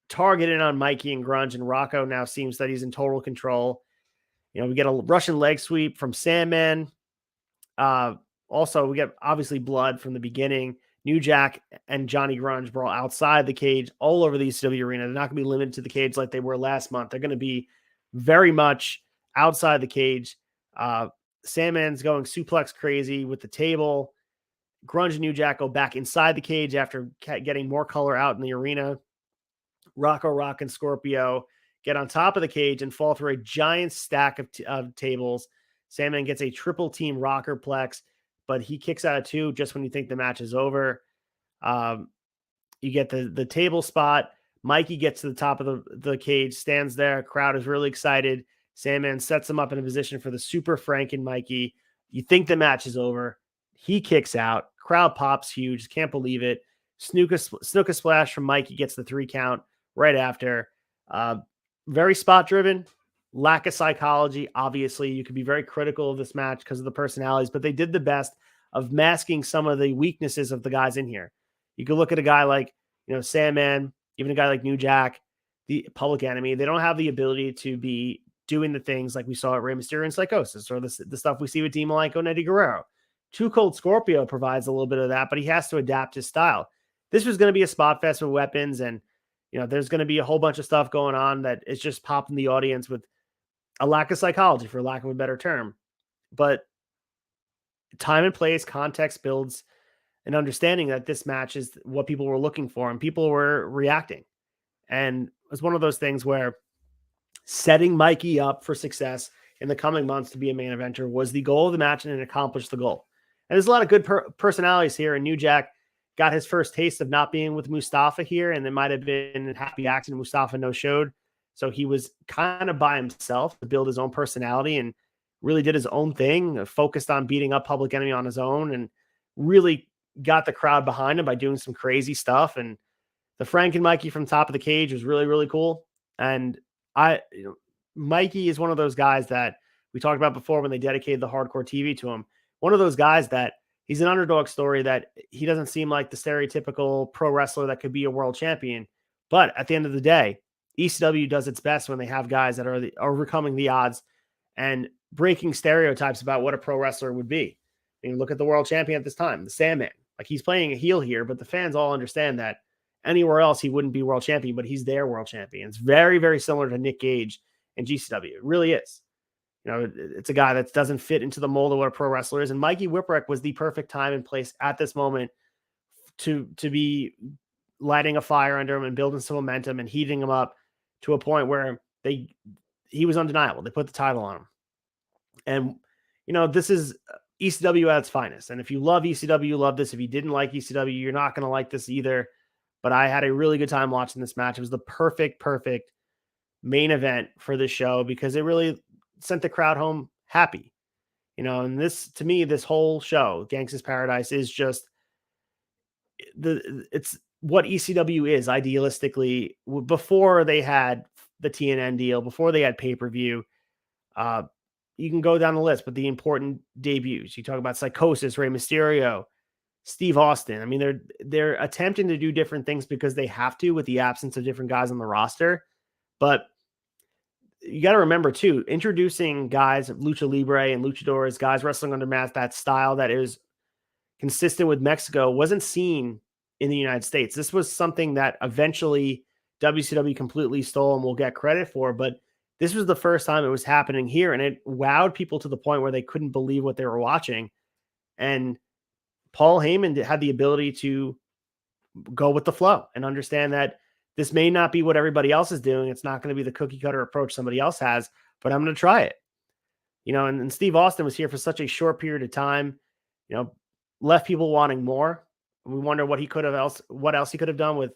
targeted on Mikey and Grunge, and Rocco now seems that he's in total control. We get a Russian leg sweep from Sandman. Also, we get obviously blood from the beginning. New Jack and Johnny Grunge brawl outside the cage all over the ECW arena. They're not going to be limited to the cage like they were last month. They're going to be very much outside the cage. Sandman's going suplex crazy with the table. Grunge and New Jack go back inside the cage after getting more color out in the arena. Rocco Rock and Scorpio get on top of the cage and fall through a giant stack of tables. Sandman gets a triple team rocker plex, but he kicks out of 2 just when you think the match is over. You get the table spot. Mikey gets to the top of the cage, stands there. Crowd is really excited. Sandman sets him up in a position for the Super Franken Mikey. You think the match is over. He kicks out. Crowd pops huge. Can't believe it. Snuka splash from Mikey gets the 3 count right after. Very spot driven. Lack of psychology. Obviously, you could be very critical of this match because of the personalities, but they did the best of masking some of the weaknesses of the guys in here. You could look at a guy like, Sandman, even a guy like New Jack, the Public Enemy. They don't have the ability to be doing the things like we saw at Rey Mysterio and PSICOSIS, or the stuff we see with Dave Meltzer and Eddie Guerrero. Too Cold Scorpio provides a little bit of that, but he has to adapt his style. This was going to be a spot fest with weapons, and there's going to be a whole bunch of stuff going on that is just popping the audience with a lack of psychology, for lack of a better term. But time and place, context builds an understanding that this match is what people were looking for, and people were reacting. And it was one of those things where setting Mikey up for success in the coming months to be a main eventer was the goal of the match, and it accomplished the goal. And there's a lot of good personalities here, and New Jack got his first taste of not being with Mustafa here, and it might have been a happy accident. Mustafa no-showed, so he was kind of by himself to build his own personality and really did his own thing, focused on beating up Public Enemy on his own, and really got the crowd behind him by doing some crazy stuff. And the Frank and Mikey from top of the cage was really, really cool. And Mikey is one of those guys that we talked about before when they dedicated the hardcore TV to him. One of those guys that he's an underdog story, that he doesn't seem like the stereotypical pro wrestler that could be a world champion. But at the end of the day, ECW does its best when they have guys that are overcoming the odds and breaking stereotypes about what a pro wrestler would be. I mean, look at the world champion at this time, the Sandman. Like, he's playing a heel here, but the fans all understand that anywhere else he wouldn't be world champion, but he's their world champion. It's very, very similar to Nick Gage and GCW. It really is. It's a guy that doesn't fit into the mold of what a pro wrestler is. And Mikey Whipwreck was the perfect time and place at this moment to be lighting a fire under him and building some momentum and heating him up to a point where he was undeniable. They put the title on him. And, this is ECW at its finest. And if you love ECW, you love this. If you didn't like ECW, you're not going to like this either. But I had a really good time watching this match. It was the perfect main event for this show because it really sent the crowd home happy. And this, to me, this whole show, GANGSTA'S Paradise, is just it's what ECW is idealistically. Before they had the TNN deal, before they had pay-per-view, you can go down the list, but the important debuts, you talk about PSICOSIS, Rey Mysterio, Steve Austin. I mean, they're attempting to do different things because they have to with the absence of different guys on the roster. But you got to remember too, introducing guys, Lucha Libre and Luchadores, guys wrestling under masks, that style that is consistent with Mexico, wasn't seen in the United States. This was something that eventually WCW completely stole and will get credit for, but this was the first time it was happening here, and it wowed people to the point where they couldn't believe what they were watching. And Paul Heyman had the ability to go with the flow and understand that this may not be what everybody else is doing. It's not going to be the cookie cutter approach somebody else has, but I'm going to try it. And Steve Austin was here for such a short period of time, left people wanting more. We wonder what else he could have done with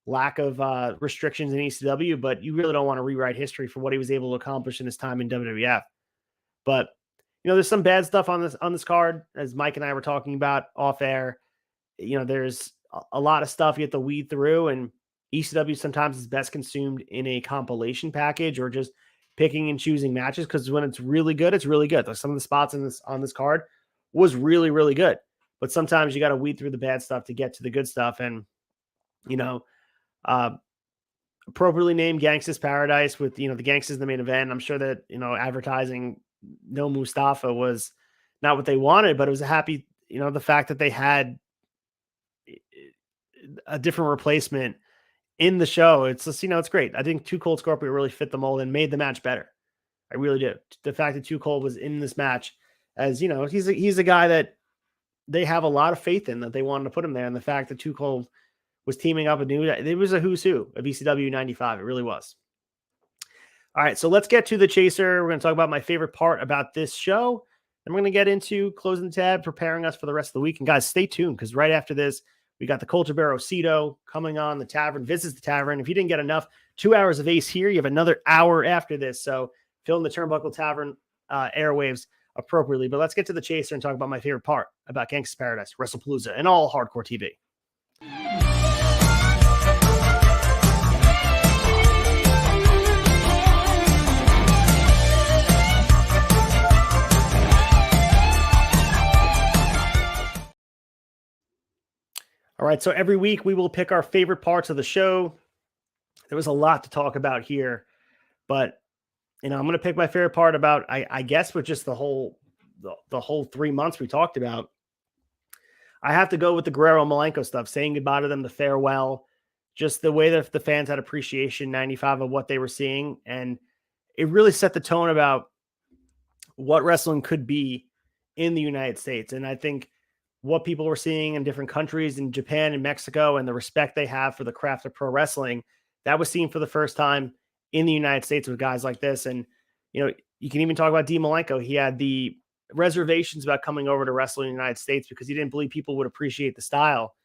lack of restrictions in ECW, but you really don't want to rewrite history for what he was able to accomplish in his time in WWF. But there's some bad stuff on this card, as Mike and I were talking about off air. There's a lot of stuff you have to weed through, and ECW sometimes is best consumed in a compilation package or just picking and choosing matches, because when it's really good, it's really good. Like, some of the spots on this card was really, really good, but sometimes you got to weed through the bad stuff to get to the good stuff. And appropriately named GANGSTA'S Paradise with the GANGSTA'S in the main event. I'm sure that advertising no Mustafa was not what they wanted, but it was a happy, the fact that they had a different replacement in the show. It's just, it's great. I think Too Cold Scorpio really fit the mold and made the match better. I really do. The fact that Too Cold was in this match, as he's a guy that they have a lot of faith in that they wanted to put him there. And the fact that Too Cold was teaming up with it was a who's who of ECW 95. It really was. All right, so let's get to the chaser. We're going to talk about my favorite part about this show. And we're going to get into closing the tab, preparing us for the rest of the week. And guys, stay tuned, because right after this, we got the Culture Barrow Cito coming on. The tavern visits the tavern. If you didn't get enough 2 hours of Ace here, you have another hour after this. So fill in the Turnbuckle Tavern airwaves appropriately. But let's get to the chaser and talk about my favorite part about GANGSTA'S Paradise, WRESTLEPALOOZA, and all hardcore TV. All right, so every week we will pick our favorite parts of the show. There was a lot to talk about here, but I'm going to pick my favorite part about, I guess, with just the whole 3 months we talked about. I have to go with the Guerrero Malenko stuff, saying goodbye to them, the farewell, just the way that the fans had appreciation 95 of what they were seeing, and it really set the tone about what wrestling could be in the United States. And I think what people were seeing in different countries, in Japan and Mexico, and the respect they have for the craft of pro wrestling, that was seen for the first time in the United States with guys like this. And, you can even talk about Dave Malenko. He had the reservations about coming over to wrestle in the United States because he didn't believe people would appreciate the style.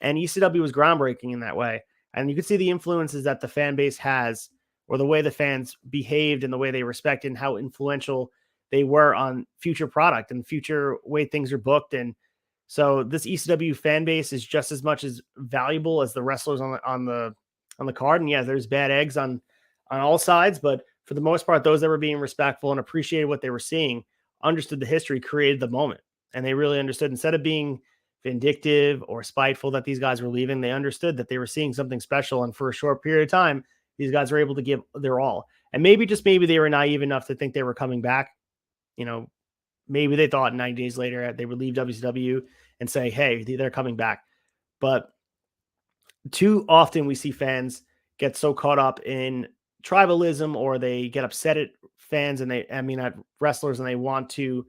And ECW was groundbreaking in that way. And you could see the influences that the fan base has, or the way the fans behaved and the way they respected and how influential they were on future product and future way things are booked. And so this ECW fan base is just as much as valuable as the wrestlers on the card. And yeah, there's bad eggs on all sides, but for the most part, those that were being respectful and appreciated what they were seeing, understood the history, created the moment. And they really understood, instead of being vindictive or spiteful that these guys were leaving, they understood that they were seeing something special. And for a short period of time, these guys were able to give their all. And maybe, just maybe, they were naive enough to think they were coming back. Maybe they thought 90 days later they would leave WCW and say, hey, they're coming back. But too often we see fans get so caught up in tribalism, or they get upset at fans at wrestlers, and they want to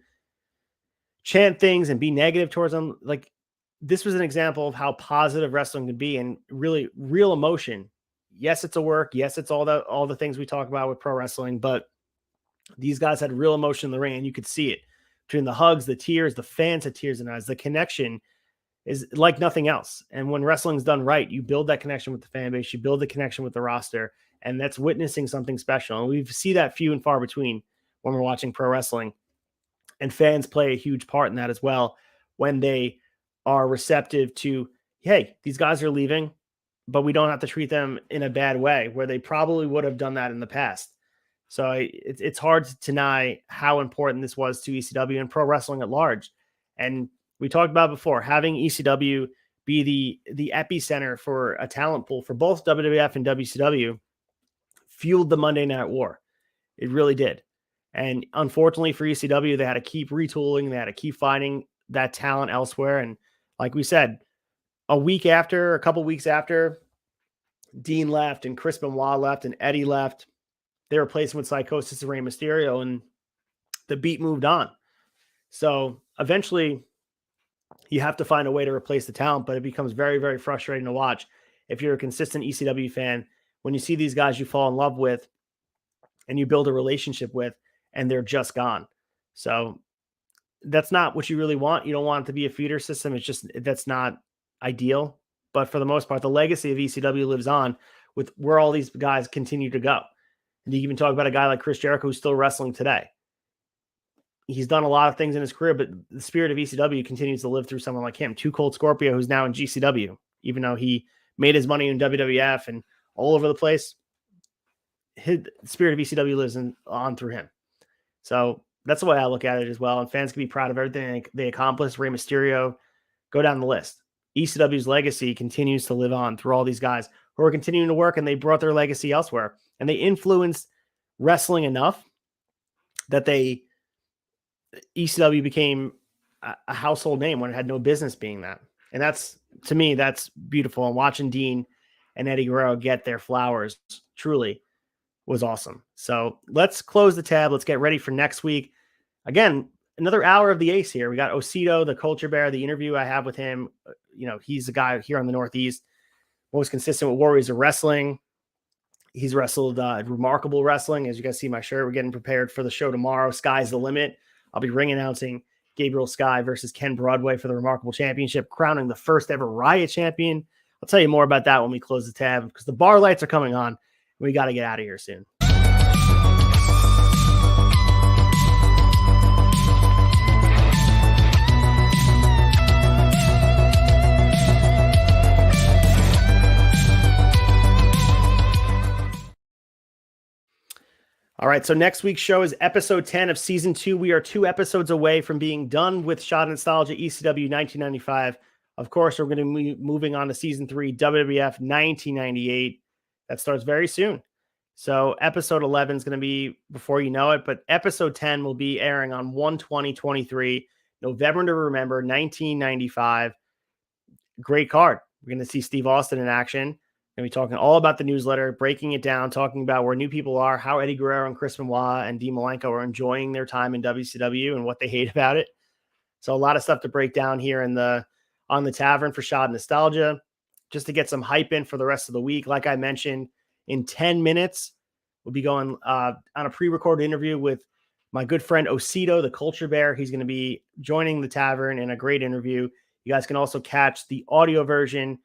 chant things and be negative towards them. Like, this was an example of how positive wrestling can be, and really real emotion. Yes, it's a work. Yes, it's all the things we talk about with pro wrestling, but these guys had real emotion in the ring, and you could see it between the hugs, the tears. The fans had tears in their eyes. The connection is like nothing else. And when wrestling's done right, you build that connection with the fan base, you build the connection with the roster, and that's witnessing something special. And we see that few and far between when we're watching pro wrestling. And fans play a huge part in that as well, when they are receptive to, hey, these guys are leaving, but we don't have to treat them in a bad way, where they probably would have done that in the past. So it's hard to deny how important this was to ECW and pro wrestling at large. And we talked about before, having ECW be the epicenter for a talent pool for both WWF and WCW fueled the Monday Night War. It really did. And unfortunately for ECW, they had to keep retooling. They had to keep finding that talent elsewhere. And like we said, a couple weeks after Dean left and Chris Benoit left and Eddie left, they replaced him with PSICOSIS and REY Mysterio, and the beat moved on. So eventually you have to find a way to replace the talent, but it becomes very, very frustrating to watch if you're a consistent ECW fan, when you see these guys you fall in love with and you build a relationship with, and they're just gone. So that's not what you really want. You don't want it to be a feeder system. That's not ideal. But for the most part, the legacy of ECW lives on with where all these guys continue to go. And you even talk about a guy like Chris Jericho, who's still wrestling today. He's done a lot of things in his career, but the spirit of ECW continues to live through someone like him. Too Cold Scorpio, who's now in GCW, even though he made his money in WWF and all over the place. His spirit of ECW lives on through him. So that's the way I look at it as well. And fans can be proud of everything they accomplished. Rey Mysterio, go down the list. ECW's legacy continues to live on through all these guys who are continuing to work, and they brought their legacy elsewhere. And they influenced wrestling enough that ECW became a household name when it had no business being that. And that's, to me, that's beautiful. And watching Dean and Eddie Guerrero get their flowers truly was awesome. So let's close the tab. Let's get ready for next week. Again, another hour of the ace here. We got Osito, the culture bear, the interview I have with him. He's the guy here on the Northeast, most consistent with Warriors of Wrestling. He's wrestled Remarkable Wrestling. As you guys see my shirt, we're getting prepared for the show tomorrow. Sky's the limit. I'll be ring announcing Gabriel Sky versus Ken Broadway for the Remarkable Championship, crowning the first ever Riot champion. I'll tell you more about that when we close the tab, because the bar lights are coming on. We got to get out of here soon. All right, so next week's show is episode 10 of season 2. We are 2 episodes away from being done with Shot Nostalgia ECW 1995. Of course, we're going to be moving on to season 3, WWF 1998. That starts very soon. So episode 11 is going to be before you know it, but episode 10 will be airing on 1/20/23, November to remember, 1995. Great card. We're going to see Steve Austin in action. Going to be talking all about the newsletter, breaking it down, talking about where new people are, how Eddie Guerrero and Chris Benoit and Dean Malenko are enjoying their time in WCW and what they hate about it. So a lot of stuff to break down here on the tavern for Shot Nostalgia, just to get some hype in for the rest of the week. Like I mentioned, in 10 minutes, we'll be going on a pre-recorded interview with my good friend Osito, the Culture Bear. He's going to be joining the tavern in a great interview. You guys can also catch the audio version.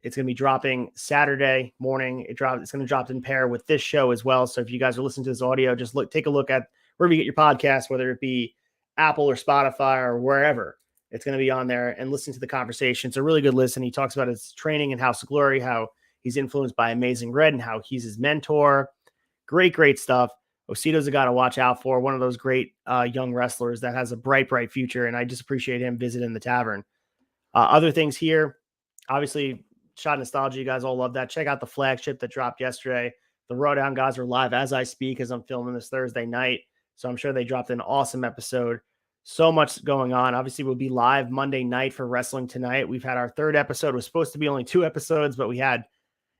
It's going to be dropping Saturday morning. It's going to drop in pair with this show as well. So if you guys are listening to this audio, just take a look at wherever you get your podcast, whether it be Apple or Spotify or wherever. It's going to be on there, and listen to the conversation. It's a really good listen. He talks about his training in House of Glory, how he's influenced by Amazing Red and how he's his mentor. Great stuff. Osito's a guy to watch out for. One of those great young wrestlers that has a bright future. And I just appreciate him visiting the tavern. Other things here, obviously, Shot Nostalgia, you guys all love that. Check out the flagship that dropped yesterday. The Rowdown guys are live as I speak, as I'm filming this Thursday night. So I'm sure they dropped an awesome episode. So much going on. Obviously, we'll be live Monday night for Wrestling Tonight. We've had our third episode. It was supposed to be only 2 episodes, but we had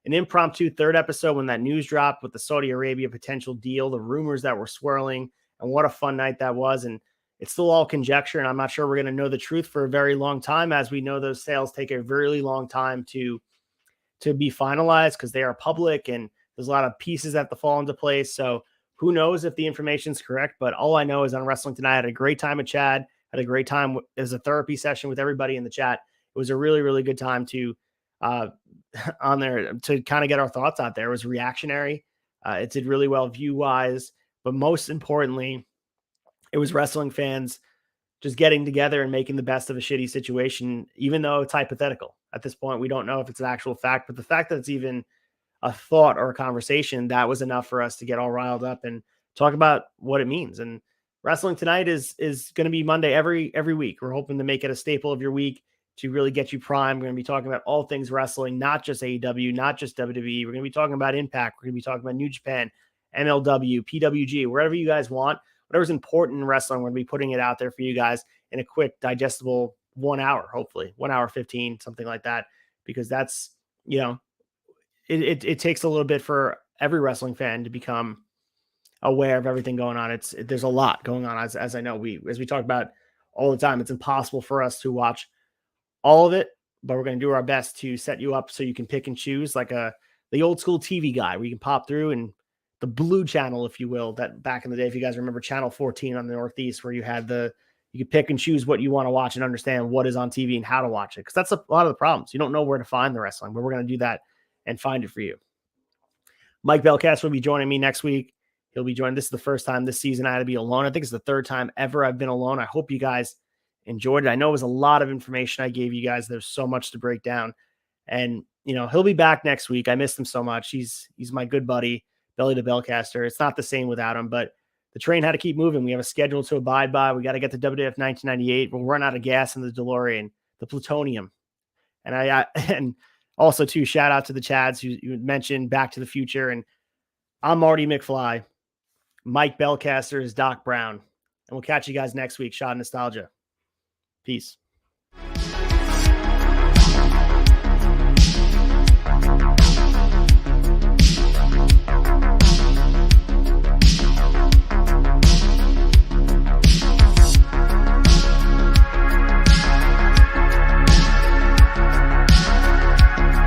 an impromptu third episode when that news dropped with the Saudi Arabia potential deal, the rumors that were swirling, and what a fun night that was. And it's still all conjecture, and I'm not sure we're going to know the truth for a very long time. As we know, those sales take a really long time to be finalized because they are public and there's a lot of pieces that have to fall into place. So who knows if the information's correct, but all I know is on Wrestling Tonight, I had a great time with Chad, had a great time as a therapy session with everybody in the chat. It was a really good time to on there to kind of get our thoughts out there. It was reactionary. It did really well view-wise, but most importantly, it was wrestling fans just getting together and making the best of a shitty situation, even though it's hypothetical. At this point, we don't know if it's an actual fact, but the fact that it's even a thought or a conversation, that was enough for us to get all riled up and talk about what it means. And Wrestling Tonight is going to be Monday every week. We're hoping to make it a staple of your week to really get you primed. We're going to be talking about all things wrestling, not just AEW, not just WWE. We're going to be talking about Impact. We're going to be talking about New Japan, MLW, PWG, wherever you guys want. Whatever's important in wrestling, we're going to be putting it out there for you guys in a quick, digestible 1 hour, hopefully 1 hour 15, something like that, because that's, it takes a little bit for every wrestling fan to become aware of everything going on. There's a lot going on, as I know, as we talk about all the time. It's impossible for us to watch all of it, but we're going to do our best to set you up so you can pick and choose, like the old school TV guy, where you can pop through and the blue channel, if you will, that back in the day, if you guys remember channel 14 on the Northeast, where you could pick and choose what you want to watch and understand what is on TV and how to watch it. Because that's a lot of the problems. You don't know where to find the wrestling, but we're going to do that and find it for you. Mike Belcast will be joining me next week. He'll be joining. This is the first time this season I had to be alone. I think it's the third time ever I've been alone. I hope you guys enjoyed it. I know it was a lot of information I gave you guys. There's so much to break down. And, he'll be back next week. I missed him so much. He's my good buddy, Belly the Bellcaster. It's not the same without him, but the train had to keep moving. We have a schedule to abide by. We got to get to WWF 1998. We'll run out of gas in the DeLorean, the plutonium. And and also too, shout out to the Chads who mentioned Back to the Future. And I'm Marty McFly. Mike Belcaster is Doc Brown. And we'll catch you guys next week. Shot Nostalgia. Peace.